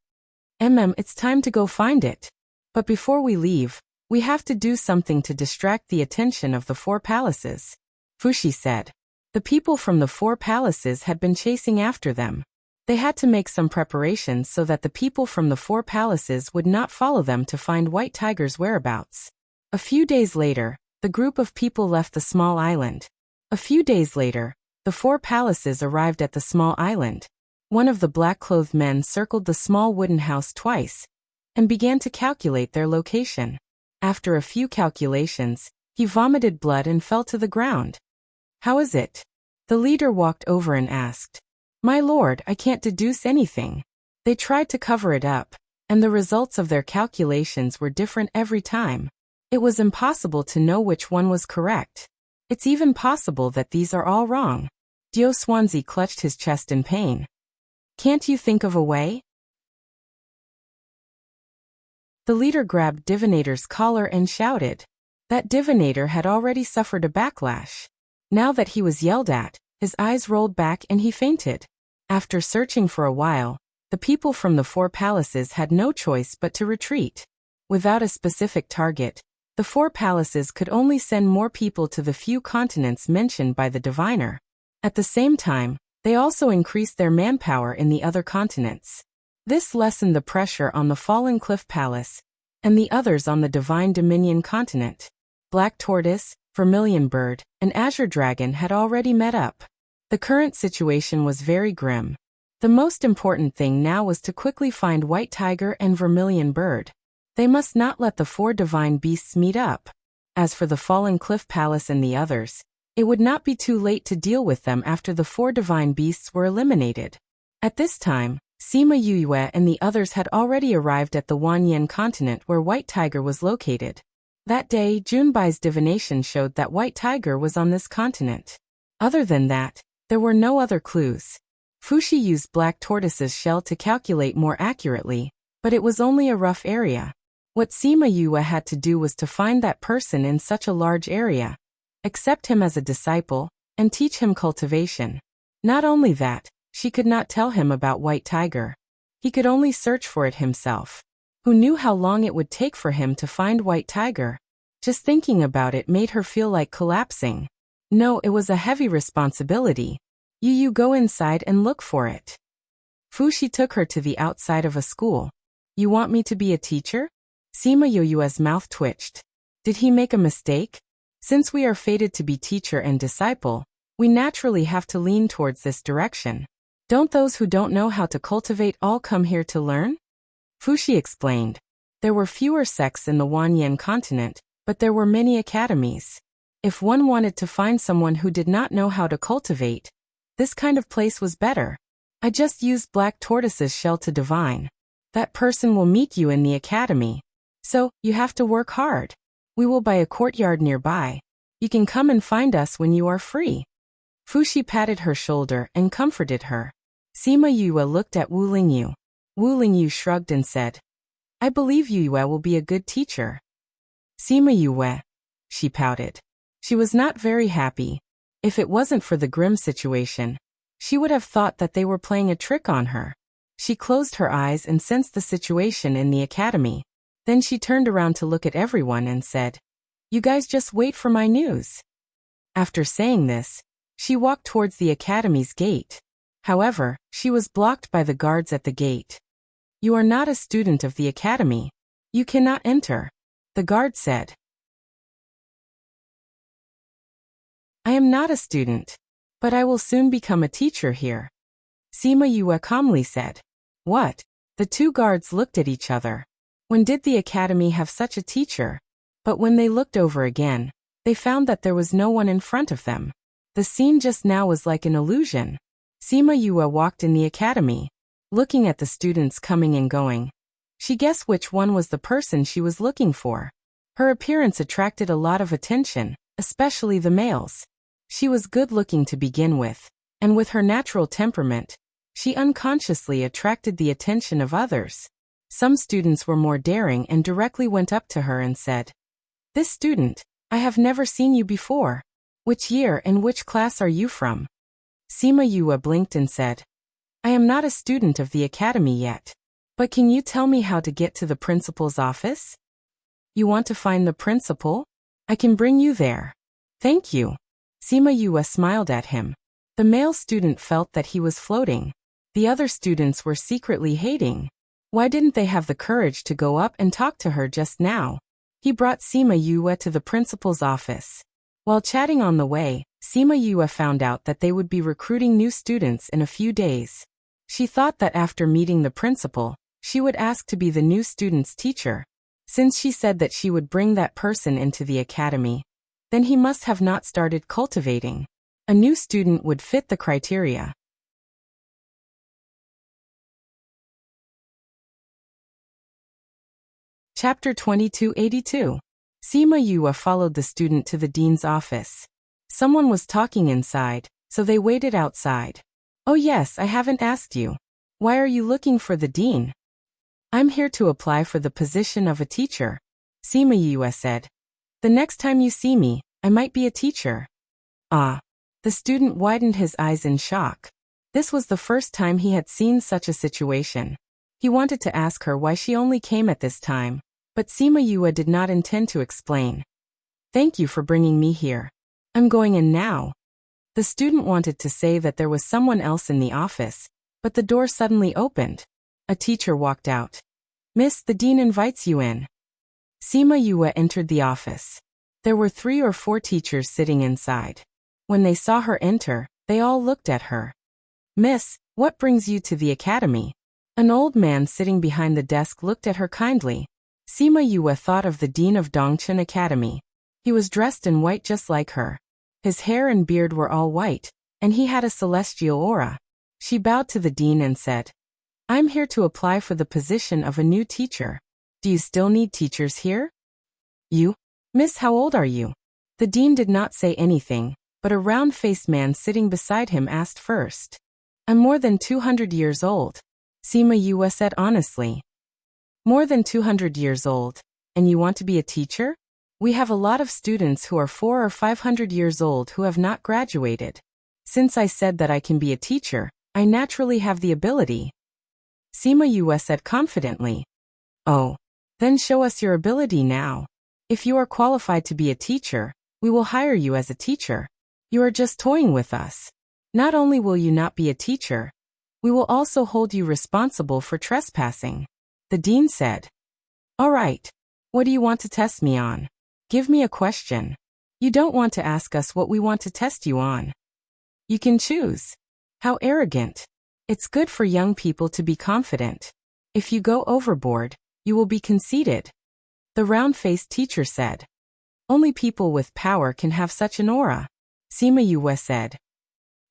It's time to go find it. But before we leave, we have to do something to distract the attention of the four palaces, Fuxi said. The people from the four palaces had been chasing after them. They had to make some preparations so that the people from the four palaces would not follow them to find White Tiger's whereabouts. A few days later, the group of people left the small island. A few days later, the four palaces arrived at the small island. One of the black-clothed men circled the small wooden house twice and began to calculate their location. After a few calculations, he vomited blood and fell to the ground. How is it? The leader walked over and asked. My lord, I can't deduce anything. They tried to cover it up, and the results of their calculations were different every time. It was impossible to know which one was correct. It's even possible that these are all wrong. Dio Swansea clutched his chest in pain. Can't you think of a way? The leader grabbed Divinator's collar and shouted. That Divinator had already suffered a backlash. Now that he was yelled at, his eyes rolled back and he fainted. After searching for a while, The people from the 4 palaces had no choice but to retreat. Without a specific target, the 4 palaces could only send more people to the few continents mentioned by the diviner. At the same time, they also increased their manpower in the other continents. This lessened the pressure on the Fallen Cliff Palace and the others on the Divine Dominion continent. Black Tortoise, Vermilion Bird, and Azure Dragon had already met up. The current situation was very grim. The most important thing now was to quickly find White Tiger and Vermilion Bird. They must not let the 4 divine beasts meet up. As for the Fallen Cliff Palace and the others, it would not be too late to deal with them after the 4 divine beasts were eliminated. At this time, Sima Yue and the others had already arrived at the Wanyan continent where White Tiger was located. That day, Junbai's divination showed that White Tiger was on this continent. Other than that, there were no other clues. Fushi used Black Tortoise's shell to calculate more accurately, but it was only a rough area. What Sima Yue had to do was to find that person in such a large area, accept him as a disciple, and teach him cultivation. Not only that, she could not tell him about White Tiger. He could only search for it himself. Who knew how long it would take for him to find White Tiger? Just thinking about it made her feel like collapsing. No, it was a heavy responsibility. You go inside and look for it. Fushi took her to the outside of a school. You want me to be a teacher? Sima Yue's mouth twitched. Did he make a mistake? Since we are fated to be teacher and disciple, we naturally have to lean towards this direction. Don't those who don't know how to cultivate all come here to learn? Fushi explained. There were fewer sects in the Wanyan continent, but there were many academies. If one wanted to find someone who did not know how to cultivate, this kind of place was better. I just used Black Tortoise's shell to divine. That person will meet you in the academy. So, you have to work hard. We will buy a courtyard nearby. You can come and find us when you are free. Fushi patted her shoulder and comforted her. Sima Yue looked at Wu Lingyu. Wu Lingyu shrugged and said, I believe Yue will be a good teacher. Sima Yue. She pouted. She was not very happy. If it wasn't for the grim situation, she would have thought that they were playing a trick on her. She closed her eyes and sensed the situation in the academy. Then she turned around to look at everyone and said, You guys just wait for my news. After saying this, she walked towards the academy's gate. However, she was blocked by the guards at the gate. You are not a student of the academy. You cannot enter. The guard said. I am not a student, but I will soon become a teacher here. Sima Yue calmly said. What? The 2 guards looked at each other. When did the academy have such a teacher? But when they looked over again, they found that there was no one in front of them. The scene just now was like an illusion. Sima Yue walked in the academy, looking at the students coming and going. She guessed which one was the person she was looking for. Her appearance attracted a lot of attention, especially the males. She was good-looking to begin with, and with her natural temperament, she unconsciously attracted the attention of others. Some students were more daring and directly went up to her and said, This student, I have never seen you before. Which year and which class are you from? Sima Yue blinked and said, I am not a student of the academy yet. But can you tell me how to get to the principal's office? You want to find the principal? I can bring you there. Thank you. Sima Yue smiled at him. The male student felt that he was floating. The other students were secretly hating. Why didn't they have the courage to go up and talk to her just now? He brought Sima Yue to the principal's office. While chatting on the way, Sima Yue found out that they would be recruiting new students in a few days. She thought that after meeting the principal, she would ask to be the new student's teacher. Since she said that she would bring that person into the academy, then he must have not started cultivating. A new student would fit the criteria. Chapter 2282. Sima Yue followed the student to the dean's office. Someone was talking inside, so they waited outside. Oh yes, I haven't asked you. Why are you looking for the dean? I'm here to apply for the position of a teacher, Sima Yue said. The next time you see me, I might be a teacher. Ah. The student widened his eyes in shock. This was the first time he had seen such a situation. He wanted to ask her why she only came at this time, but Sima Yue did not intend to explain. Thank you for bringing me here. I'm going in now. The student wanted to say that there was someone else in the office, but the door suddenly opened. A teacher walked out. Miss, the dean invites you in. Sima Yue entered the office. There were 3 or 4 teachers sitting inside. When they saw her enter, they all looked at her. Miss, what brings you to the academy? An old man sitting behind the desk looked at her kindly. Sima Yue thought of the dean of Dongchen Academy. He was dressed in white just like her. His hair and beard were all white, and he had a celestial aura. She bowed to the dean and said, I'm here to apply for the position of a new teacher. Do you still need teachers here? You? Miss, how old are you? The dean did not say anything, but a round-faced man sitting beside him asked first. I'm more than 200 years old, Sima Yue said honestly. More than 200 years old, and you want to be a teacher? We have a lot of students who are 400 or 500 years old who have not graduated. Since I said that I can be a teacher, I naturally have the ability. Sima Yue said confidently. Oh, then show us your ability now. If you are qualified to be a teacher, we will hire you as a teacher. You are just toying with us. Not only will you not be a teacher, we will also hold you responsible for trespassing. The dean said. All right. What do you want to test me on? Give me a question. You don't want to ask us what we want to test you on. You can choose. How arrogant. It's good for young people to be confident. If you go overboard, you will be conceited. The round-faced teacher said. Only people with power can have such an aura. Sima Yue said.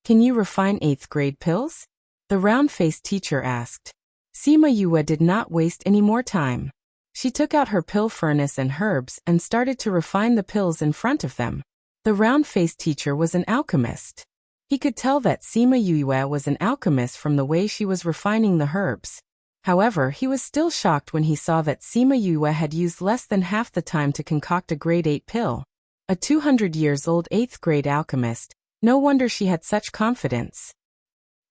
Can you refine 8th grade pills? The round-faced teacher asked. Sima Yue did not waste any more time. She took out her pill furnace and herbs and started to refine the pills in front of them. The round-faced teacher was an alchemist. He could tell that Sima Yue was an alchemist from the way she was refining the herbs. However, he was still shocked when he saw that Sima Yue had used less than half the time to concoct a grade 8 pill. A 200 years old 8th grade alchemist, no wonder she had such confidence.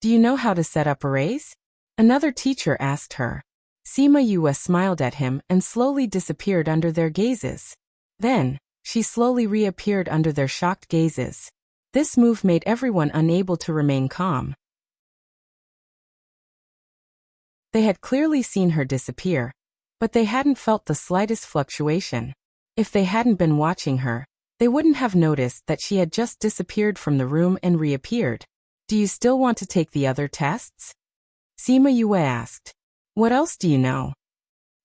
Do you know how to set up arrays? Another teacher asked her. Sima Yue smiled at him and slowly disappeared under their gazes. Then, she slowly reappeared under their shocked gazes. This move made everyone unable to remain calm. They had clearly seen her disappear, but they hadn't felt the slightest fluctuation. If they hadn't been watching her, they wouldn't have noticed that she had just disappeared from the room and reappeared. Do you still want to take the other tests? Sima Yue asked. What else do you know?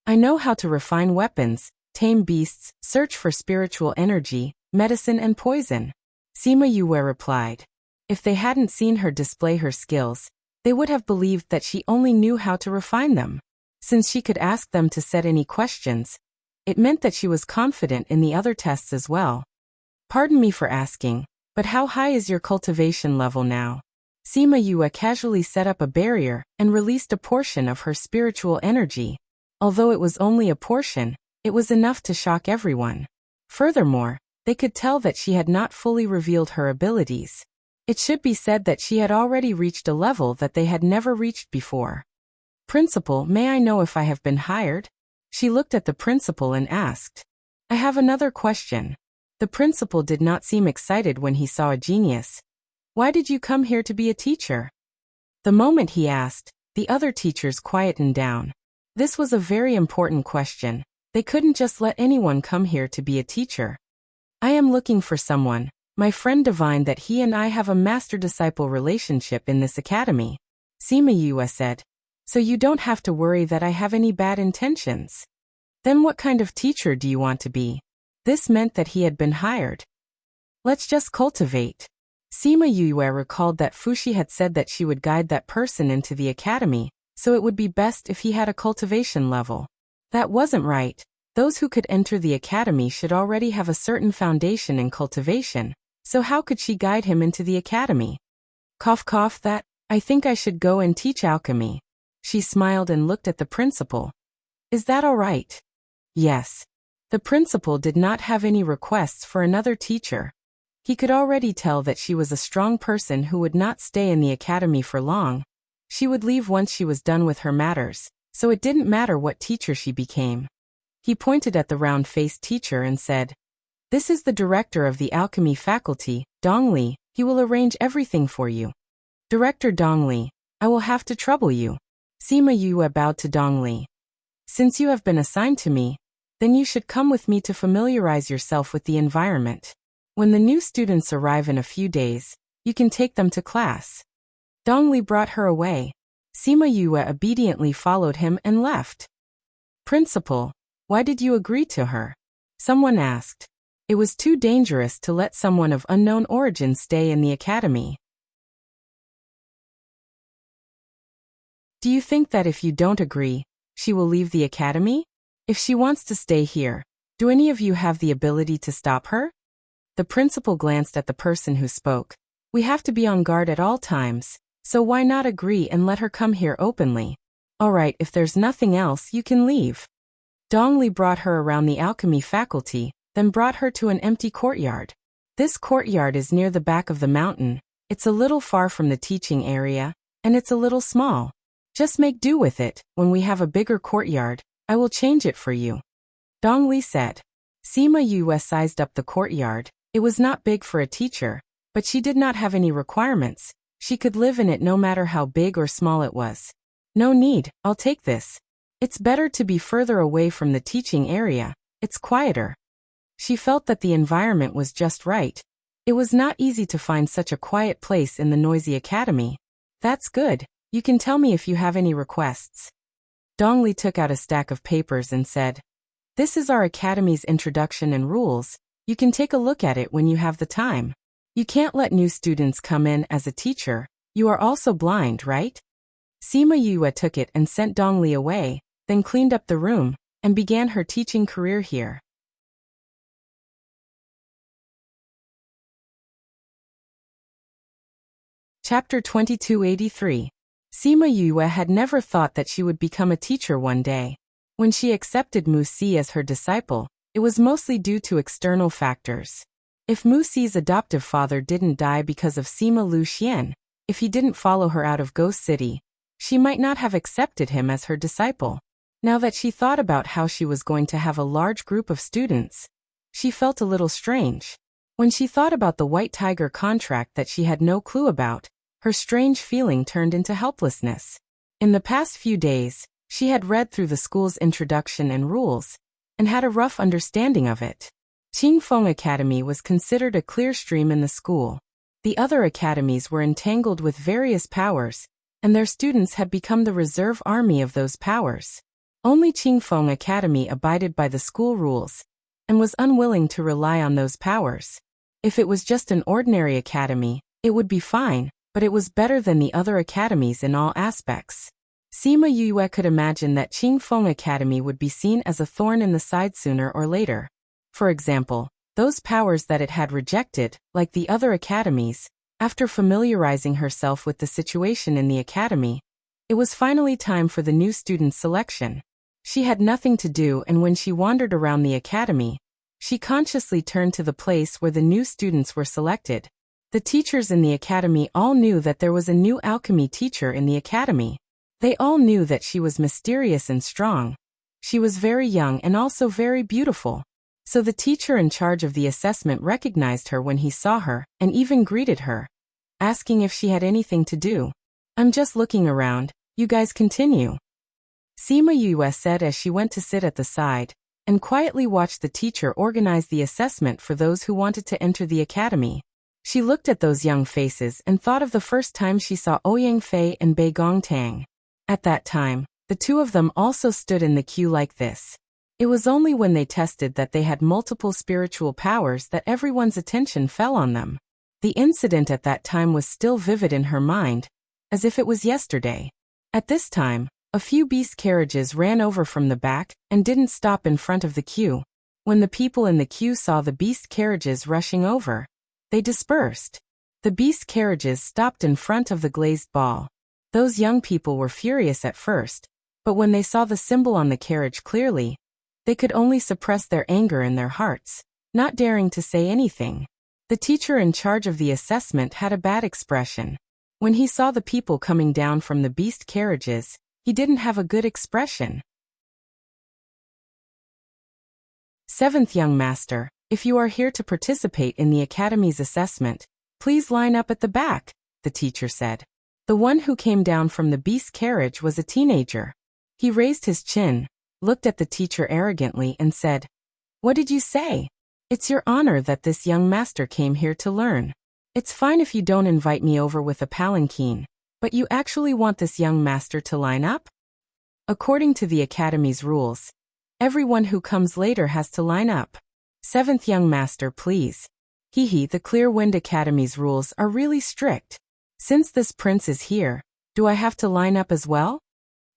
I know how to refine weapons, tame beasts, search for spiritual energy, medicine and poison. Sima Yue replied. If they hadn't seen her display her skills, they would have believed that she only knew how to refine them. Since she could ask them to set any questions, it meant that she was confident in the other tests as well. Pardon me for asking, but how high is your cultivation level now? Sima Yue casually set up a barrier and released a portion of her spiritual energy. Although it was only a portion, it was enough to shock everyone. Furthermore, they could tell that she had not fully revealed her abilities. It should be said that she had already reached a level that they had never reached before. Principal, may I know if I have been hired? She looked at the principal and asked. I have another question. The principal did not seem excited when he saw a genius. Why did you come here to be a teacher? The moment he asked, the other teachers quietened down. This was a very important question. They couldn't just let anyone come here to be a teacher. I am looking for someone. My friend divined that he and I have a master-disciple relationship in this academy. Sima Yue said. So you don't have to worry that I have any bad intentions. Then what kind of teacher do you want to be? This meant that he had been hired. Let's just cultivate. Sima Yue recalled that Fuxi had said that she would guide that person into the academy, so it would be best if he had a cultivation level. That wasn't right. Those who could enter the academy should already have a certain foundation in cultivation, so how could she guide him into the academy? Cough cough that, I think I should go and teach alchemy. She smiled and looked at the principal. Is that all right? Yes. The principal did not have any requests for another teacher. He could already tell that she was a strong person who would not stay in the academy for long. She would leave once she was done with her matters, so it didn't matter what teacher she became. He pointed at the round-faced teacher and said, "This is the director of the alchemy faculty, Dong Li. He will arrange everything for you." "Director Dong Li, I will have to trouble you." Sima Yue bowed to Dong Li. "Since you have been assigned to me, then you should come with me to familiarize yourself with the environment. When the new students arrive in a few days, you can take them to class." Dong Li brought her away. Sima Yue obediently followed him and left. "Principal, why did you agree to her?" someone asked. "It was too dangerous to let someone of unknown origin stay in the academy." "Do you think that if you don't agree, she will leave the academy? If she wants to stay here, do any of you have the ability to stop her?" The principal glanced at the person who spoke. "We have to be on guard at all times, so why not agree and let her come here openly? All right, if there's nothing else, you can leave." Dong Li brought her around the alchemy faculty, then brought her to an empty courtyard. This courtyard is near the back of the mountain. It's a little far from the teaching area, and it's a little small. Just make do with it. When we have a bigger courtyard, I will change it for you," Dong Li said. Sima Yue sized up the courtyard. It was not big for a teacher, but she did not have any requirements. She could live in it no matter how big or small it was. "No need, I'll take this. It's better to be further away from the teaching area. It's quieter." She felt that the environment was just right. It was not easy to find such a quiet place in the noisy academy. "That's good. You can tell me if you have any requests." Dong Li took out a stack of papers and said, "This is our academy's introduction and rules. You can take a look at it when you have the time. You can't let new students come in as a teacher. You are also blind, right?" Sima Yue took it and sent Dong Li away, then cleaned up the room, and began her teaching career here. Chapter 2283. Sima Yue had never thought that she would become a teacher one day. When she accepted Mu Si as her disciple, it was mostly due to external factors. If Mu Si's adoptive father didn't die because of Sima Lu Xian, if he didn't follow her out of Ghost City, she might not have accepted him as her disciple. Now that she thought about how she was going to have a large group of students, she felt a little strange. When she thought about the White Tiger contract that she had no clue about, her strange feeling turned into helplessness. In the past few days, she had read through the school's introduction and rules, and had a rough understanding of it. Qingfeng Academy was considered a clear stream in the school. The other academies were entangled with various powers, and their students had become the reserve army of those powers. Only Qingfeng Academy abided by the school rules, and was unwilling to rely on those powers. If it was just an ordinary academy, it would be fine, but it was better than the other academies in all aspects. Sima Yue could imagine that Qingfeng Academy would be seen as a thorn in the side sooner or later. For example, those powers that it had rejected, like the other academies. After familiarizing herself with the situation in the academy, it was finally time for the new student selection. She had nothing to do, and when she wandered around the academy, she consciously turned to the place where the new students were selected. The teachers in the academy all knew that there was a new alchemy teacher in the academy. They all knew that she was mysterious and strong. She was very young and also very beautiful. So the teacher in charge of the assessment recognized her when he saw her, and even greeted her, asking if she had anything to do. "I'm just looking around, you guys continue," Sima Yue said as she went to sit at the side, and quietly watched the teacher organize the assessment for those who wanted to enter the academy. She looked at those young faces and thought of the first time she saw Ouyang Fei and Bei Gongtang. At that time, the two of them also stood in the queue like this. It was only when they tested that they had multiple spiritual powers that everyone's attention fell on them. The incident at that time was still vivid in her mind, as if it was yesterday. At this time, a few beast carriages ran over from the back and didn't stop in front of the queue. When the people in the queue saw the beast carriages rushing over, they dispersed. The beast carriages stopped in front of the glazed ball. Those young people were furious at first, but when they saw the symbol on the carriage clearly, they could only suppress their anger in their hearts, not daring to say anything. The teacher in charge of the assessment had a bad expression. When he saw the people coming down from the beast carriages, he didn't have a good expression. 7th young master, if you are here to participate in the academy's assessment, please line up at the back, the teacher said. The one who came down from the beast carriage was a teenager. He raised his chin, looked at the teacher arrogantly and said, "What did you say? It's your honor that this young master came here to learn. It's fine if you don't invite me over with a palanquin, but you actually want this young master to line up? According to the academy's rules, everyone who comes later has to line up. 7th young master, please." The Clear Wind Academy's rules are really strict. Since this prince is here, do I have to line up as well?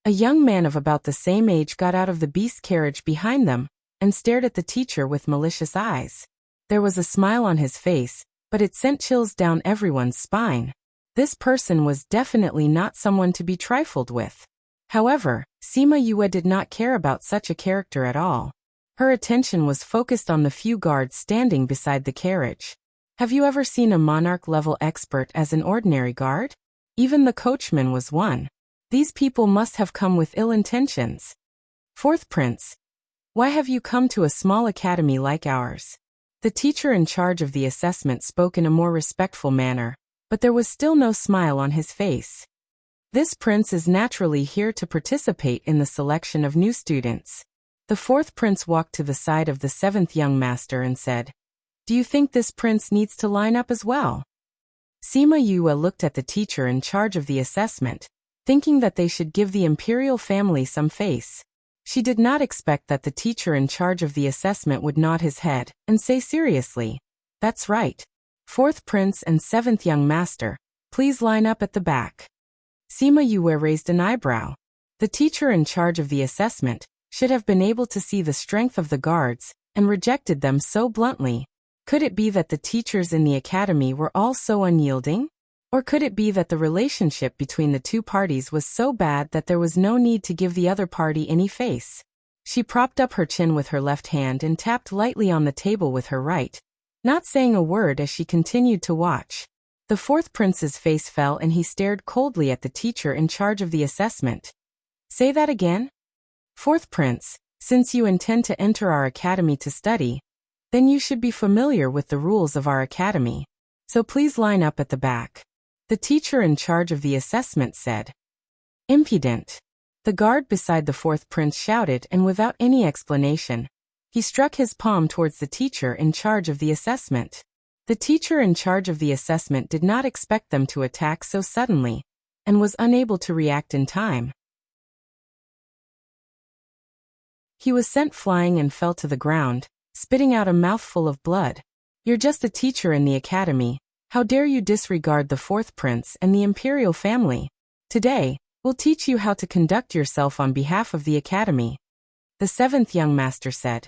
A young man of about the same age got out of the beast carriage behind them and stared at the teacher with malicious eyes. There was a smile on his face, but it sent chills down everyone's spine. This person was definitely not someone to be trifled with. However, Sima Yue did not care about such a character at all. Her attention was focused on the few guards standing beside the carriage. Have you ever seen a monarch-level expert as an ordinary guard? Even the coachman was one. These people must have come with ill intentions. 4th prince, why have you come to a small academy like ours? The teacher in charge of the assessment spoke in a more respectful manner, but there was still no smile on his face. This prince is naturally here to participate in the selection of new students. The 4th prince walked to the side of the 7th young master and said, "Do you think this prince needs to line up as well?" Sima Yue looked at the teacher in charge of the assessment, thinking that they should give the imperial family some face. She did not expect that the teacher in charge of the assessment would nod his head and say seriously, "That's right. 4th prince and 7th young master, please line up at the back." Sima Yue raised an eyebrow. The teacher in charge of the assessment should have been able to see the strength of the guards and rejected them so bluntly. Could it be that the teachers in the academy were all so unyielding? Or could it be that the relationship between the two parties was so bad that there was no need to give the other party any face? She propped up her chin with her left hand and tapped lightly on the table with her right, not saying a word as she continued to watch. The 4th prince's face fell and he stared coldly at the teacher in charge of the assessment. "Say that again?" 4th prince, since you intend to enter our academy to study, then you should be familiar with the rules of our academy. So please line up at the back. The teacher in charge of the assessment said. "Impudent." The guard beside the 4th prince shouted, and without any explanation, he struck his palm towards the teacher in charge of the assessment. The teacher in charge of the assessment did not expect them to attack so suddenly, and was unable to react in time. He was sent flying and fell to the ground, spitting out a mouthful of blood. "You're just a teacher in the academy. How dare you disregard the 4th prince and the imperial family? Today, we'll teach you how to conduct yourself on behalf of the academy." The 7th young master said.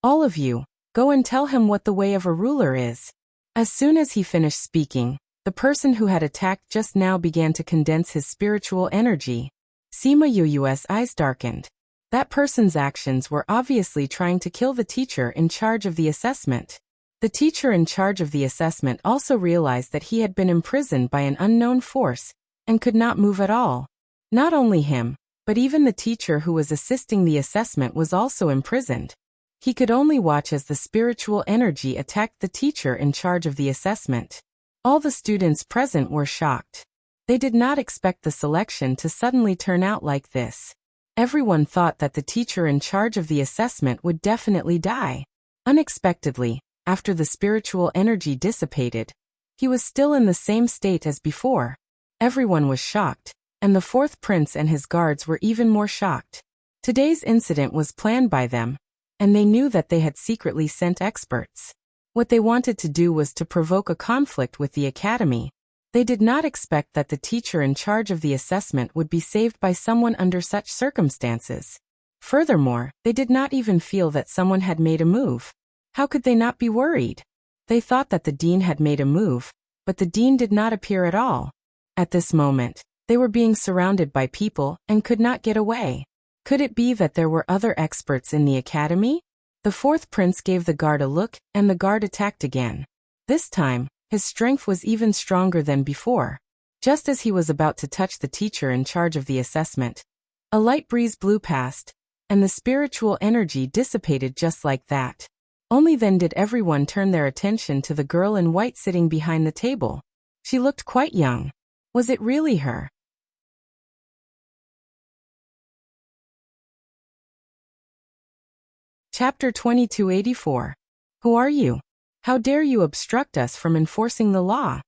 "All of you, go and tell him what the way of a ruler is." As soon as he finished speaking, the person who had attacked just now began to condense his spiritual energy. Sima Yu's eyes darkened. That person's actions were obviously trying to kill the teacher in charge of the assessment. The teacher in charge of the assessment also realized that he had been imprisoned by an unknown force and could not move at all. Not only him, but even the teacher who was assisting the assessment was also imprisoned. He could only watch as the spiritual energy attacked the teacher in charge of the assessment. All the students present were shocked. They did not expect the selection to suddenly turn out like this. Everyone thought that the teacher in charge of the assessment would definitely die. Unexpectedly, after the spiritual energy dissipated, he was still in the same state as before. Everyone was shocked, and the 4th prince and his guards were even more shocked. Today's incident was planned by them, and they knew that they had secretly sent experts. What they wanted to do was to provoke a conflict with the academy. They did not expect that the teacher in charge of the assessment would be saved by someone under such circumstances. Furthermore, they did not even feel that someone had made a move. How could they not be worried? They thought that the dean had made a move, but the dean did not appear at all. At this moment, they were being surrounded by people and could not get away. Could it be that there were other experts in the academy? The 4th prince gave the guard a look, and the guard attacked again. This time, his strength was even stronger than before. Just as he was about to touch the teacher in charge of the assessment, a light breeze blew past, and the spiritual energy dissipated just like that. Only then did everyone turn their attention to the girl in white sitting behind the table. She looked quite young. Was it really her? Chapter 2284. Who are you? How dare you obstruct us from enforcing the law?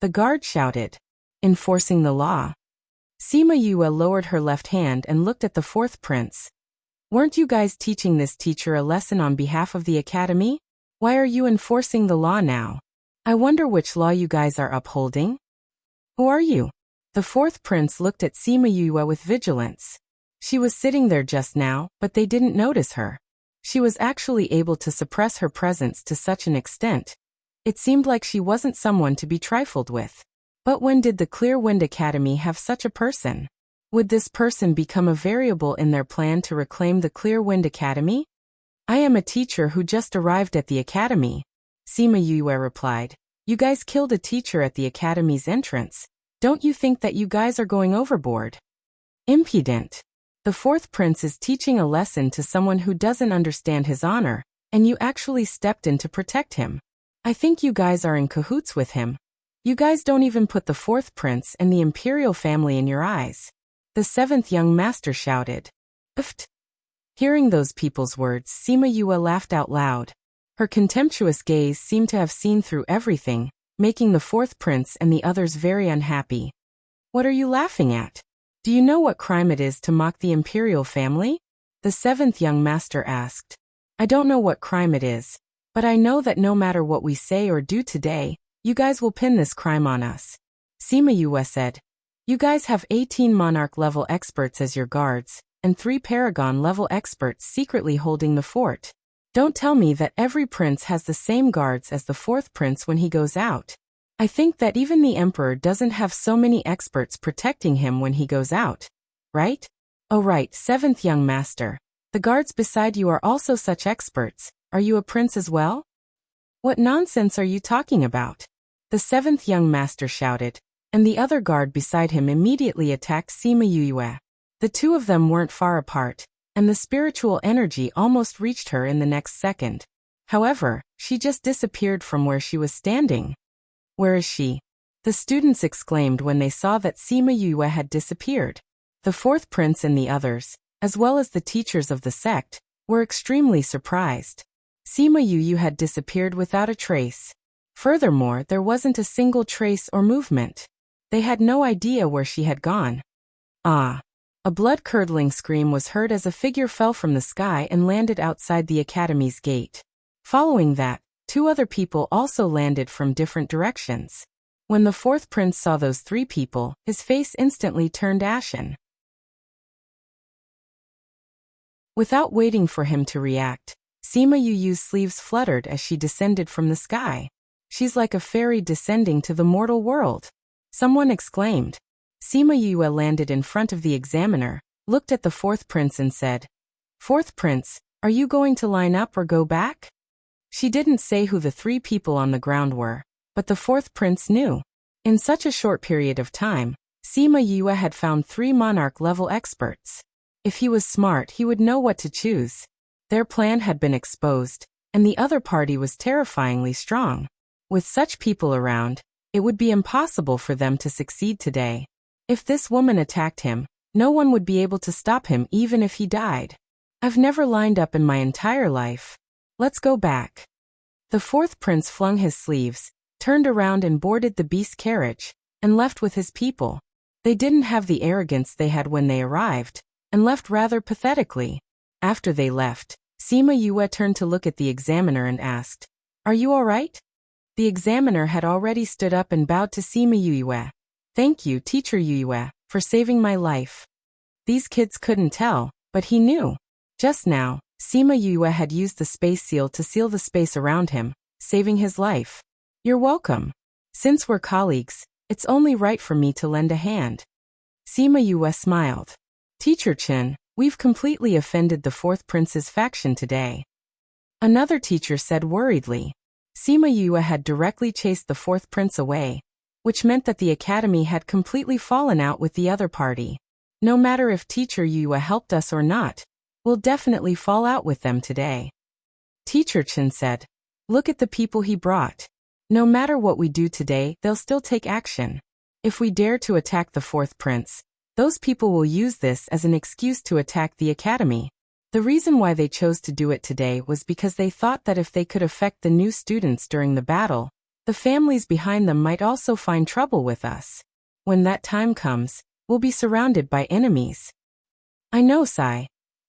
The guard shouted. Enforcing the law? Sima Yue lowered her left hand and looked at the fourth prince. Weren't you guys teaching this teacher a lesson on behalf of the academy? Why are you enforcing the law now? I wonder which law you guys are upholding? Who are you? The fourth prince looked at Sima Yue with vigilance. She was sitting there just now, but they didn't notice her. She was actually able to suppress her presence to such an extent. It seemed like she wasn't someone to be trifled with. But when did the Clear Wind Academy have such a person? Would this person become a variable in their plan to reclaim the Clear Wind Academy? I am a teacher who just arrived at the academy, Sima Yue replied. You guys killed a teacher at the academy's entrance. Don't you think that you guys are going overboard? Impudent. The fourth prince is teaching a lesson to someone who doesn't understand his honor, and you actually stepped in to protect him. I think you guys are in cahoots with him. You guys don't even put the fourth prince and the imperial family in your eyes. The seventh young master shouted. Uft. Hearing those people's words, Sima Yue laughed out loud. Her contemptuous gaze seemed to have seen through everything, making the fourth prince and the others very unhappy. What are you laughing at? Do you know what crime it is to mock the imperial family? The seventh young master asked. I don't know what crime it is, but I know that no matter what we say or do today, you guys will pin this crime on us. Sima Yue said. You guys have 18 monarch-level experts as your guards, and 3 paragon-level experts secretly holding the fort. Don't tell me that every prince has the same guards as the fourth prince when he goes out. I think that even the emperor doesn't have so many experts protecting him when he goes out. Right? Oh right, seventh young master. The guards beside you are also such experts. Are you a prince as well? What nonsense are you talking about? The seventh young master shouted, and the other guard beside him immediately attacked Sima Yue. The two of them weren't far apart, and the spiritual energy almost reached her in the next second. However, she just disappeared from where she was standing. Where is she? The students exclaimed when they saw that Sima Yue had disappeared. The fourth prince and the others, as well as the teachers of the sect, were extremely surprised. Sima Yue had disappeared without a trace. Furthermore, there wasn't a single trace or movement. They had no idea where she had gone. Ah! A blood-curdling scream was heard as a figure fell from the sky and landed outside the academy's gate. Following that, 2 other people also landed from different directions. When the fourth prince saw those 3 people, his face instantly turned ashen. Without waiting for him to react, Sima Yue's sleeves fluttered as she descended from the sky. She's like a fairy descending to the mortal world. Someone exclaimed. Sima Yue landed in front of the examiner, looked at the fourth prince and said, Fourth prince, are you going to line up or go back? She didn't say who the 3 people on the ground were, but the fourth prince knew. In such a short period of time, Sima Yue had found 3 monarch-level experts. If he was smart, he would know what to choose. Their plan had been exposed, and the other party was terrifyingly strong. With such people around, it would be impossible for them to succeed today. If this woman attacked him, no one would be able to stop him even if he died. I've never lined up in my entire life. Let's go back. The fourth prince flung his sleeves, turned around and boarded the beast carriage, and left with his people. They didn't have the arrogance they had when they arrived, and left rather pathetically. After they left, Sima Yue turned to look at the examiner and asked, Are you all right? The examiner had already stood up and bowed to Sima Yue. Thank you, Teacher Yue, for saving my life. These kids couldn't tell, but he knew. Just now, Sima Yue had used the space seal to seal the space around him, saving his life. You're welcome. Since we're colleagues, it's only right for me to lend a hand. Sima Yue smiled. Teacher Chen, we've completely offended the fourth prince's faction today. Another teacher said worriedly. Sima Yue had directly chased the fourth prince away, which meant that the academy had completely fallen out with the other party. No matter if Teacher Yue helped us or not, we'll definitely fall out with them today. Teacher Chen said, "Look at the people he brought. No matter what we do today, they'll still take action. If we dare to attack the fourth prince, those people will use this as an excuse to attack the academy." The reason why they chose to do it today was because they thought that if they could affect the new students during the battle, the families behind them might also find trouble with us. When that time comes, we'll be surrounded by enemies. I know, Sai.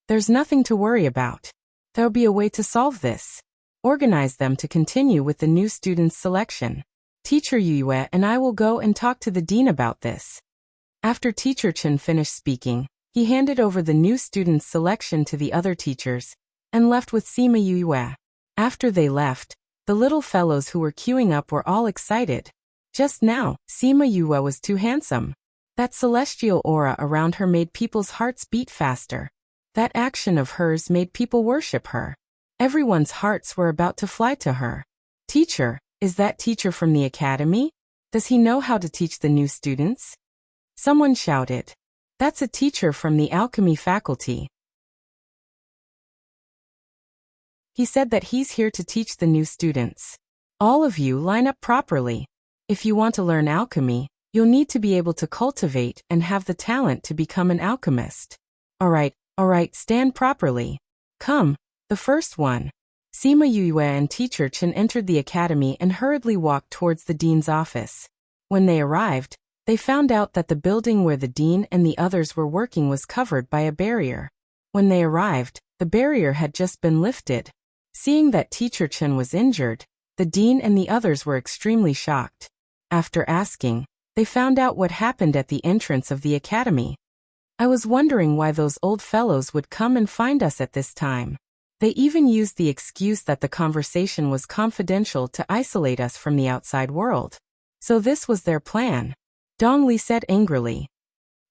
There's nothing to worry about. There'll be a way to solve this. Organize them to continue with the new students' selection. Teacher Yue and I will go and talk to the dean about this. After Teacher Chen finished speaking, he handed over the new students' selection to the other teachers, and left with Sima Yue. After they left, the little fellows who were queuing up were all excited. Just now, Sima Yue was too handsome. That celestial aura around her made people's hearts beat faster. That action of hers made people worship her. Everyone's hearts were about to fly to her. Teacher, is that teacher from the academy? Does he know how to teach the new students? Someone shouted. That's a teacher from the alchemy faculty. He said that he's here to teach the new students. All of you line up properly. If you want to learn alchemy, you'll need to be able to cultivate and have the talent to become an alchemist. All right, stand properly. Come, the first one. Sima Yue and Teacher Chen entered the academy and hurriedly walked towards the dean's office. When they arrived, they found out that the building where the dean and the others were working was covered by a barrier. When they arrived, the barrier had just been lifted. Seeing that Teacher Chen was injured, the dean and the others were extremely shocked. After asking, they found out what happened at the entrance of the academy. I was wondering why those old fellows would come and find us at this time. They even used the excuse that the conversation was confidential to isolate us from the outside world. So this was their plan. Dong Li said angrily.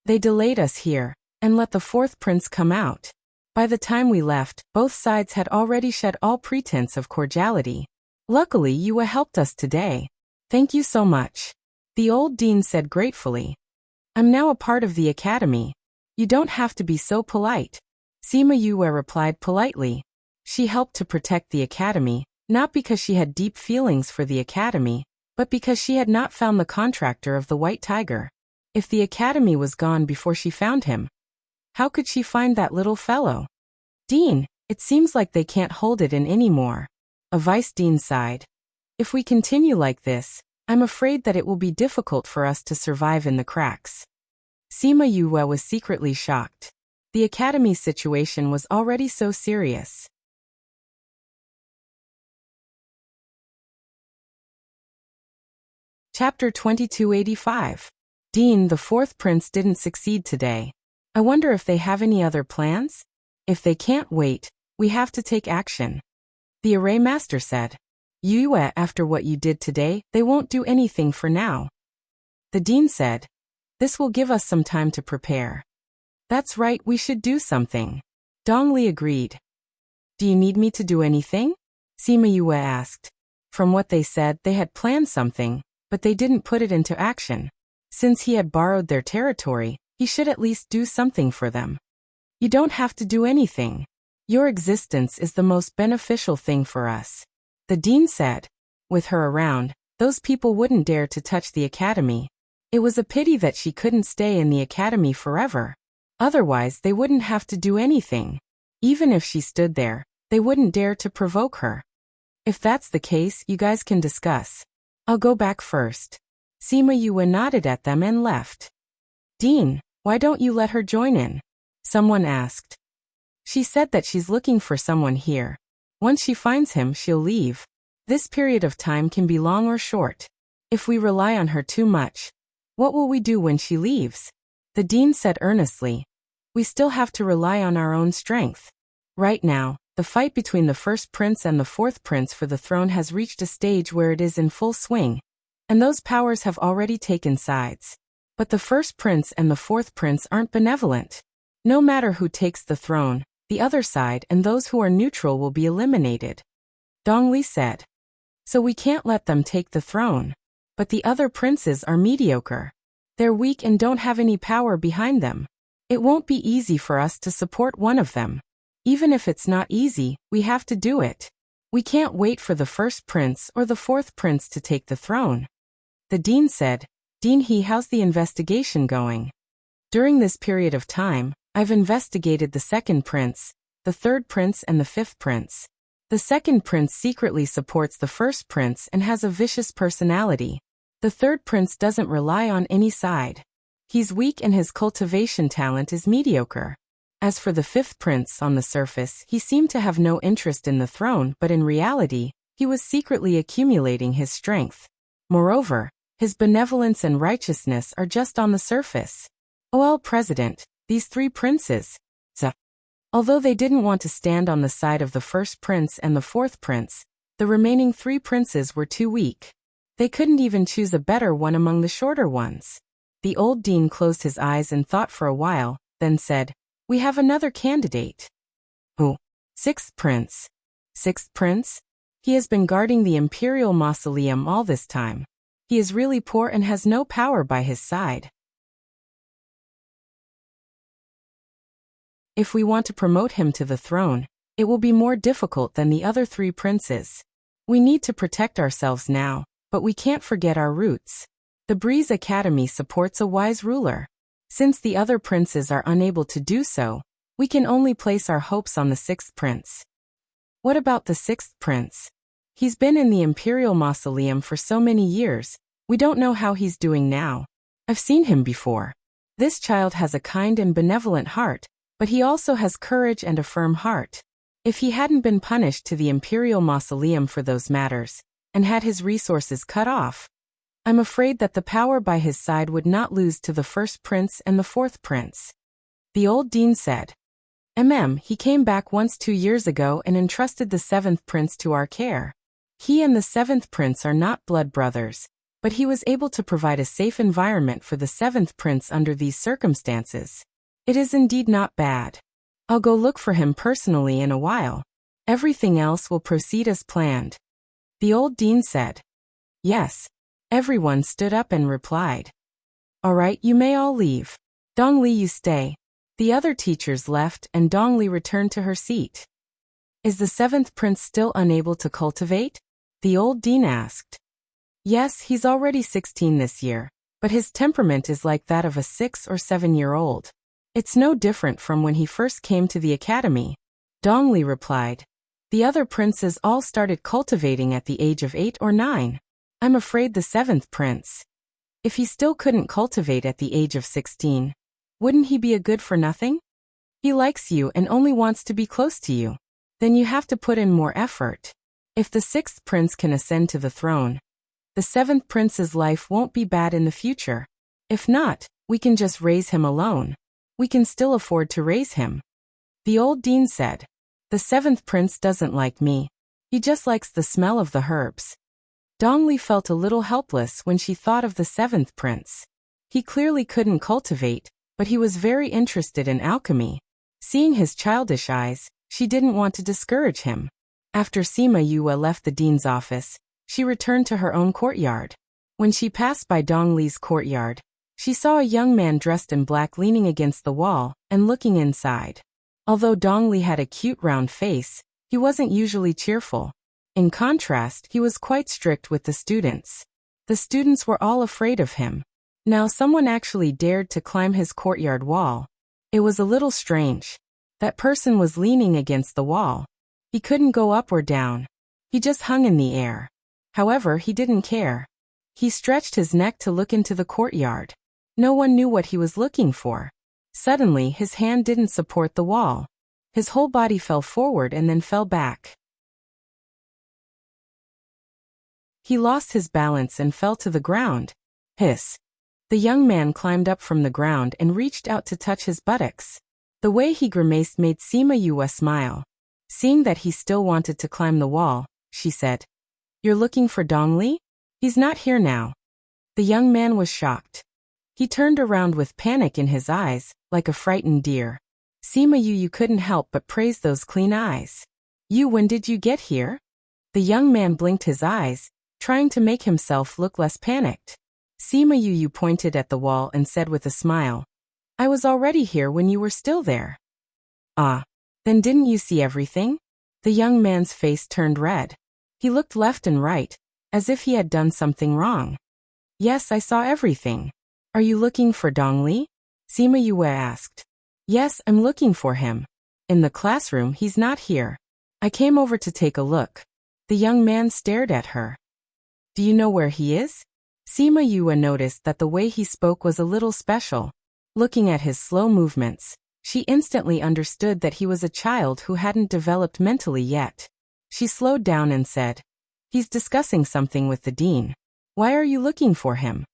They delayed us here, and let the fourth prince come out. By the time we left, both sides had already shed all pretense of cordiality. Luckily, Yue helped us today. Thank you so much. The old dean said gratefully. I'm now a part of the academy. You don't have to be so polite. Sima Yue replied politely. She helped to protect the academy, not because she had deep feelings for the academy, but because she had not found the contractor of the White Tiger. If the academy was gone before she found him, how could she find that little fellow? Dean, it seems like they can't hold it in anymore. A vice dean sighed. If we continue like this, I'm afraid that it will be difficult for us to survive in the cracks. Sima Yue was secretly shocked. The academy's situation was already so serious. Chapter 2285. Dean, the fourth prince didn't succeed today. I wonder if they have any other plans? If they can't wait, we have to take action. The array master said. Yue, after what you did today, they won't do anything for now. The dean said. This will give us some time to prepare. That's right, we should do something. Dong Li agreed. Do you need me to do anything? Sima Yue asked. From what they said, they had planned something, but they didn't put it into action. Since he had borrowed their territory, he should at least do something for them. You don't have to do anything. Your existence is the most beneficial thing for us. The dean said. With her around, those people wouldn't dare to touch the academy. It was a pity that she couldn't stay in the academy forever. Otherwise, they wouldn't have to do anything. Even if she stood there, they wouldn't dare to provoke her. If that's the case, you guys can discuss. I'll go back first. Sima Yue nodded at them and left. Dean, why don't you let her join in? Someone asked. She said that she's looking for someone here. Once she finds him, she'll leave. This period of time can be long or short. If we rely on her too much, what will we do when she leaves? The dean said earnestly. We still have to rely on our own strength. Right now, the fight between the first prince and the fourth prince for the throne has reached a stage where it is in full swing, and those powers have already taken sides. But the first prince and the fourth prince aren't benevolent. No matter who takes the throne, the other side and those who are neutral will be eliminated. Dong Li said. so we can't let them take the throne. But the other princes are mediocre. They're weak and don't have any power behind them. It won't be easy for us to support one of them. Even if it's not easy, we have to do it. We can't wait for the first prince or the fourth prince to take the throne. The dean said, Dean how's the investigation going? During this period of time, I've investigated the second prince, the third prince and the fifth prince. The second prince secretly supports the first prince and has a vicious personality. The third prince doesn't rely on any side. He's weak and his cultivation talent is mediocre. As for the fifth prince, on the surface, he seemed to have no interest in the throne, but in reality, he was secretly accumulating his strength. Moreover, his benevolence and righteousness are just on the surface. President, these three princes, although they didn't want to stand on the side of the first prince and the fourth prince, the remaining three princes were too weak. They couldn't even choose a better one among the shorter ones. The old dean closed his eyes and thought for a while, then said, We have another candidate. Who? Sixth prince. Sixth prince? He has been guarding the imperial mausoleum all this time. He is really poor and has no power by his side. If we want to promote him to the throne, it will be more difficult than the other three princes. We need to protect ourselves now, but we can't forget our roots. The Breeze Academy supports a wise ruler. Since the other princes are unable to do so, we can only place our hopes on the sixth prince. What about the sixth prince? He's been in the imperial mausoleum for so many years, we don't know how he's doing now. I've seen him before. This child has a kind and benevolent heart, but he also has courage and a firm heart. If he hadn't been punished to the imperial mausoleum for those matters, and had his resources cut off, I'm afraid that the power by his side would not lose to the first prince and the fourth prince. The old dean said, He came back once 2 years ago and entrusted the seventh prince to our care. He and the seventh prince are not blood brothers, but he was able to provide a safe environment for the seventh prince under these circumstances. It is indeed not bad. I'll go look for him personally in a while. Everything else will proceed as planned. The old dean said. Yes. Everyone stood up and replied. All right, you may all leave. Dongli, you stay. The other teachers left and Dongli returned to her seat. Is the seventh prince still unable to cultivate? The old dean asked. Yes, he's already 16 this year, but his temperament is like that of a 6 or 7-year-old. It's no different from when he first came to the academy. Dongli replied. The other princes all started cultivating at the age of 8 or 9. I'm afraid the seventh prince. If he still couldn't cultivate at the age of 16, wouldn't he be a good for nothing? He likes you and only wants to be close to you. Then you have to put in more effort. If the sixth prince can ascend to the throne, the seventh prince's life won't be bad in the future. If not, we can just raise him alone. We can still afford to raise him. The old dean said. The seventh prince doesn't like me. He just likes the smell of the herbs. Dongli felt a little helpless when she thought of the seventh prince. He clearly couldn't cultivate, but he was very interested in alchemy. Seeing his childish eyes, she didn't want to discourage him. After Sima Yue left the dean's office, she returned to her own courtyard. When she passed by Dongli's courtyard, she saw a young man dressed in black leaning against the wall and looking inside. Although Dongli had a cute round face, he wasn't usually cheerful. In contrast, he was quite strict with the students. The students were all afraid of him. Now someone actually dared to climb his courtyard wall. It was a little strange. That person was leaning against the wall. He couldn't go up or down. He just hung in the air. However, he didn't care. He stretched his neck to look into the courtyard. No one knew what he was looking for. Suddenly, his hand didn't support the wall. His whole body fell forward and then fell back. He lost his balance and fell to the ground. Hiss. The young man climbed up from the ground and reached out to touch his buttocks. The way he grimaced made Sima Yue smile. Seeing that he still wanted to climb the wall, she said, "You're looking for Dongli? He's not here now." The young man was shocked. He turned around with panic in his eyes, like a frightened deer. Sima Yue couldn't help but praise those clean eyes. "You, when did you get here?" The young man blinked his eyes, trying to make himself look less panicked. Sima Yu pointed at the wall and said with a smile, I was already here when you were still there. Ah. Then didn't you see everything? The young man's face turned red. He looked left and right, as if he had done something wrong. Yes, I saw everything. Are you looking for Dongli? Sima Yu asked. Yes, I'm looking for him. In the classroom, he's not here. I came over to take a look. The young man stared at her. Do you know where he is? Sima Yu noticed that the way he spoke was a little special. Looking at his slow movements, she instantly understood that he was a child who hadn't developed mentally yet. She slowed down and said, He's discussing something with the dean. Why are you looking for him?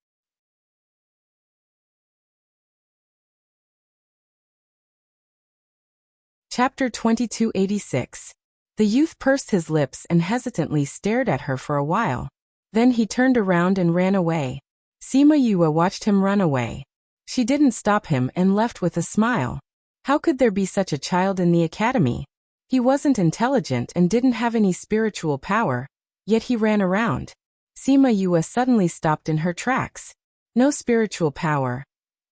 Chapter 2286. The youth pursed his lips and hesitantly stared at her for a while. Then he turned around and ran away. Sima Yu watched him run away. She didn't stop him and left with a smile. How could there be such a child in the academy? He wasn't intelligent and didn't have any spiritual power, yet he ran around. Sima Yu suddenly stopped in her tracks. No spiritual power.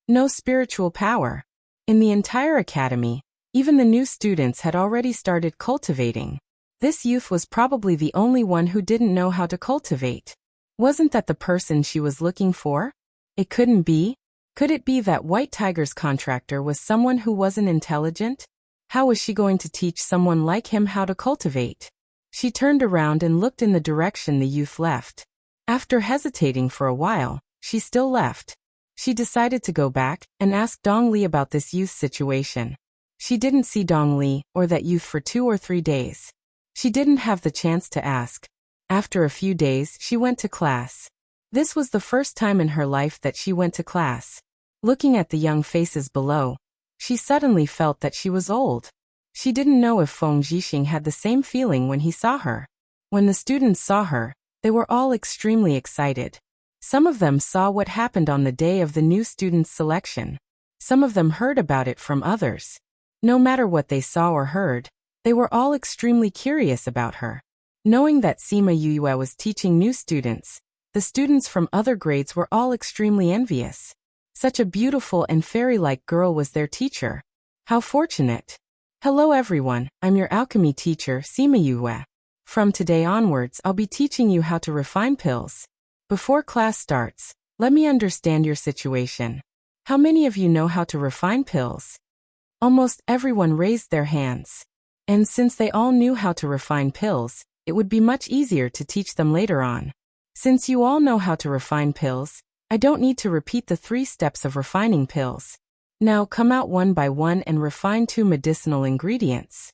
No spiritual power. In the entire academy, even the new students had already started cultivating. This youth was probably the only one who didn't know how to cultivate. Wasn't that the person she was looking for? It couldn't be. Could it be that White Tiger's contractor was someone who wasn't intelligent? How was she going to teach someone like him how to cultivate? She turned around and looked in the direction the youth left. After hesitating for a while, she still left. She decided to go back and ask Dong Li about this youth's situation. She didn't see Dong Li or that youth for 2 or 3 days. She didn't have the chance to ask. After a few days, she went to class. This was the first time in her life that she went to class. Looking at the young faces below, she suddenly felt that she was old. She didn't know if Feng Zhixing had the same feeling when he saw her. When the students saw her, they were all extremely excited. Some of them saw what happened on the day of the new students' selection. Some of them heard about it from others. No matter what they saw or heard, they were all extremely curious about her. Knowing that Sima Yu was teaching new students, the students from other grades were all extremely envious. Such a beautiful and fairy-like girl was their teacher. How fortunate. Hello everyone, I'm your alchemy teacher, Sima Yu. From today onwards, I'll be teaching you how to refine pills. Before class starts, let me understand your situation. How many of you know how to refine pills? Almost everyone raised their hands. And since they all knew how to refine pills, it would be much easier to teach them later on. Since you all know how to refine pills, I don't need to repeat the 3 steps of refining pills. Now come out one by one and refine 2 medicinal ingredients.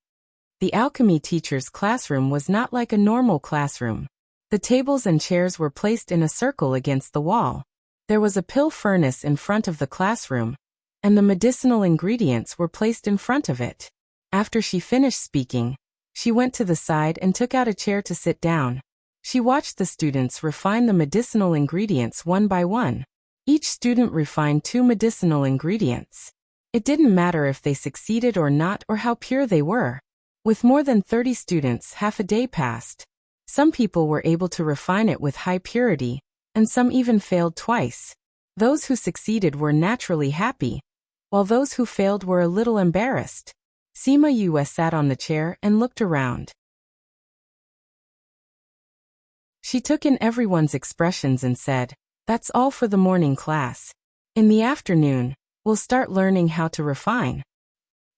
The alchemy teacher's classroom was not like a normal classroom. The tables and chairs were placed in a circle against the wall. There was a pill furnace in front of the classroom, and the medicinal ingredients were placed in front of it. After she finished speaking, she went to the side and took out a chair to sit down. She watched the students refine the medicinal ingredients one by one. Each student refined 2 medicinal ingredients. It didn't matter if they succeeded or not or how pure they were. With more than 30 students, half a day passed. Some people were able to refine it with high purity, and some even failed twice. Those who succeeded were naturally happy, while those who failed were a little embarrassed. Sima Yu sat on the chair and looked around. She took in everyone's expressions and said, That's all for the morning class. In the afternoon, we'll start learning how to refine.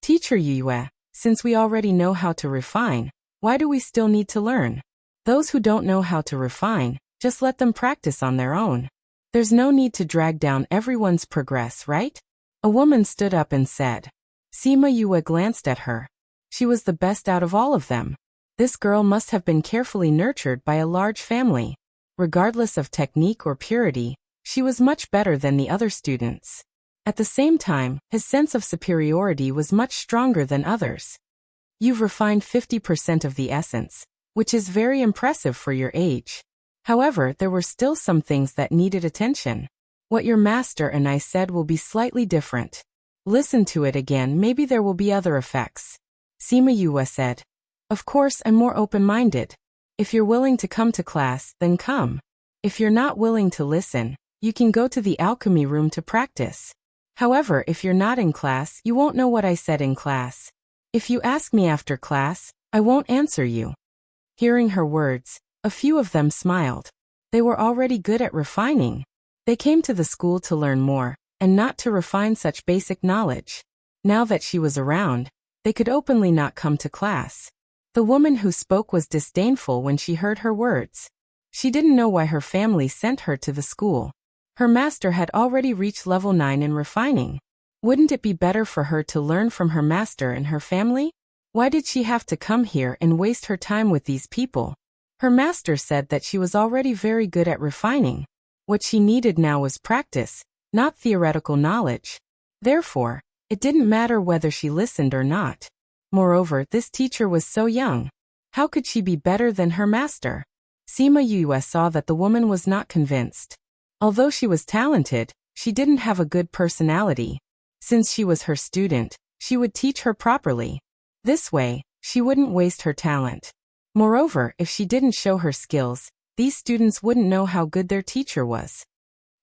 Teacher Yue, since we already know how to refine, why do we still need to learn? Those who don't know how to refine, just let them practice on their own. There's no need to drag down everyone's progress, right? A woman stood up and said. Sima Yue glanced at her. She was the best out of all of them. This girl must have been carefully nurtured by a large family. Regardless of technique or purity, she was much better than the other students. At the same time, his sense of superiority was much stronger than others. You've refined 50% of the essence, which is very impressive for your age. However, there were still some things that needed attention. What your master and I said will be slightly different. Listen to it again, maybe there will be other effects. Sima Yue said. Of course, I'm more open-minded. If you're willing to come to class, then come. If you're not willing to listen, you can go to the alchemy room to practice. However, if you're not in class, you won't know what I said in class. If you ask me after class, I won't answer you." Hearing her words, a few of them smiled. They were already good at refining. They came to the school to learn more, and not to refine such basic knowledge. Now that she was around, they could openly not come to class. The woman who spoke was disdainful when she heard her words. She didn't know why her family sent her to the school. Her master had already reached level 9 in refining. Wouldn't it be better for her to learn from her master and her family? Why did she have to come here and waste her time with these people? Her master said that she was already very good at refining. What she needed now was practice, not theoretical knowledge. Therefore, it didn't matter whether she listened or not. Moreover, this teacher was so young. How could she be better than her master? Sima Yue saw that the woman was not convinced. Although she was talented, she didn't have a good personality. Since she was her student, she would teach her properly. This way, she wouldn't waste her talent. Moreover, if she didn't show her skills, these students wouldn't know how good their teacher was.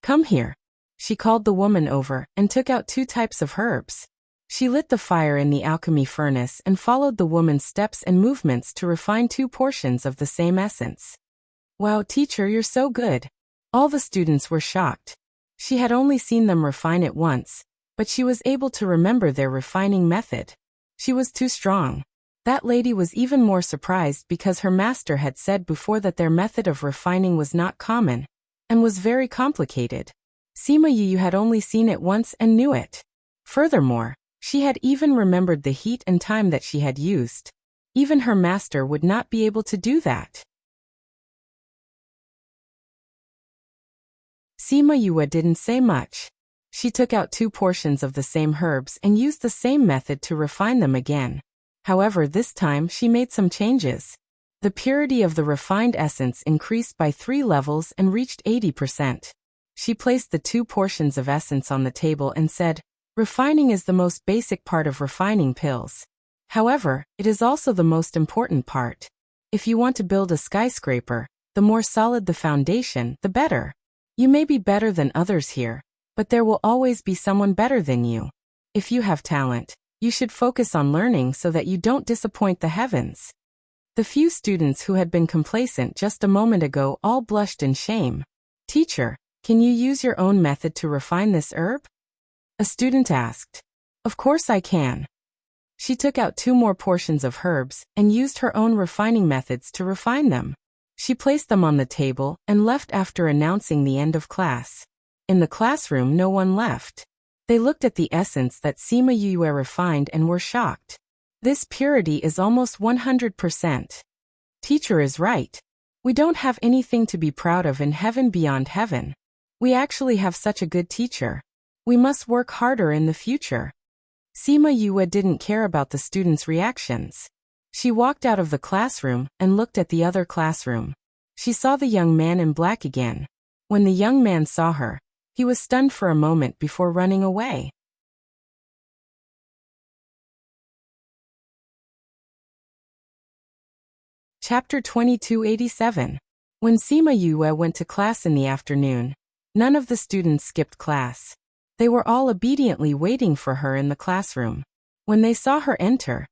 "Come here." She called the woman over and took out 2 types of herbs. She lit the fire in the alchemy furnace and followed the woman's steps and movements to refine 2 portions of the same essence. "Wow, teacher, you're so good." All the students were shocked. She had only seen them refine it once, but she was able to remember their refining method. She was too strong. That lady was even more surprised because her master had said before that their method of refining was not common, and was very complicated. Sima Yu had only seen it once and knew it. Furthermore, she had even remembered the heat and time that she had used. Even her master would not be able to do that. Sima Yue didn't say much. She took out 2 portions of the same herbs and used the same method to refine them again. However, this time she made some changes. The purity of the refined essence increased by 3 levels and reached 80%. She placed the 2 portions of essence on the table and said, "Refining is the most basic part of refining pills. However, it is also the most important part. If you want to build a skyscraper, the more solid the foundation, the better. You may be better than others here, but there will always be someone better than you. If you have talent, you should focus on learning so that you don't disappoint the heavens." The few students who had been complacent just a moment ago all blushed in shame. "Teacher, can you use your own method to refine this herb?" A student asked. "Of course I can." She took out 2 more portions of herbs and used her own refining methods to refine them. She placed them on the table and left after announcing the end of class. In the classroom, no one left. They looked at the essence that Sima Yue refined and were shocked. This purity is almost 100%. Teacher is right. We don't have anything to be proud of in heaven beyond heaven. We actually have such a good teacher. We must work harder in the future. Sima Yue didn't care about the students' reactions. She walked out of the classroom and looked at the other classroom. She saw the young man in black again. When the young man saw her, he was stunned for a moment before running away. Chapter 2287. When Sima Yue went to class in the afternoon, none of the students skipped class. They were all obediently waiting for her in the classroom. When they saw her enter,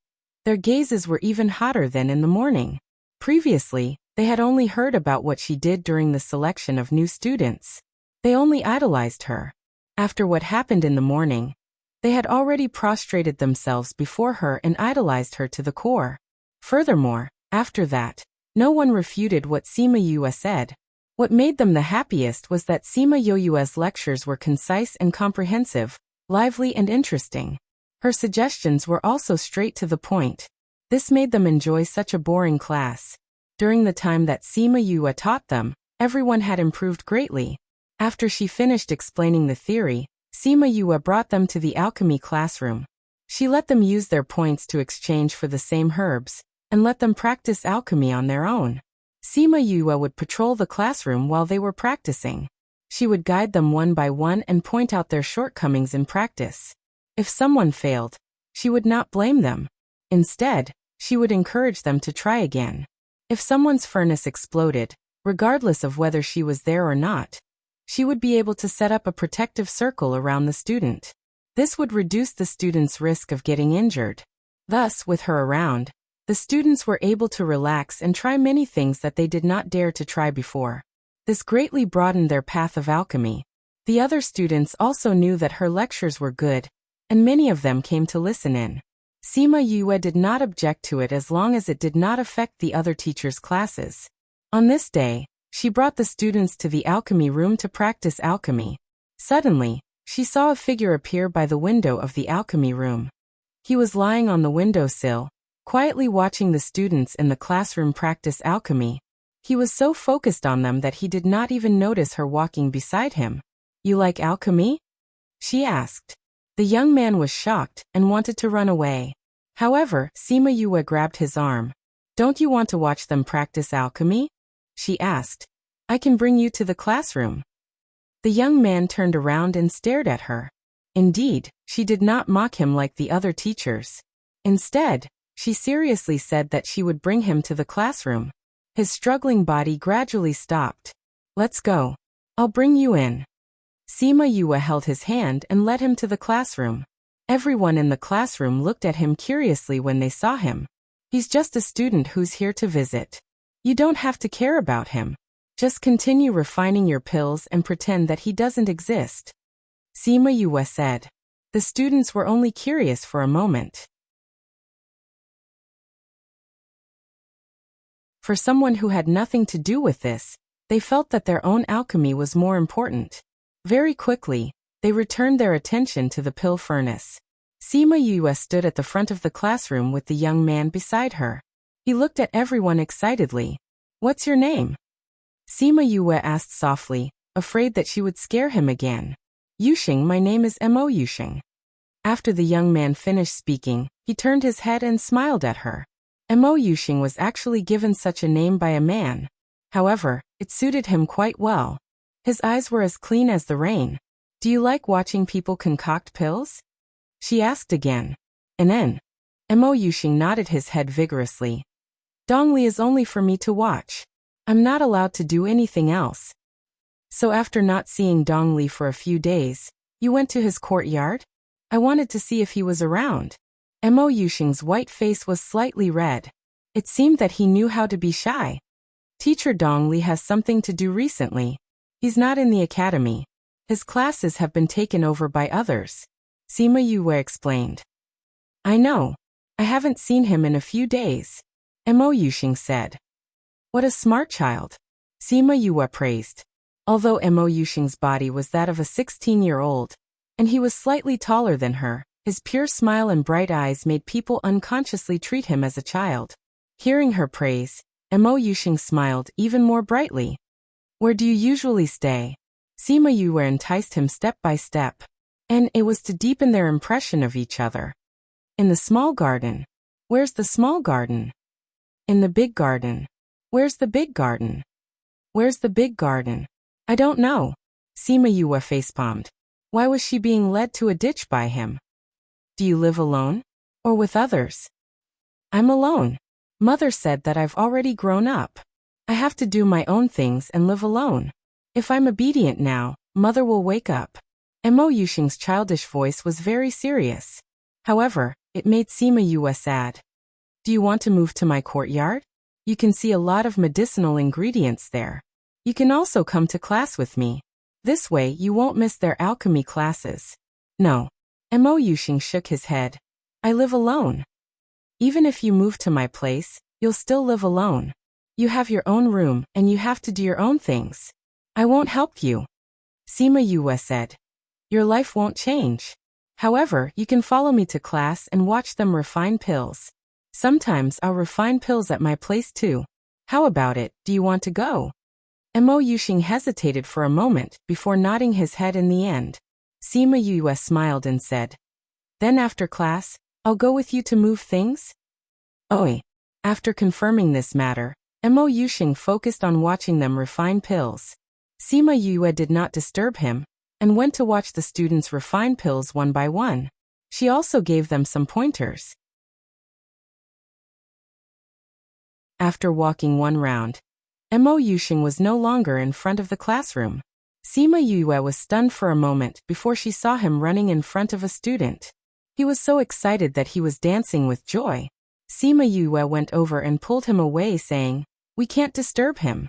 their gazes were even hotter than in the morning. Previously, they had only heard about what she did during the selection of new students. They only idolized her. After what happened in the morning, they had already prostrated themselves before her and idolized her to the core. Furthermore, after that, no one refuted what Sima Yue said. What made them the happiest was that Sima Yue's lectures were concise and comprehensive, lively and interesting. Her suggestions were also straight to the point. This made them enjoy such a boring class. During the time that Sima Yue taught them, everyone had improved greatly. After she finished explaining the theory, Sima Yue brought them to the alchemy classroom. She let them use their points to exchange for the same herbs, and let them practice alchemy on their own. Sima Yue would patrol the classroom while they were practicing. She would guide them one by one and point out their shortcomings in practice. If someone failed, she would not blame them. Instead, she would encourage them to try again. If someone's furnace exploded, regardless of whether she was there or not, she would be able to set up a protective circle around the student. This would reduce the student's risk of getting injured. Thus, with her around, the students were able to relax and try many things that they did not dare to try before. This greatly broadened their path of alchemy. The other students also knew that her lectures were good, and many of them came to listen in. Sima Yue did not object to it as long as it did not affect the other teachers' classes. On this day, she brought the students to the alchemy room to practice alchemy. Suddenly, she saw a figure appear by the window of the alchemy room. He was lying on the windowsill, quietly watching the students in the classroom practice alchemy. He was so focused on them that he did not even notice her walking beside him. "You like alchemy?" she asked. The young man was shocked and wanted to run away. However, Sima Yue grabbed his arm. "Don't you want to watch them practice alchemy?" she asked. "I can bring you to the classroom." The young man turned around and stared at her. Indeed, she did not mock him like the other teachers. Instead, she seriously said that she would bring him to the classroom. His struggling body gradually stopped. "Let's go. I'll bring you in." Sima Yue held his hand and led him to the classroom. Everyone in the classroom looked at him curiously when they saw him. "He's just a student who's here to visit. You don't have to care about him. Just continue refining your pills and pretend that he doesn't exist," Sima Yue said. The students were only curious for a moment. For someone who had nothing to do with this, they felt that their own alchemy was more important. Very quickly, they returned their attention to the pill furnace. Sima Yue stood at the front of the classroom with the young man beside her. He looked at everyone excitedly. "What's your name?" Sima Yue asked softly, afraid that she would scare him again. "Yuxing, my name is Mo Yuxing." After the young man finished speaking, he turned his head and smiled at her. Mo Yuxing was actually given such a name by a man. However, it suited him quite well. His eyes were as clean as the rain. "Do you like watching people concoct pills?" she asked again. And then, Mo Yuxing nodded his head vigorously. "Dongli is only for me to watch. I'm not allowed to do anything else." "So after not seeing Dongli for a few days, you went to his courtyard?" "I wanted to see if he was around." Mo Yuxing's white face was slightly red. It seemed that he knew how to be shy. "Teacher Dongli has something to do recently. He's not in the academy. His classes have been taken over by others," Sima Yue explained. "I know. I haven't seen him in a few days," Mo Yuxing said. "What a smart child," Sima Yue praised. Although Mo Yuxing's body was that of a 16-year-old, and he was slightly taller than her, his pure smile and bright eyes made people unconsciously treat him as a child. Hearing her praise, Mo Yuxing smiled even more brightly. "Where do you usually stay?" Sima Yue enticed him step by step, and it was to deepen their impression of each other. "In the small garden." "Where's the small garden?" "In the big garden." "Where's the big garden?" "Where's the big garden?" "I don't know." Sima Yue facepalmed. Why was she being led to a ditch by him? "Do you live alone? Or with others?" "I'm alone. Mother said that I've already grown up. I have to do my own things and live alone. If I'm obedient now, Mother will wake up." Mo Yuxing's childish voice was very serious. However, it made Sima Yue sad. "Do you want to move to my courtyard? You can see a lot of medicinal ingredients there. You can also come to class with me. This way you won't miss their alchemy classes." "No." Mo Yuxing shook his head. "I live alone." "Even if you move to my place, you'll still live alone. You have your own room and you have to do your own things. I won't help you," Sima Yue said. "Your life won't change. However, you can follow me to class and watch them refine pills. Sometimes I'll refine pills at my place too. How about it, do you want to go?" Mo Yuxing hesitated for a moment before nodding his head in the end. Sima Yue smiled and said, "Then after class, I'll go with you to move things?" "Oi." After confirming this matter, Mo Yuxing focused on watching them refine pills. Sima Yue did not disturb him, and went to watch the students refine pills one by one. She also gave them some pointers. After walking one round, Mo Yusheng was no longer in front of the classroom. Sima Yue was stunned for a moment before she saw him running in front of a student. He was so excited that he was dancing with joy. Sima Yue went over and pulled him away, saying, "We can't disturb him."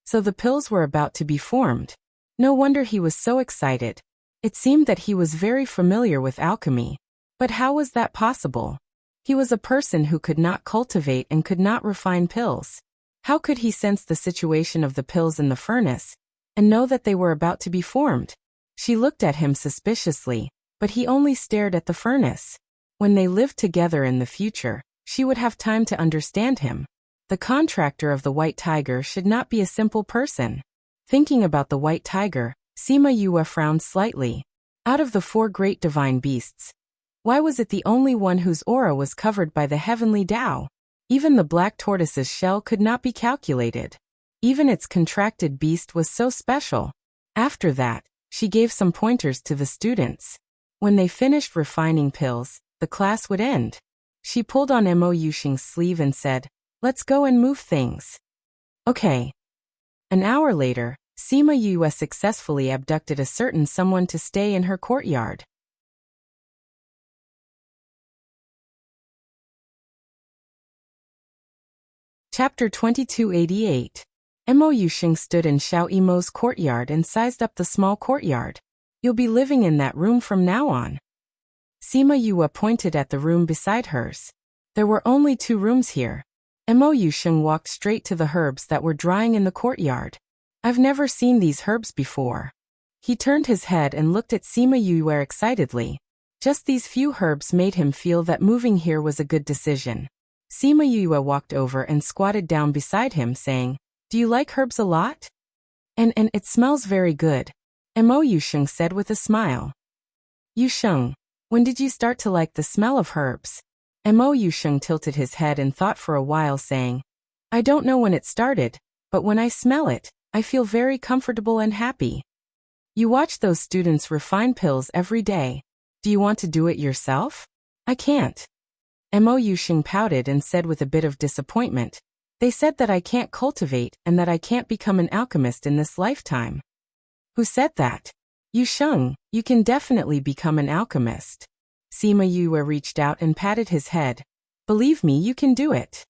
So the pills were about to be formed. No wonder he was so excited. It seemed that he was very familiar with alchemy. But how was that possible? He was a person who could not cultivate and could not refine pills. How could he sense the situation of the pills in the furnace and know that they were about to be formed? She looked at him suspiciously, but he only stared at the furnace. When they lived together in the future, she would have time to understand him. The contractor of the White Tiger should not be a simple person. Thinking about the White Tiger, Sima Yue frowned slightly. Out of the 4 great divine beasts, why was it the only one whose aura was covered by the heavenly Tao? Even the black tortoise's shell could not be calculated. Even its contracted beast was so special. After that, she gave some pointers to the students. When they finished refining pills, the class would end. She pulled on Mo Yusheng's sleeve and said, "Let's go and move things." Okay. An hour later, Sima Yue successfully abducted a certain someone to stay in her courtyard. Chapter 2288. Mo Yusheng stood in Xiao Yimo's courtyard and sized up the small courtyard. "You'll be living in that room from now on." Sima Yue pointed at the room beside hers. There were only 2 rooms here. Mo Yusheng walked straight to the herbs that were drying in the courtyard. "I've never seen these herbs before." He turned his head and looked at Sima Yue excitedly. Just these few herbs made him feel that moving here was a good decision. Sima Yue walked over and squatted down beside him, saying, "Do you like herbs a lot?" And it smells very good," Mo Yusheng said with a smile. "Yusheng, when did you start to like the smell of herbs?" Mo Yusheng tilted his head and thought for a while, saying, "I don't know when it started, but when I smell it, I feel very comfortable and happy." "You watch those students refine pills every day. Do you want to do it yourself?" "I can't." Mo Yusheng pouted and said with a bit of disappointment, "They said that I can't cultivate and that I can't become an alchemist in this lifetime." "Who said that?" "Yusheng, you can definitely become an alchemist." Sima Yue reached out and patted his head. "Believe me, you can do it."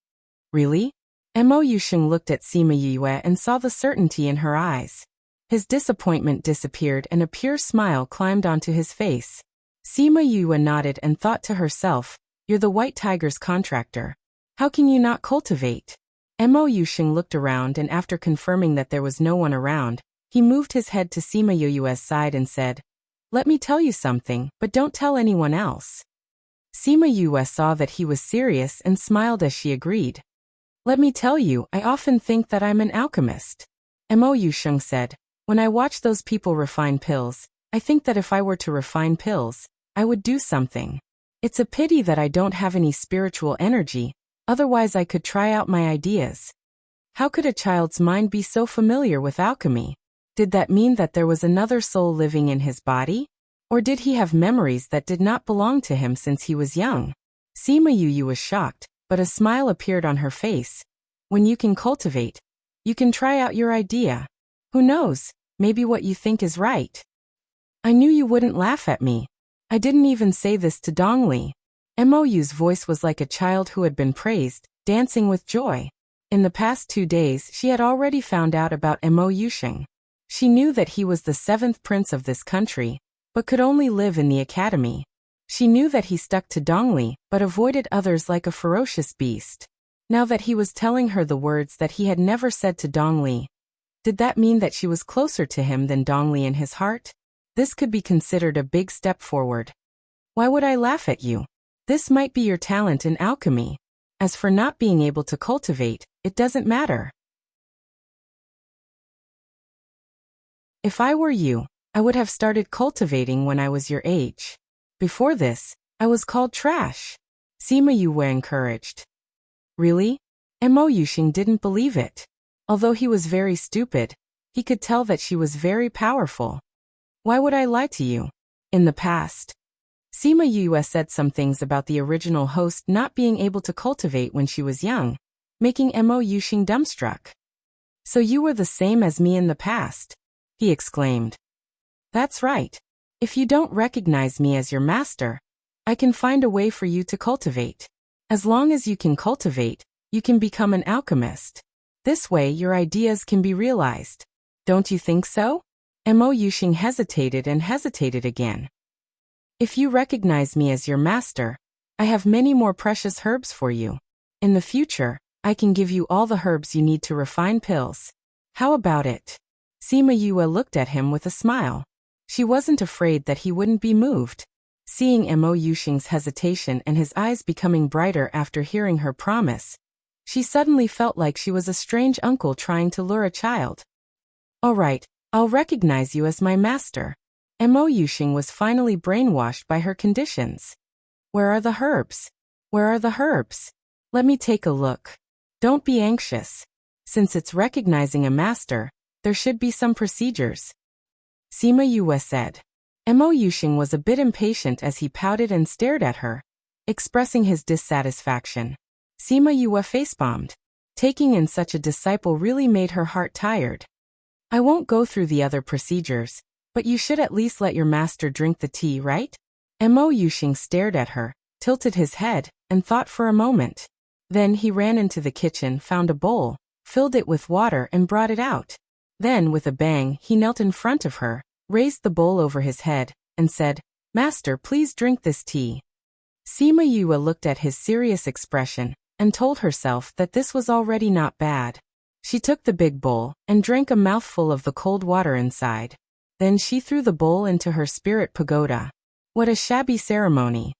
"Really?" Mo Yusheng looked at Sima Yue and saw the certainty in her eyes. His disappointment disappeared and a pure smile climbed onto his face. Sima Yue nodded and thought to herself, "You're the White Tiger's contractor. How can you not cultivate?" Mo Yusheng looked around and after confirming that there was no one around, he moved his head to Sima Yue's side and said, "Let me tell you something, but don't tell anyone else." Sima Yue saw that he was serious and smiled as she agreed. "Let me tell you, I often think that I'm an alchemist." Mo Yusheng said, "When I watch those people refine pills, I think that if I were to refine pills, I would do something. It's a pity that I don't have any spiritual energy, otherwise I could try out my ideas." How could a child's mind be so familiar with alchemy? Did that mean that there was another soul living in his body? Or did he have memories that did not belong to him since he was young? Sima Yue was shocked, but a smile appeared on her face. "When you can cultivate, you can try out your idea. Who knows, maybe what you think is right." "I knew you wouldn't laugh at me. I didn't even say this to Dongli." Mo's voice was like a child who had been praised, dancing with joy. In the past 2 days she had already found out about Mo Yusheng. She knew that he was the 7th prince of this country, but could only live in the academy. She knew that he stuck to Dongli, but avoided others like a ferocious beast. Now that he was telling her the words that he had never said to Dongli, did that mean that she was closer to him than Dongli in his heart? This could be considered a big step forward. "Why would I laugh at you? This might be your talent in alchemy. As for not being able to cultivate, it doesn't matter. If I were you, I would have started cultivating when I was your age. Before this, I was called trash." Sima Yue encouraged. "Really?" Mo Yusheng didn't believe it. Although he was very stupid, he could tell that she was very powerful. "Why would I lie to you?" In the past, Sima Yue said some things about the original host not being able to cultivate when she was young. making Mo Yuxing dumbstruck. "So you were the same as me in the past?" he exclaimed. "That's right. If you don't recognize me as your master, I can find a way for you to cultivate. As long as you can cultivate, you can become an alchemist. This way your ideas can be realized. Don't you think so?" Mo Yuxing hesitated and hesitated again. "If you recognize me as your master, I have many more precious herbs for you. In the future, I can give you all the herbs you need to refine pills. How about it?" Sima Yue looked at him with a smile. She wasn't afraid that he wouldn't be moved. Seeing Mo Yuxing's hesitation and his eyes becoming brighter after hearing her promise, she suddenly felt like she was a strange uncle trying to lure a child. "All right, I'll recognize you as my master." Mo Yuxing was finally brainwashed by her conditions. "Where are the herbs? Where are the herbs? Let me take a look. Don't be anxious. Since it's recognizing a master, there should be some procedures," Sima Yue said. Mo Yuxing was a bit impatient as he pouted and stared at her, expressing his dissatisfaction. Sima Yue facepalmed. Taking in such a disciple really made her heart tired. "I won't go through the other procedures, but you should at least let your master drink the tea, right?" Mo Yuxing stared at her, tilted his head, and thought for a moment. Then he ran into the kitchen, found a bowl, filled it with water and brought it out. Then with a bang he knelt in front of her, raised the bowl over his head, and said, "Master, please drink this tea." Sima Yue looked at his serious expression, and told herself that this was already not bad. She took the big bowl, and drank a mouthful of the cold water inside. Then she threw the bowl into her spirit pagoda. What a shabby ceremony.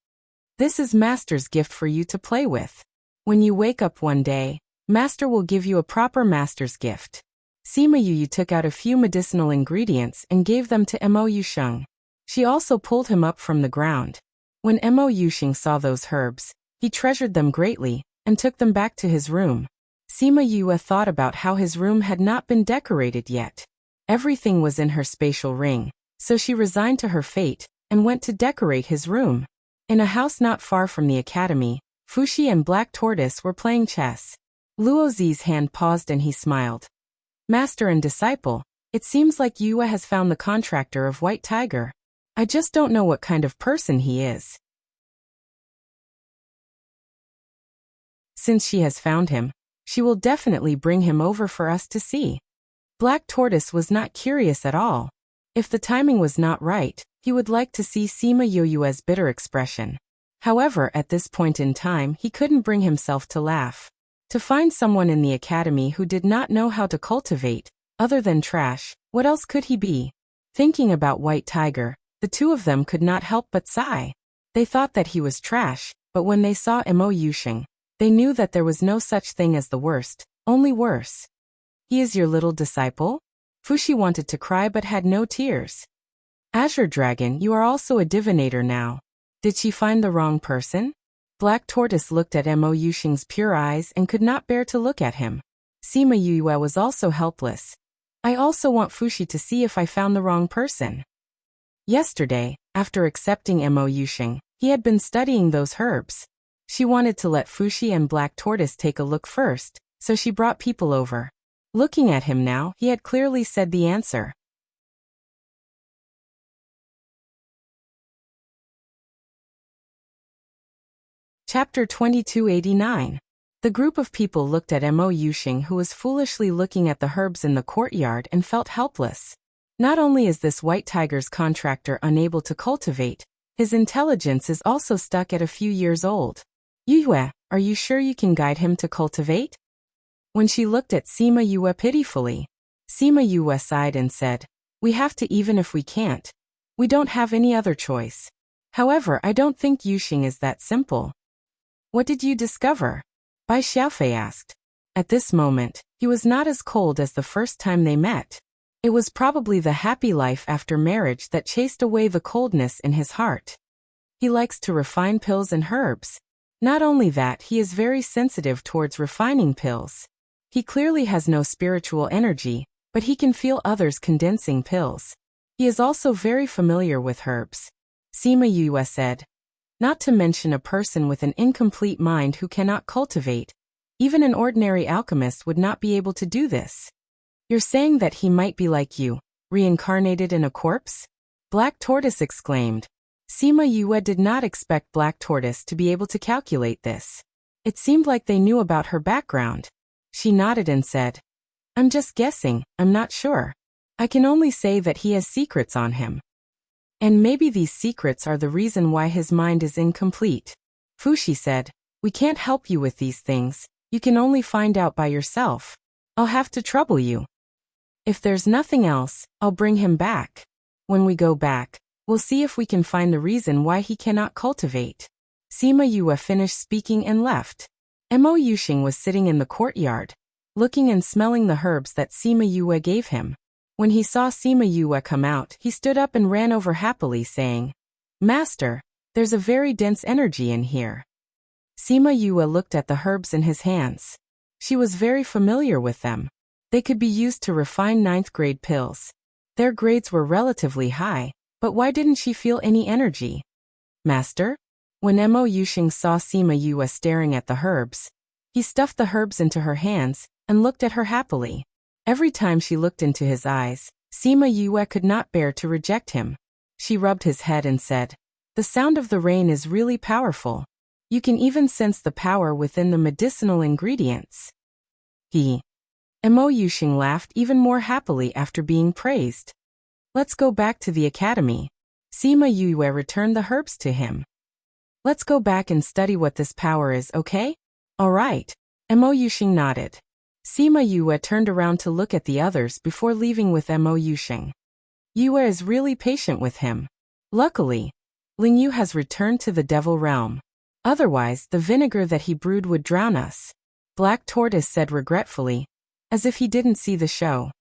"This is Master's gift for you to play with. When you wake up one day, Master will give you a proper Master's gift." Sima Yue took out a few medicinal ingredients and gave them to Mo Yuxing. She also pulled him up from the ground. When Mo Yuxing saw those herbs, he treasured them greatly, and took them back to his room. Sima Yue thought about how his room had not been decorated yet. Everything was in her spatial ring, so she resigned to her fate, and went to decorate his room. In a house not far from the academy, Fuxi and Black Tortoise were playing chess. Luo Zi's hand paused and he smiled. "Master and disciple, it seems like Yue has found the contractor of White Tiger. I just don't know what kind of person he is." "Since she has found him, she will definitely bring him over for us to see." Black Tortoise was not curious at all. If the timing was not right, he would like to see Sima Yue's bitter expression. However, at this point in time, he couldn't bring himself to laugh. To find someone in the academy who did not know how to cultivate, other than trash, what else could he be? Thinking about White Tiger, the two of them could not help but sigh. They thought that he was trash, but when they saw Mo Yuxing, they knew that there was no such thing as the worst, only worse. "He is your little disciple?" Fuxi wanted to cry but had no tears. "Azure Dragon, you are also a divinator now. Did she find the wrong person?" Black Tortoise looked at Mo Yuxing's pure eyes and could not bear to look at him. Sima Yue was also helpless. "I also want Fuxi to see if I found the wrong person." Yesterday, after accepting Mo Yuxing, he had been studying those herbs. She wanted to let Fuxi and Black Tortoise take a look first, so she brought people over. Looking at him now, he had clearly said the answer. Chapter 2289. The group of people looked at Mo Yuxing, who was foolishly looking at the herbs in the courtyard, and felt helpless. Not only is this White Tiger's contractor unable to cultivate, his intelligence is also stuck at a few years old. "Yue, are you sure you can guide him to cultivate?" When she looked at Sima Yue pitifully, Sima Yue sighed and said, "We have to even if we can't. We don't have any other choice. However, I don't think Yuxing is that simple." "What did you discover?" Bai Xiaofei asked. At this moment, he was not as cold as the first time they met. It was probably the happy life after marriage that chased away the coldness in his heart. He likes to refine pills and herbs. Not only that, he is very sensitive towards refining pills. He clearly has no spiritual energy, but he can feel others condensing pills. He is also very familiar with herbs. Sima Yue said. Not to mention a person with an incomplete mind who cannot cultivate. Even an ordinary alchemist would not be able to do this. You're saying that he might be like you, reincarnated in a corpse? Black Tortoise exclaimed. Sima Yue did not expect Black Tortoise to be able to calculate this. It seemed like they knew about her background. She nodded and said, I'm just guessing, I'm not sure. I can only say that he has secrets on him. And maybe these secrets are the reason why his mind is incomplete. Fushi said, we can't help you with these things, you can only find out by yourself. I'll have to trouble you. If there's nothing else, I'll bring him back. When we go back, we'll see if we can find the reason why he cannot cultivate. Sima Yue finished speaking and left. Mo Yuxing was sitting in the courtyard, looking and smelling the herbs that Sima Yue gave him. When he saw Sima Yue come out, he stood up and ran over happily, saying, Master, there's a very dense energy in here. Sima Yue looked at the herbs in his hands. She was very familiar with them. They could be used to refine 9th grade pills. Their grades were relatively high, but why didn't she feel any energy? Master? When Mo Yuxing saw Sima Yue staring at the herbs, he stuffed the herbs into her hands and looked at her happily. Every time she looked into his eyes, Sima Yue could not bear to reject him. She rubbed his head and said, the sound of the rain is really powerful. You can even sense the power within the medicinal ingredients. Mo Yuxing laughed even more happily after being praised. Let's go back to the academy. Sima Yue returned the herbs to him. Let's go back and study what this power is, okay? All right. Mo Yuxing nodded. Sima Yue turned around to look at the others before leaving with Mo Yuxing. Yue is really patient with him. Luckily, Ling Yu has returned to the devil realm. Otherwise, the vinegar that he brewed would drown us. Black Tortoise said regretfully, as if he didn't see the show.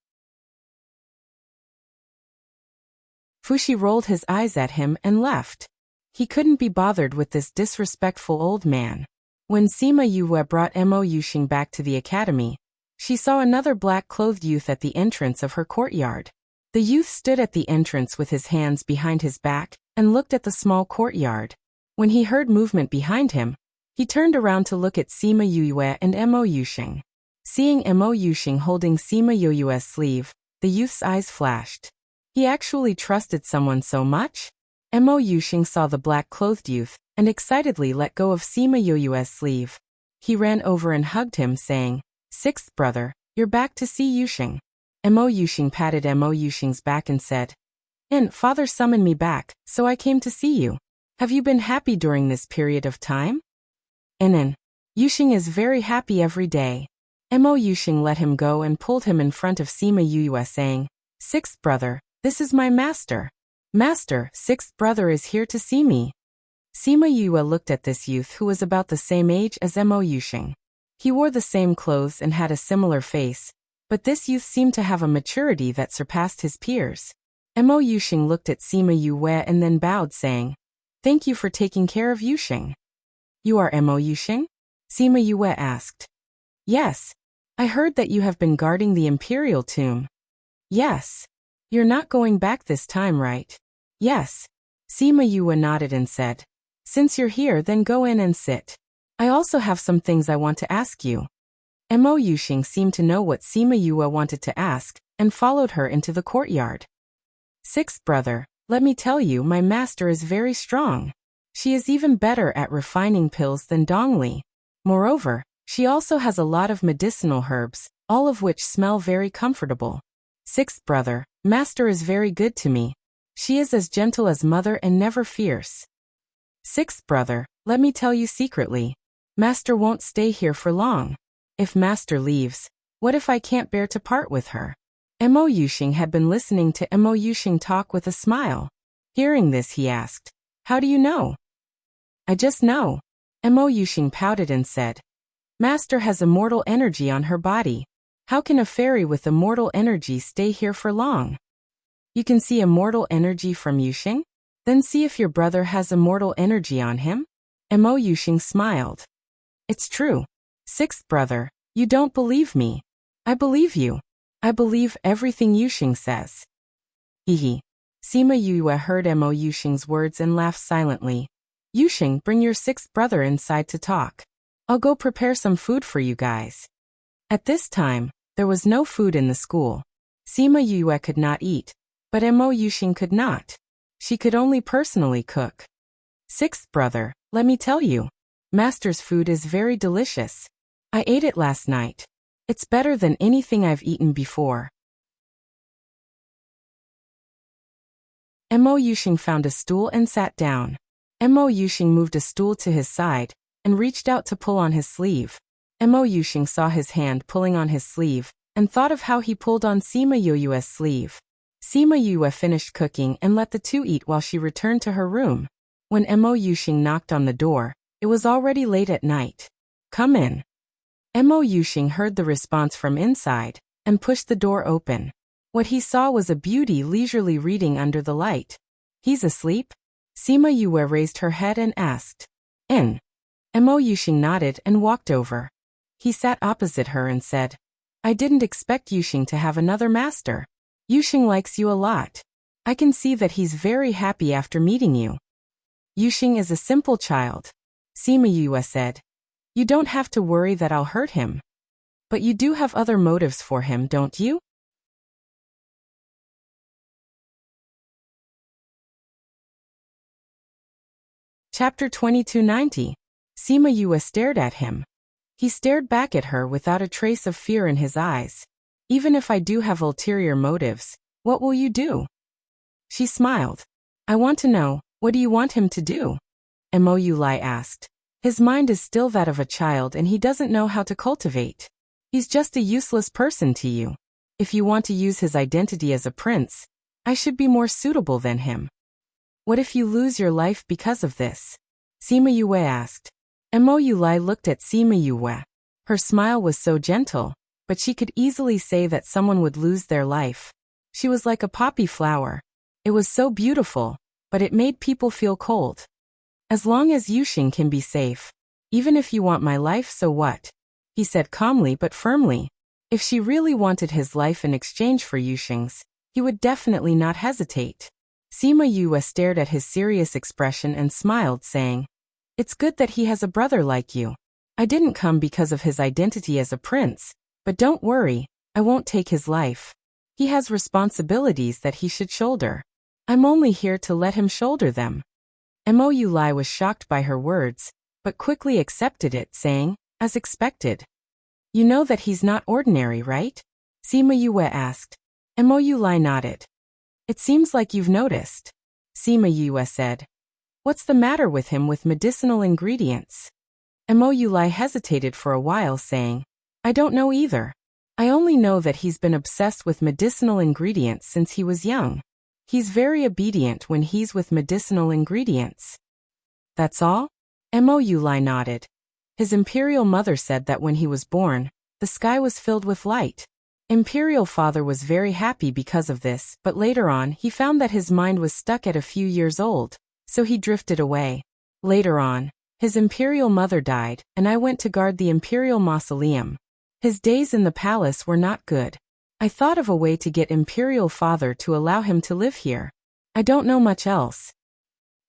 Fushi rolled his eyes at him and left. He couldn't be bothered with this disrespectful old man. When Sima Yue brought Mo Yuxing back to the academy, she saw another black-clothed youth at the entrance of her courtyard. The youth stood at the entrance with his hands behind his back and looked at the small courtyard. When he heard movement behind him, he turned around to look at Sima Yue and Mo Yuxing. Seeing Mo Yuxing holding Sima Yue's sleeve, the youth's eyes flashed. He actually trusted someone so much? Mo Yuxing saw the black-clothed youth and excitedly let go of Sima Yue's sleeve. He ran over and hugged him, saying, Sixth brother, you're back to see Yuxing. Mo Yuxing patted Mo Yuxing's back and said, Father summoned me back, so I came to see you. Have you been happy during this period of time? Yuxing is very happy every day. Mo Yuxing let him go and pulled him in front of Sima Yue, saying, Sixth brother, this is my master. Master, sixth brother is here to see me. Sima Yue looked at this youth who was about the same age as Mo Yuxing. He wore the same clothes and had a similar face, but this youth seemed to have a maturity that surpassed his peers. Mo Yuxing looked at Sima Yue and then bowed, saying, Thank you for taking care of Yuxing. You are Mo Yuxing? Sima Yue asked. Yes. I heard that you have been guarding the imperial tomb. Yes. You're not going back this time, right? Yes. Sima Yue nodded and said, Since you're here, then go in and sit. I also have some things I want to ask you. Mo Yuxing seemed to know what Sima Yue wanted to ask, and followed her into the courtyard. Sixth brother, let me tell you, my master is very strong. She is even better at refining pills than Dongli. Moreover, she also has a lot of medicinal herbs, all of which smell very comfortable. Sixth brother, master is very good to me. She is as gentle as mother and never fierce. Sixth brother, let me tell you secretly. Master won't stay here for long. If master leaves, what if I can't bear to part with her? Mo Yuxing had been listening to Mo Yuxing talk with a smile. Hearing this, he asked, How do you know? I just know. Mo Yuxing pouted and said, Master has immortal energy on her body. How can a fairy with immortal energy stay here for long? You can see immortal energy from Yuxing? Then see if your brother has immortal energy on him? Mo Yuxing smiled. It's true. Sixth brother, you don't believe me. I believe you. I believe everything Yuxing says. Sima Yue heard Mo Yuxing's words and laughed silently. Yuxing, bring your sixth brother inside to talk. I'll go prepare some food for you guys. At this time, there was no food in the school. Sima Yue could not eat, but Mo Yuxing could not. She could only personally cook. Sixth brother, let me tell you. Master's food is very delicious. I ate it last night. It's better than anything I've eaten before. Mo Yuxing found a stool and sat down. Mo Yuxing moved a stool to his side and reached out to pull on his sleeve. Mo Yuxing saw his hand pulling on his sleeve and thought of how he pulled on Sima Yue's sleeve. Sima Yue finished cooking and let the two eat while she returned to her room. When Mo Yuxing knocked on the door, it was already late at night. Come in. Mo Yuxing heard the response from inside and pushed the door open. What he saw was a beauty leisurely reading under the light. He's asleep? Sima Yue raised her head and asked. In. Mo Yuxing nodded and walked over. He sat opposite her and said, I didn't expect Yuxing to have another master. Yuxing likes you a lot. I can see that he's very happy after meeting you. Yuxing is a simple child. Sima Yue said. You don't have to worry that I'll hurt him. But you do have other motives for him, don't you? Chapter 2290. Sima Yue stared at him. He stared back at her without a trace of fear in his eyes. Even if I do have ulterior motives, what will you do? She smiled. I want to know, what do you want him to do? Mo Yue asked. His mind is still that of a child and he doesn't know how to cultivate. He's just a useless person to you. If you want to use his identity as a prince, I should be more suitable than him. What if you lose your life because of this? Sima Yue asked. Mo Yue looked at Sima Yue. Her smile was so gentle, but she could easily say that someone would lose their life. She was like a poppy flower. It was so beautiful, but it made people feel cold. As long as Yuxing can be safe. Even if you want my life, so what? He said calmly but firmly. If she really wanted his life in exchange for Yuxing's, he would definitely not hesitate. Sima Yue stared at his serious expression and smiled, saying, It's good that he has a brother like you. I didn't come because of his identity as a prince, but don't worry, I won't take his life. He has responsibilities that he should shoulder. I'm only here to let him shoulder them. Mo Yue was shocked by her words, but quickly accepted it, saying, as expected. You know that he's not ordinary, right? Sima Yue asked. Mo Yue nodded. It seems like you've noticed. Sima Yue said. What's the matter with him with medicinal ingredients? Mo Yue hesitated for a while, saying, I don't know either. I only know that he's been obsessed with medicinal ingredients since he was young. He's very obedient when he's with medicinal ingredients. That's all? Mo Yue nodded. His imperial mother said that when he was born, the sky was filled with light. Imperial father was very happy because of this, but later on he found that his mind was stuck at a few years old, so he drifted away. Later on, his imperial mother died, and I went to guard the imperial mausoleum. His days in the palace were not good. I thought of a way to get imperial father to allow him to live here. I don't know much else.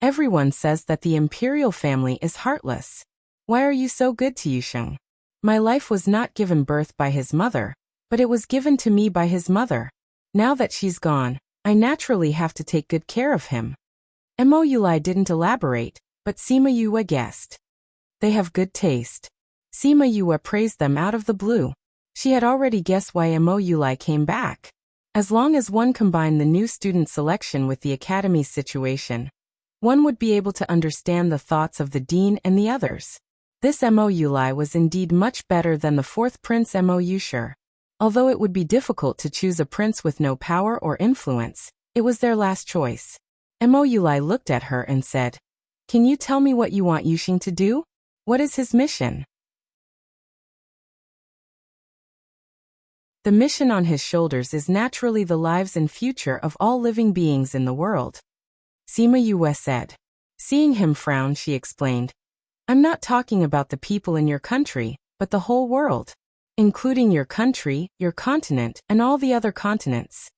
Everyone says that the imperial family is heartless. Why are you so good to Yuxing? My life was not given birth by his mother, but it was given to me by his mother. Now that she's gone, I naturally have to take good care of him. Mo Yue didn't elaborate, but Sima Yue guessed. They have good taste. Sima Yue praised them out of the blue. She had already guessed why Mo Yue came back. As long as one combined the new student selection with the academy's situation, one would be able to understand the thoughts of the dean and the others. This Mo Yue was indeed much better than the fourth prince Mo Yuxi. Although it would be difficult to choose a prince with no power or influence, it was their last choice. Mo Yue looked at her and said, Can you tell me what you want Yuxing to do? What is his mission? The mission on his shoulders is naturally the lives and future of all living beings in the world. Sima Yue said. Seeing him frown, she explained, I'm not talking about the people in your country, but the whole world, including your country, your continent, and all the other continents.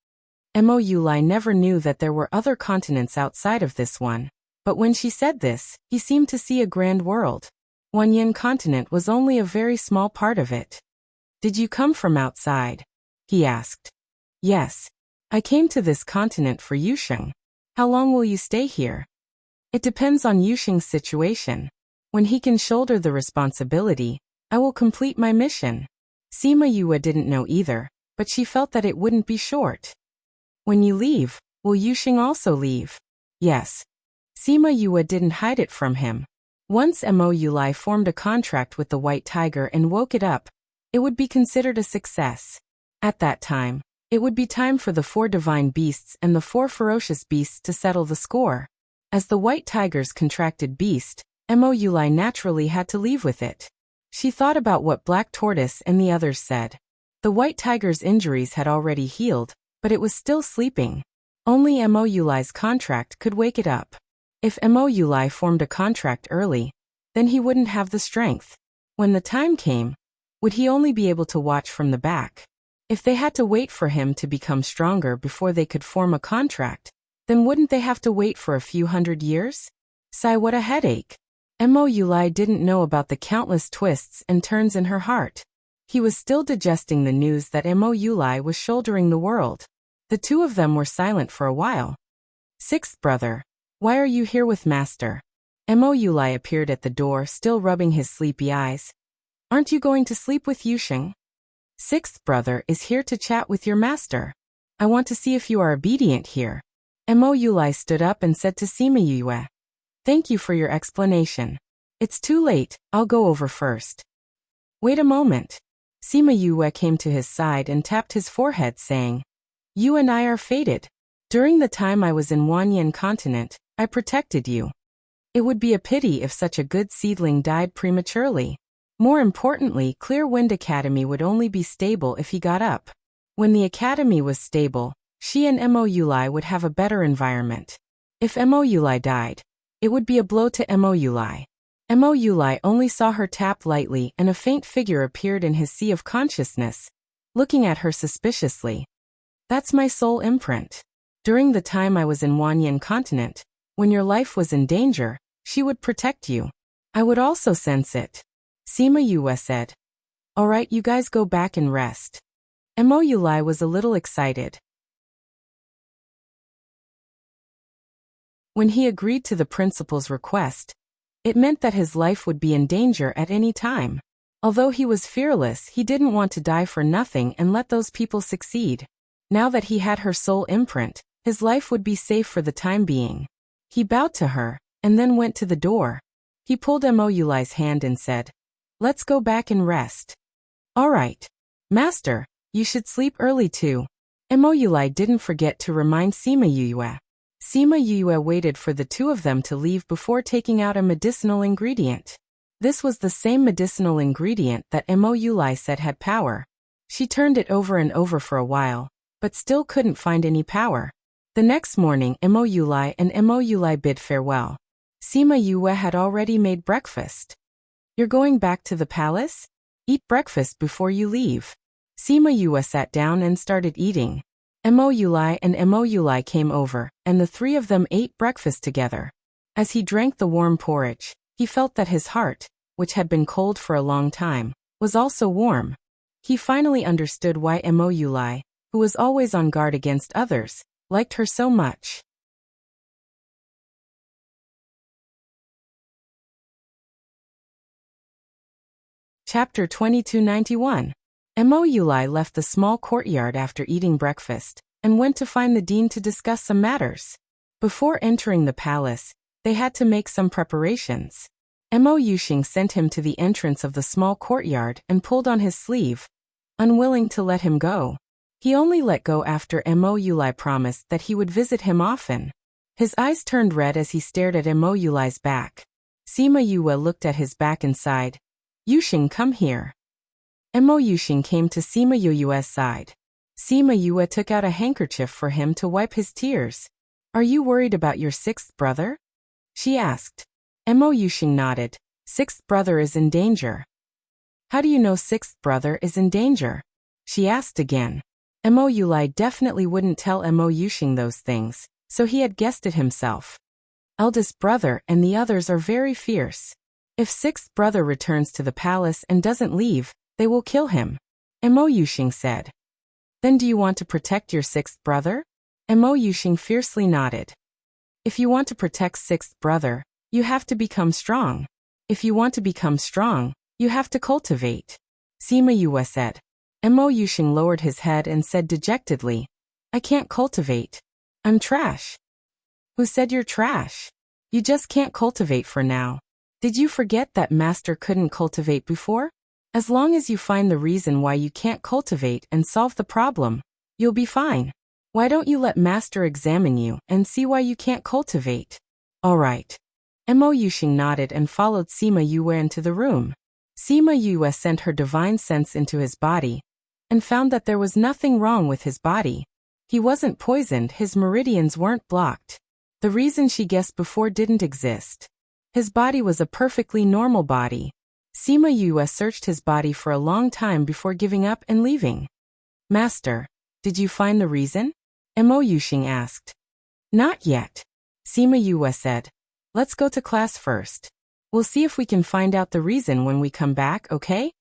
Mo Yue never knew that there were other continents outside of this one, but when she said this, he seemed to see a grand world. Wanyan continent was only a very small part of it. Did you come from outside? He asked. Yes. I came to this continent for Yusheng. How long will you stay here? It depends on Yusheng's situation. When he can shoulder the responsibility, I will complete my mission. Sima Yue didn't know either, but she felt that it wouldn't be short. When you leave, will Yusheng also leave? Yes. Sima Yue didn't hide it from him. Once Mo Yulai formed a contract with the White Tiger and woke it up, it would be considered a success. At that time, it would be time for the 4 divine beasts and the 4 ferocious beasts to settle the score. As the White Tiger's contracted beast, Mo Yulai naturally had to leave with it. She thought about what Black Tortoise and the others said. The White Tiger's injuries had already healed, but it was still sleeping. Only Mo Yulai's contract could wake it up. If Mo Yulai formed a contract early, then he wouldn't have the strength. When the time came, would he only be able to watch from the back? If they had to wait for him to become stronger before they could form a contract, then wouldn't they have to wait for a few hundred years? Sigh, what a headache. Mo Yulai didn't know about the countless twists and turns in her heart. He was still digesting the news that Mo Yulai was shouldering the world. The two of them were silent for a while. Sixth brother. Why are you here with Master? Mo Yulai appeared at the door, still rubbing his sleepy eyes. Aren't you going to sleep with Yusheng? Sixth brother is here to chat with your master. I want to see if you are obedient here. Mo Yulai stood up and said to Sima Yue. Thank you for your explanation. It's too late, I'll go over first. Wait a moment. Sima Yue came to his side and tapped his forehead, saying, You and I are fated. During the time I was in Wanyan continent, I protected you. It would be a pity if such a good seedling died prematurely. More importantly, Clear Wind Academy would only be stable if he got up. When the academy was stable, she and Mo Yulai would have a better environment. If Mo Yulai died, it would be a blow to Mo Yulai. Mo Yulai only saw her tap lightly and a faint figure appeared in his sea of consciousness, looking at her suspiciously. That's my soul imprint. During the time I was in Wanyan continent, when your life was in danger, she would protect you. I would also sense it. Sima Yue said. Alright, you guys go back and rest. Mo Yulai was a little excited. When he agreed to the principal's request, it meant that his life would be in danger at any time. Although he was fearless, he didn't want to die for nothing and let those people succeed. Now that he had her soul imprint, his life would be safe for the time being. He bowed to her, and then went to the door. He pulled Mo Yulai's hand and said, Let's go back and rest. Alright. Master, you should sleep early too. Mo Yulai didn't forget to remind Sima Yue. Sima Yue waited for the two of them to leave before taking out a medicinal ingredient. This was the same medicinal ingredient that Mo Yulai said had power. She turned it over and over for a while, but still couldn't find any power. The next morning, Mo Yulai and Mo Yulai bid farewell. Sima Yue had already made breakfast. You're going back to the palace? Eat breakfast before you leave. Sima Yue sat down and started eating. Mo Yulai and Mo Yulai came over, and the three of them ate breakfast together. As he drank the warm porridge, he felt that his heart, which had been cold for a long time, was also warm. He finally understood why Mo Yulai, who was always on guard against others, liked her so much. Chapter 2291. Mo Yulai left the small courtyard after eating breakfast, and went to find the dean to discuss some matters. Before entering the palace, they had to make some preparations. Mo Yusheng sent him to the entrance of the small courtyard and pulled on his sleeve, unwilling to let him go. He only let go after Mo Yulai promised that he would visit him often. His eyes turned red as he stared at Mo Yulai's back. Sima Yue looked at his back and sighed. Yusheng, come here. Mo Yusheng came to Sima Yue's side. Sima Yue took out a handkerchief for him to wipe his tears. Are you worried about your sixth brother? She asked. Mo Yusheng nodded. Sixth brother is in danger. How do you know sixth brother is in danger? She asked again. Mo Yulai definitely wouldn't tell Mo Yusheng those things, so he had guessed it himself. Eldest brother and the others are very fierce. If sixth brother returns to the palace and doesn't leave, they will kill him. Mo Yuxing said. Then do you want to protect your sixth brother? Mo Yuxing fiercely nodded. If you want to protect sixth brother, you have to become strong. If you want to become strong, you have to cultivate. Sima Yue said. Mo Yuxing lowered his head and said dejectedly, I can't cultivate. I'm trash. Who said you're trash? You just can't cultivate for now. Did you forget that master couldn't cultivate before? As long as you find the reason why you can't cultivate and solve the problem, you'll be fine. Why don't you let master examine you and see why you can't cultivate? All right. Mo Yuxing nodded and followed Sima Yue into the room. Sima Yue sent her divine sense into his body and found that there was nothing wrong with his body. He wasn't poisoned, his meridians weren't blocked. The reason she guessed before didn't exist. His body was a perfectly normal body. Sima Yue searched his body for a long time before giving up and leaving. Master, did you find the reason? Mo Yuxing asked. Not yet. Sima Yue said. Let's go to class first. We'll see if we can find out the reason when we come back, okay?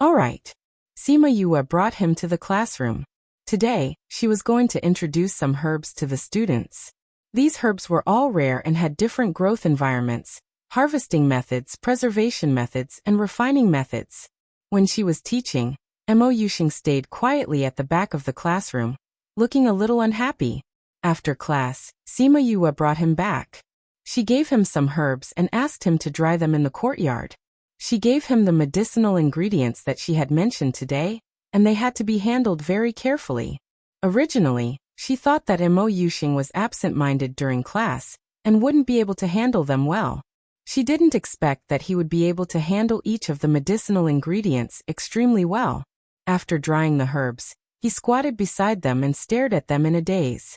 All right. Sima Yue brought him to the classroom. Today, she was going to introduce some herbs to the students. These herbs were all rare and had different growth environments, harvesting methods, preservation methods, and refining methods. When she was teaching, Mo Yuxing stayed quietly at the back of the classroom, looking a little unhappy. After class, Sima Yue brought him back. She gave him some herbs and asked him to dry them in the courtyard. She gave him the medicinal ingredients that she had mentioned today, and they had to be handled very carefully. Originally, she thought that Mo Yuxing was absent-minded during class and wouldn't be able to handle them well. She didn't expect that he would be able to handle each of the medicinal ingredients extremely well. After drying the herbs, he squatted beside them and stared at them in a daze.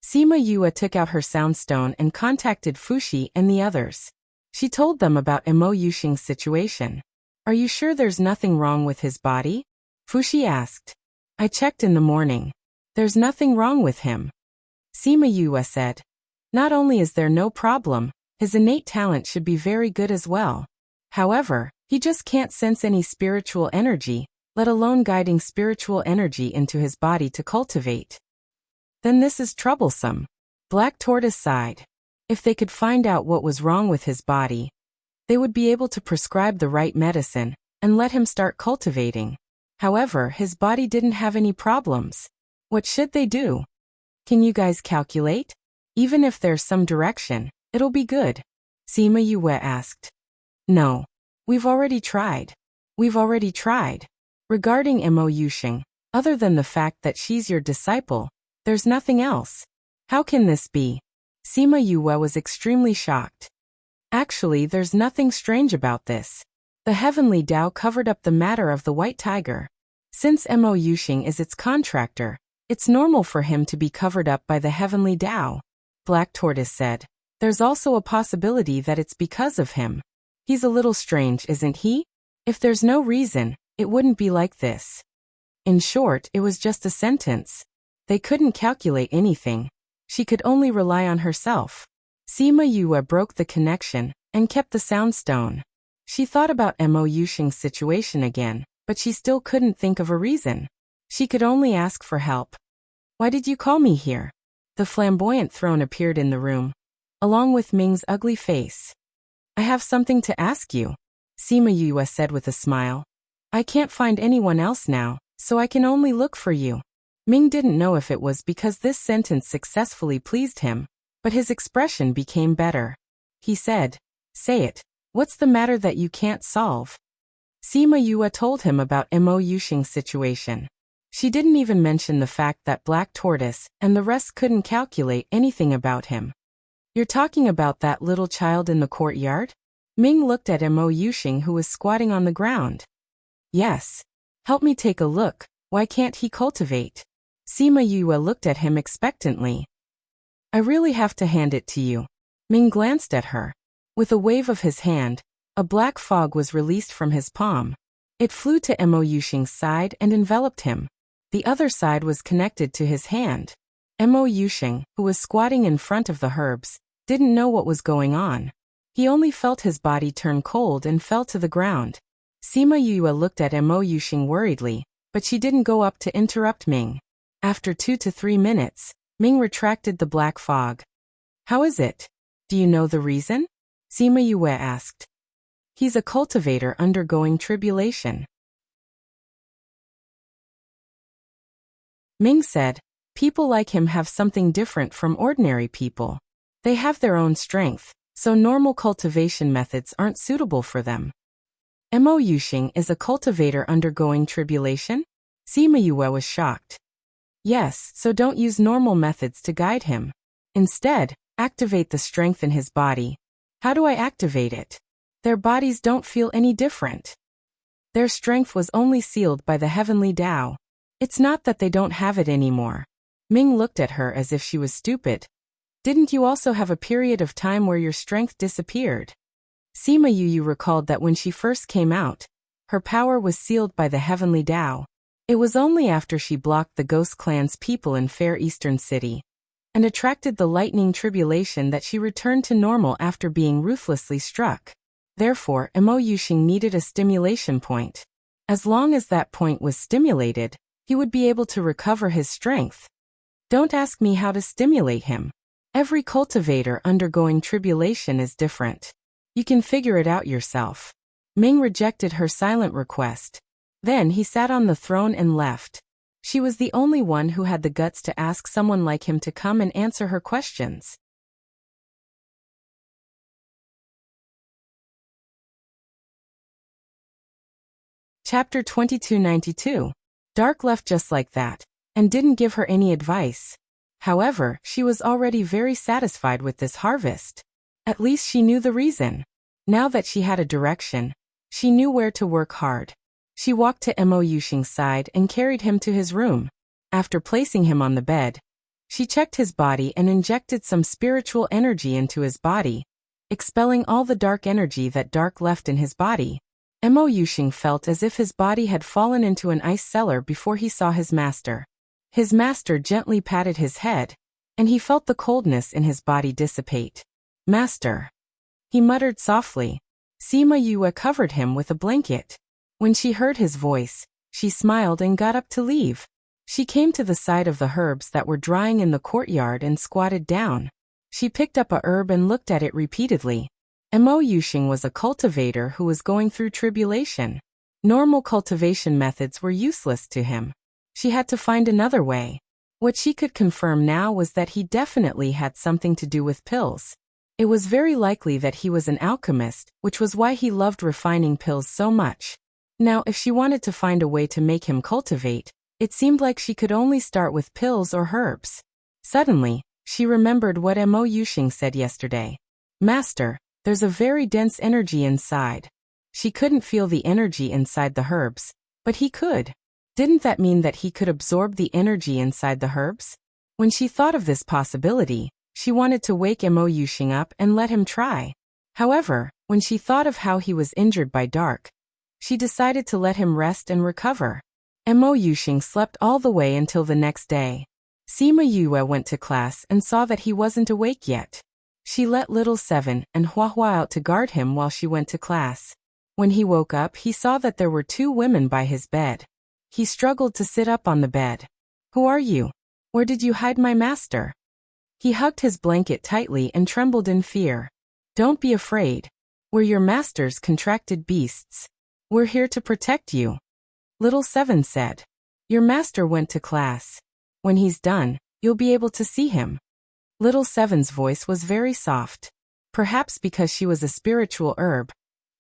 Sima Yue took out her soundstone and contacted Fuxi and the others. She told them about Mo Yuxing's situation. Are you sure there's nothing wrong with his body? Fuxi asked. I checked in the morning. There's nothing wrong with him. Sima Yue said. Not only is there no problem, his innate talent should be very good as well. However, he just can't sense any spiritual energy, let alone guiding spiritual energy into his body to cultivate. Then this is troublesome. Black Tortoise sighed. If they could find out what was wrong with his body, they would be able to prescribe the right medicine and let him start cultivating. However, his body didn't have any problems. What should they do? Can you guys calculate? Even if there's some direction, it'll be good. Sima Yue asked. No. We've already tried. Regarding Mo Yuxing, other than the fact that she's your disciple, there's nothing else. How can this be? Sima Yue was extremely shocked. Actually, there's nothing strange about this. The heavenly Tao covered up the matter of the white tiger. Since Mo Yuxing is its contractor, it's normal for him to be covered up by the heavenly Tao. Black Tortoise said. There's also a possibility that it's because of him. He's a little strange, isn't he? If there's no reason, it wouldn't be like this. In short, it was just a sentence. They couldn't calculate anything. She could only rely on herself. Sima Yue broke the connection and kept the soundstone. She thought about Mo Yuxing's situation again, but she still couldn't think of a reason. She could only ask for help. Why did you call me here? The flamboyant throne appeared in the room, along with Ming's ugly face. I have something to ask you, Sima Yue said with a smile. I can't find anyone else now, so I can only look for you. Ming didn't know if it was because this sentence successfully pleased him, but his expression became better. He said, Say it. What's the matter that you can't solve? Sima Yue told him about Mo Yuxing's situation. She didn't even mention the fact that Black Tortoise and the rest couldn't calculate anything about him. You're talking about that little child in the courtyard? Ming looked at Mo Yuxing, who was squatting on the ground. Yes. Help me take a look. Why can't he cultivate? Sima Yue looked at him expectantly. I really have to hand it to you. Ming glanced at her. With a wave of his hand, a black fog was released from his palm. It flew to Mo Yuxing's side and enveloped him. The other side was connected to his hand. Mo Yuxing, who was squatting in front of the herbs, didn't know what was going on. He only felt his body turn cold and fell to the ground. Sima Yue looked at Mo Yuxing worriedly, but she didn't go up to interrupt Ming. After 2 to 3 minutes, Ming retracted the black fog. How is it? Do you know the reason? Sima Yue asked. He's a cultivator undergoing tribulation. Ming said, people like him have something different from ordinary people. They have their own strength, so normal cultivation methods aren't suitable for them. Mo Yuxing is a cultivator undergoing tribulation? Sima Yue was shocked. Yes, so don't use normal methods to guide him. Instead, activate the strength in his body. How do I activate it? Their bodies don't feel any different. Their strength was only sealed by the heavenly Tao. It's not that they don't have it anymore. Ming looked at her as if she was stupid. Didn't you also have a period of time where your strength disappeared? Sima Yue recalled that when she first came out, her power was sealed by the heavenly Tao. It was only after she blocked the Ghost Clan's people in Fair Eastern City and attracted the lightning tribulation that she returned to normal after being ruthlessly struck. Therefore, Mo Yuxing needed a stimulation point. As long as that point was stimulated, he would be able to recover his strength. Don't ask me how to stimulate him. Every cultivator undergoing tribulation is different. You can figure it out yourself. Ming rejected her silent request. Then he sat on the throne and left. She was the only one who had the guts to ask someone like him to come and answer her questions. Chapter 2292. Dark left just like that, and didn't give her any advice. However, she was already very satisfied with this harvest. At least she knew the reason. Now that she had a direction, she knew where to work hard. She walked to Mo Yuxing's side and carried him to his room. After placing him on the bed, she checked his body and injected some spiritual energy into his body, expelling all the dark energy that Dark left in his body. Mo Yuxing felt as if his body had fallen into an ice cellar before he saw his master. His master gently patted his head, and he felt the coldness in his body dissipate. Master, he muttered softly. Sima Yue covered him with a blanket. When she heard his voice, she smiled and got up to leave. She came to the side of the herbs that were drying in the courtyard and squatted down. She picked up a herb and looked at it repeatedly. Mo Yuxing was a cultivator who was going through tribulation. Normal cultivation methods were useless to him. She had to find another way. What she could confirm now was that he definitely had something to do with pills. It was very likely that he was an alchemist, which was why he loved refining pills so much. Now, if she wanted to find a way to make him cultivate, it seemed like she could only start with pills or herbs. Suddenly, she remembered what Mo Yuxing said yesterday. Master, there's a very dense energy inside. She couldn't feel the energy inside the herbs, but he could. Didn't that mean that he could absorb the energy inside the herbs? When she thought of this possibility, she wanted to wake Mo Yuxing up and let him try. However, when she thought of how he was injured by Dark, she decided to let him rest and recover. Mo Yuxing slept all the way until the next day. Sima Yue went to class and saw that he wasn't awake yet. She let little Seven and Hua Hua out to guard him while she went to class. When he woke up, he saw that there were 2 women by his bed. He struggled to sit up on the bed. Who are you? Where did you hide my master? He hugged his blanket tightly and trembled in fear. Don't be afraid. We're your master's contracted beasts. We're here to protect you. Little Seven said. Your master went to class. When he's done, you'll be able to see him. Little Seven's voice was very soft. Perhaps because she was a spiritual herb,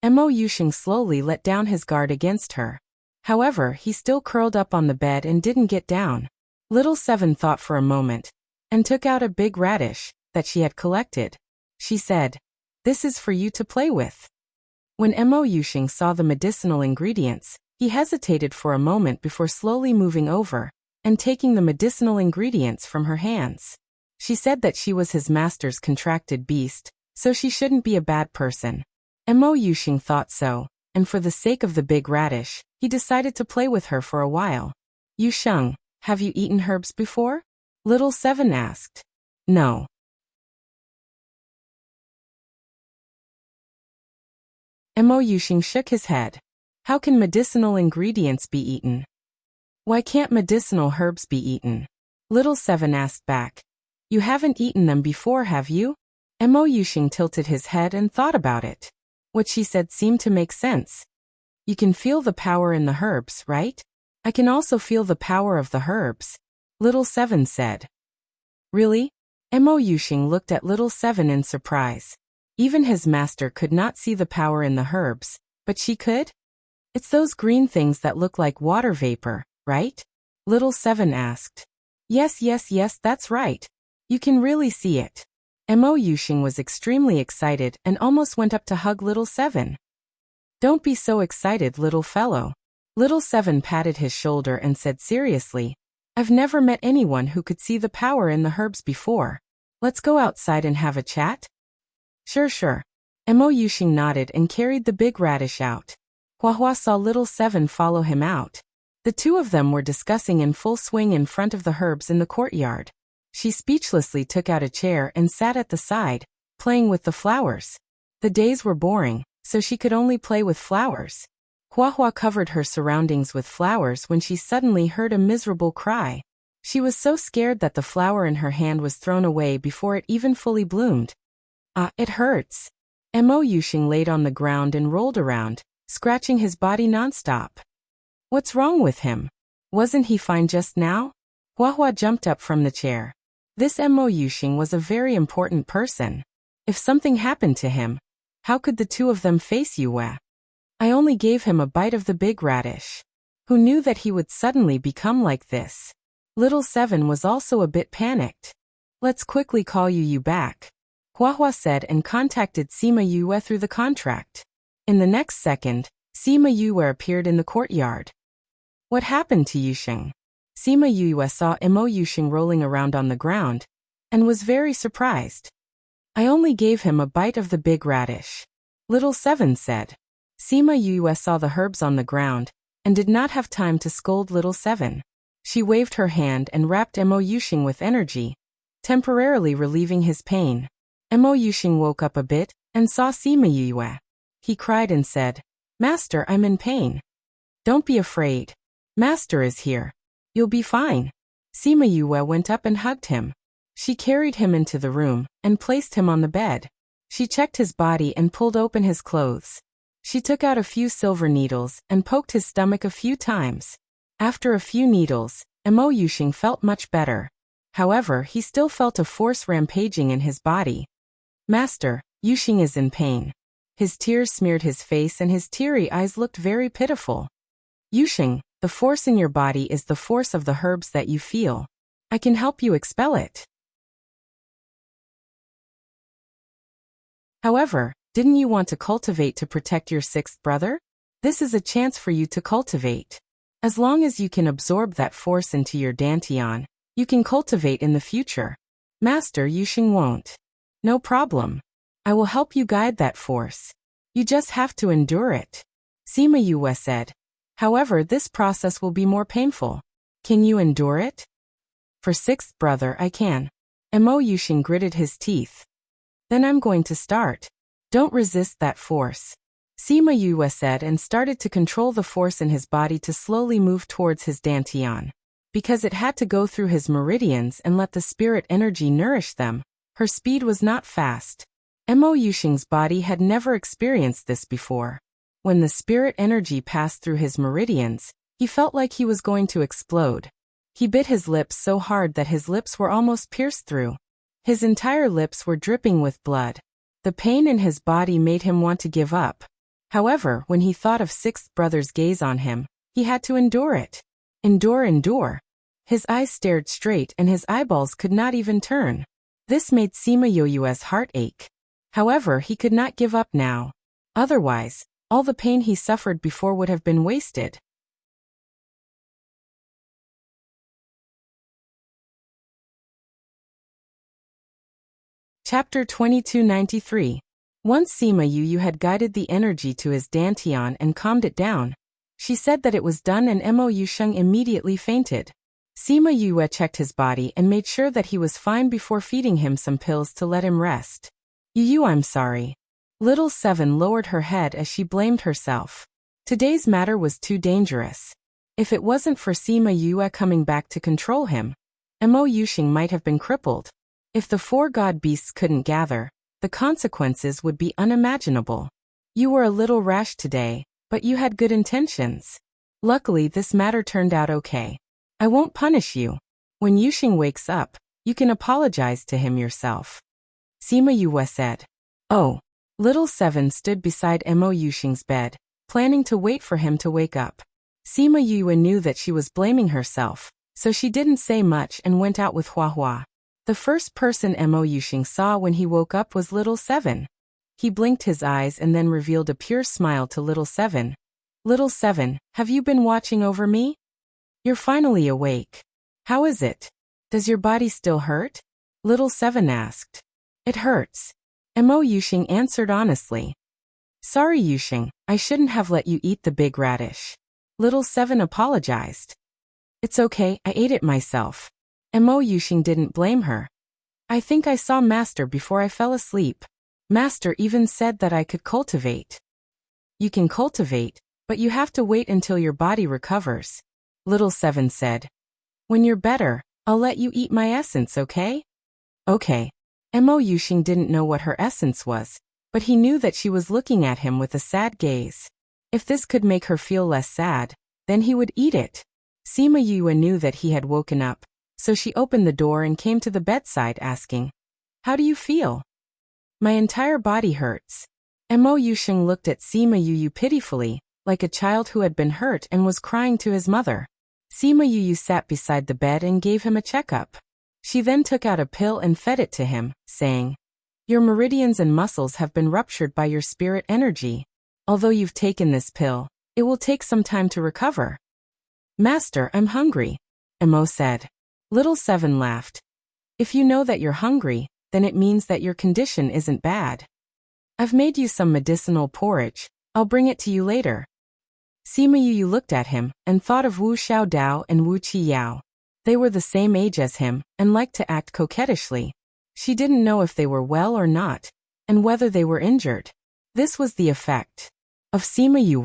Mo Yuxing slowly let down his guard against her. However, he still curled up on the bed and didn't get down. Little Seven thought for a moment, and took out a big radish that she had collected. She said, "This is for you to play with." When Mo Yuxing saw the medicinal ingredients, he hesitated for a moment before slowly moving over and taking the medicinal ingredients from her hands. She said that she was his master's contracted beast, so she shouldn't be a bad person. Mo Yuxing thought so, and for the sake of the big radish, he decided to play with her for a while. Yu Sheng, have you eaten herbs before? Little Seven asked. No. Mo Yuxing shook his head. How can medicinal ingredients be eaten? Why can't medicinal herbs be eaten? Little Seven asked back. You haven't eaten them before, have you? Mo Yuxing tilted his head and thought about it. What she said seemed to make sense. You can feel the power in the herbs, right? I can also feel the power of the herbs, Little Seven said. Really? Mo Yuxing looked at Little Seven in surprise. Even his master could not see the power in the herbs, but she could? It's those green things that look like water vapor, right? Little Seven asked. Yes, that's right. You can really see it. Mo Yuxing was extremely excited and almost went up to hug Little Seven. Don't be so excited, little fellow. Little Seven patted his shoulder and said seriously, I've never met anyone who could see the power in the herbs before. Let's go outside and have a chat? Sure. Mo Yuxing nodded and carried the big radish out. Hua saw Little Seven follow him out. The two of them were discussing in full swing in front of the herbs in the courtyard. She speechlessly took out a chair and sat at the side, playing with the flowers. The days were boring, so she could only play with flowers. Hua covered her surroundings with flowers when she suddenly heard a miserable cry. She was so scared that the flower in her hand was thrown away before it even fully bloomed. It hurts. Mo Yuxing laid on the ground and rolled around, scratching his body nonstop. What's wrong with him? Wasn't he fine just now? Hua jumped up from the chair. This Mo Yuxing was a very important person. If something happened to him, how could the two of them face Yue? I only gave him a bite of the big radish. Who knew that he would suddenly become like this? Little Seven was also a bit panicked. Let's quickly call Yu back, Hua said and contacted Sima Yue through the contract. In the next second, Sima Yue appeared in the courtyard. What happened to Yuxing? Sima Yue saw Mo Yuxing rolling around on the ground, and was very surprised. I only gave him a bite of the big radish, Little Seven said. Sima Yue saw the herbs on the ground, and did not have time to scold Little Seven. She waved her hand and wrapped Mo Yuxing with energy, temporarily relieving his pain. Mo Yuxing woke up a bit, and saw Sima Yue. He cried and said, Master, I'm in pain. Don't be afraid. Master is here. You'll be fine. Sima Yue went up and hugged him. She carried him into the room, and placed him on the bed. She checked his body and pulled open his clothes. She took out a few silver needles and poked his stomach a few times. After a few needles, Mo Yuxing felt much better. However, he still felt a force rampaging in his body. Master, Yuxing is in pain. His tears smeared his face and his teary eyes looked very pitiful. Yuxing, the force in your body is the force of the herbs that you feel. I can help you expel it. However, didn't you want to cultivate to protect your sixth brother? This is a chance for you to cultivate. As long as you can absorb that force into your dantian, you can cultivate in the future. Master Yuxing won't. No problem. I will help you guide that force. You just have to endure it. Sima Yue said. However, this process will be more painful. Can you endure it? For sixth brother, I can. Mo Yuxing gritted his teeth. Then I'm going to start. Don't resist that force. Sima Yue said and started to control the force in his body to slowly move towards his dantian. Because it had to go through his meridians and let the spirit energy nourish them, her speed was not fast. Mo Yuxing's body had never experienced this before. When the spirit energy passed through his meridians, he felt like he was going to explode. He bit his lips so hard that his lips were almost pierced through. His entire lips were dripping with blood. The pain in his body made him want to give up. However, when he thought of sixth brother's gaze on him, he had to endure it. Endure. His eyes stared straight and his eyeballs could not even turn. This made Sima Yue's heart ache. However, he could not give up now. Otherwise, all the pain he suffered before would have been wasted. Chapter 2293. Once Sima Yu had guided the energy to his dantian and calmed it down. She said that it was done and Mo Yuxing immediately fainted. Sima Yue checked his body and made sure that he was fine before feeding him some pills to let him rest. Yu, I'm sorry. Little Seven lowered her head as she blamed herself. Today's matter was too dangerous. If it wasn't for Sima Yue coming back to control him, Mo Yuxing might have been crippled. If the four god beasts couldn't gather, the consequences would be unimaginable. You were a little rash today, but you had good intentions. Luckily, this matter turned out okay. I won't punish you. When Yuxing wakes up, you can apologize to him yourself. Sima Yue said. Oh. Little Seven stood beside Mo Yuxing's bed, planning to wait for him to wake up. Sima Yue knew that she was blaming herself, so she didn't say much and went out with Hua Hua. The first person Mo Yuxing saw when he woke up was Little Seven. He blinked his eyes and then revealed a pure smile to Little Seven. Little Seven, have you been watching over me? You're finally awake. How is it? Does your body still hurt? Little Seven asked. It hurts. Mo Yuxing answered honestly. Sorry Yuxing, I shouldn't have let you eat the big radish. Little Seven apologized. It's okay, I ate it myself. Mo Yuxing didn't blame her. I think I saw Master before I fell asleep. Master even said that I could cultivate. You can cultivate, but you have to wait until your body recovers. Little Seven said. When you're better, I'll let you eat my essence, okay? Okay. Mo Yuxing didn't know what her essence was, but he knew that she was looking at him with a sad gaze. If this could make her feel less sad, then he would eat it. Sima Yue knew that he had woken up, so she opened the door and came to the bedside asking, How do you feel? My entire body hurts. Mo Yuxing looked at Sima Yue pitifully, like a child who had been hurt and was crying to his mother. Sima Yue sat beside the bed and gave him a checkup. She then took out a pill and fed it to him, saying, Your meridians and muscles have been ruptured by your spirit energy. Although you've taken this pill, it will take some time to recover. Master, I'm hungry, Mo said. Little Seven laughed. If you know that you're hungry, then it means that your condition isn't bad. I've made you some medicinal porridge. I'll bring it to you later. Sima Yue looked at him and thought of Wu Xiaodao and Wu Qiyao. They were the same age as him and liked to act coquettishly. She didn't know if they were well or not, and whether they were injured. This was the effect of Sima Yue.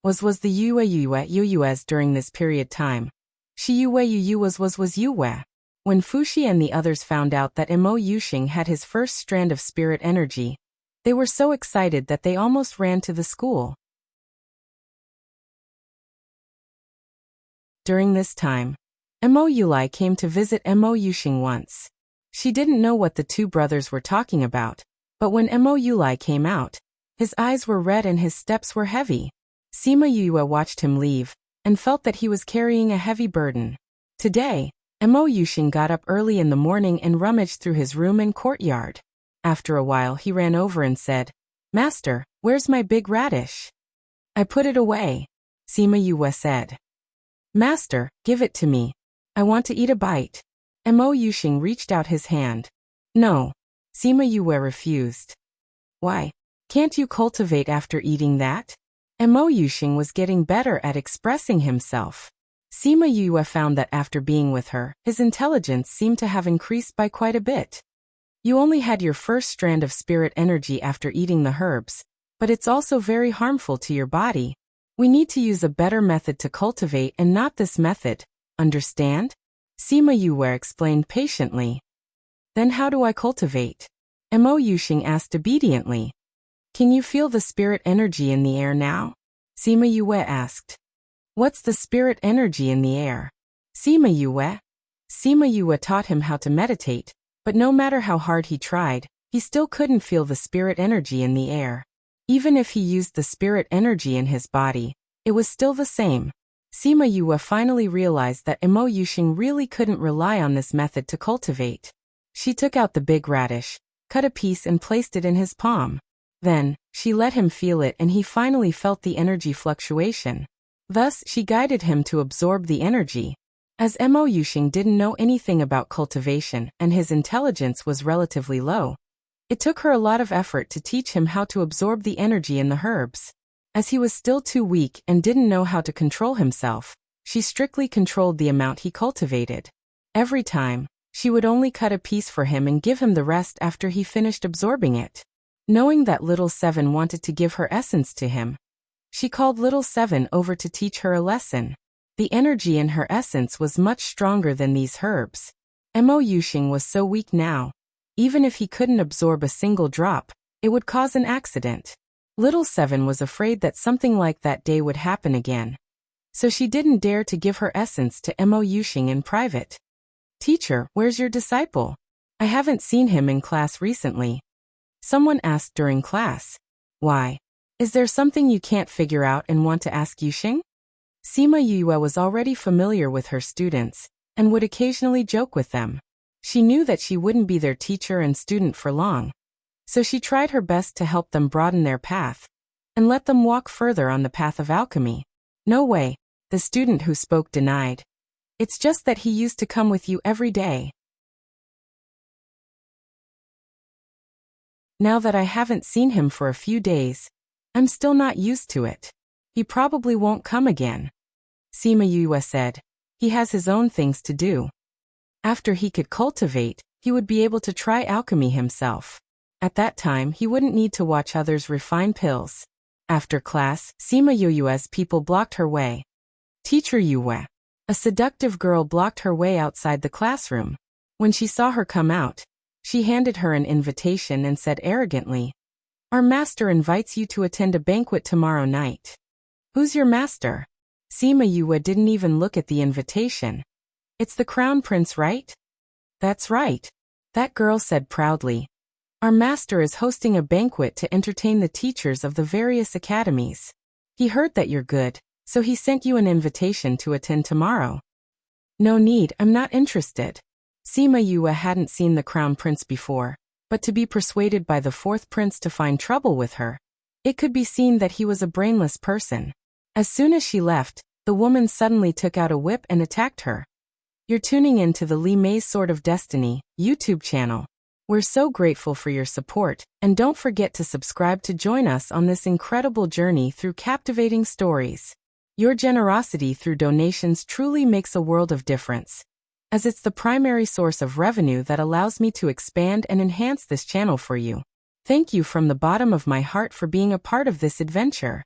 Was the Yues during this period time. She Yue was Yue. When Fuxi and the others found out that Mo Yuxing had his first strand of spirit energy, they were so excited that they almost ran to the school. During this time, Mo Yulai came to visit Mo Yuxing once. She didn't know what the two brothers were talking about, but when Mo Yulai came out, his eyes were red and his steps were heavy. Sima Yue watched him leave, and felt that he was carrying a heavy burden. Today, Mo Yuxing got up early in the morning and rummaged through his room and courtyard. After a while he ran over and said, Master, where's my big radish? I put it away, Sima Yue said. Master, give it to me. I want to eat a bite. Mo Yuxing reached out his hand. No. Sima Yue refused. Why? Can't you cultivate after eating that? Mo Yuxing was getting better at expressing himself. Sima Yue found that after being with her, his intelligence seemed to have increased by quite a bit. You only had your first strand of spirit energy after eating the herbs, but it's also very harmful to your body. We need to use a better method to cultivate and not this method, understand? Sima Yue explained patiently. Then how do I cultivate? Mo Yuxing asked obediently. Can you feel the spirit energy in the air now? Sima Yue asked. What's the spirit energy in the air? Sima Yue taught him how to meditate, but no matter how hard he tried, he still couldn't feel the spirit energy in the air. Even if he used the spirit energy in his body, it was still the same. Sima Yue finally realized that Mo Yuxing really couldn't rely on this method to cultivate. She took out the big radish, cut a piece and placed it in his palm. Then, she let him feel it and he finally felt the energy fluctuation. Thus, she guided him to absorb the energy. As Mo Yuxing didn't know anything about cultivation and his intelligence was relatively low, it took her a lot of effort to teach him how to absorb the energy in the herbs. As he was still too weak and didn't know how to control himself, she strictly controlled the amount he cultivated. Every time, she would only cut a piece for him and give him the rest after he finished absorbing it. Knowing that little Seven wanted to give her essence to him, she called little Seven over to teach her a lesson. The energy in her essence was much stronger than these herbs. Mo Yuxing was so weak now. Even if he couldn't absorb a single drop, it would cause an accident. Little Seven was afraid that something like that day would happen again. So she didn't dare to give her essence to Mo Yuxing in private. "Teacher, where's your disciple? I haven't seen him in class recently," someone asked during class. "Why? Is there something you can't figure out and want to ask Yuxing?" Sima Yue was already familiar with her students and would occasionally joke with them. She knew that she wouldn't be their teacher and student for long, so she tried her best to help them broaden their path and let them walk further on the path of alchemy. "No way," the student who spoke denied. "It's just that he used to come with you every day. Now that I haven't seen him for a few days, I'm still not used to it. He probably won't come again," Sima Yue said. "He has his own things to do. After he could cultivate, he would be able to try alchemy himself. At that time, he wouldn't need to watch others refine pills." After class, Sima Yue's people blocked her way. "Teacher Yue." A seductive girl blocked her way outside the classroom. When she saw her come out, she handed her an invitation and said arrogantly, "Our master invites you to attend a banquet tomorrow night." "Who's your master?" Sima Yue didn't even look at the invitation. "It's the crown prince, right?" "That's right," that girl said proudly. "Our master is hosting a banquet to entertain the teachers of the various academies. He heard that you're good, so he sent you an invitation to attend tomorrow." "No need, I'm not interested." Sima Yue hadn't seen the crown prince before, but to be persuaded by the fourth prince to find trouble with her, it could be seen that he was a brainless person. As soon as she left, the woman suddenly took out a whip and attacked her. You're tuning in to the Li Mei's Sword of Destiny YouTube channel. We're so grateful for your support, and don't forget to subscribe to join us on this incredible journey through captivating stories. Your generosity through donations truly makes a world of difference, as it's the primary source of revenue that allows me to expand and enhance this channel for you. Thank you from the bottom of my heart for being a part of this adventure.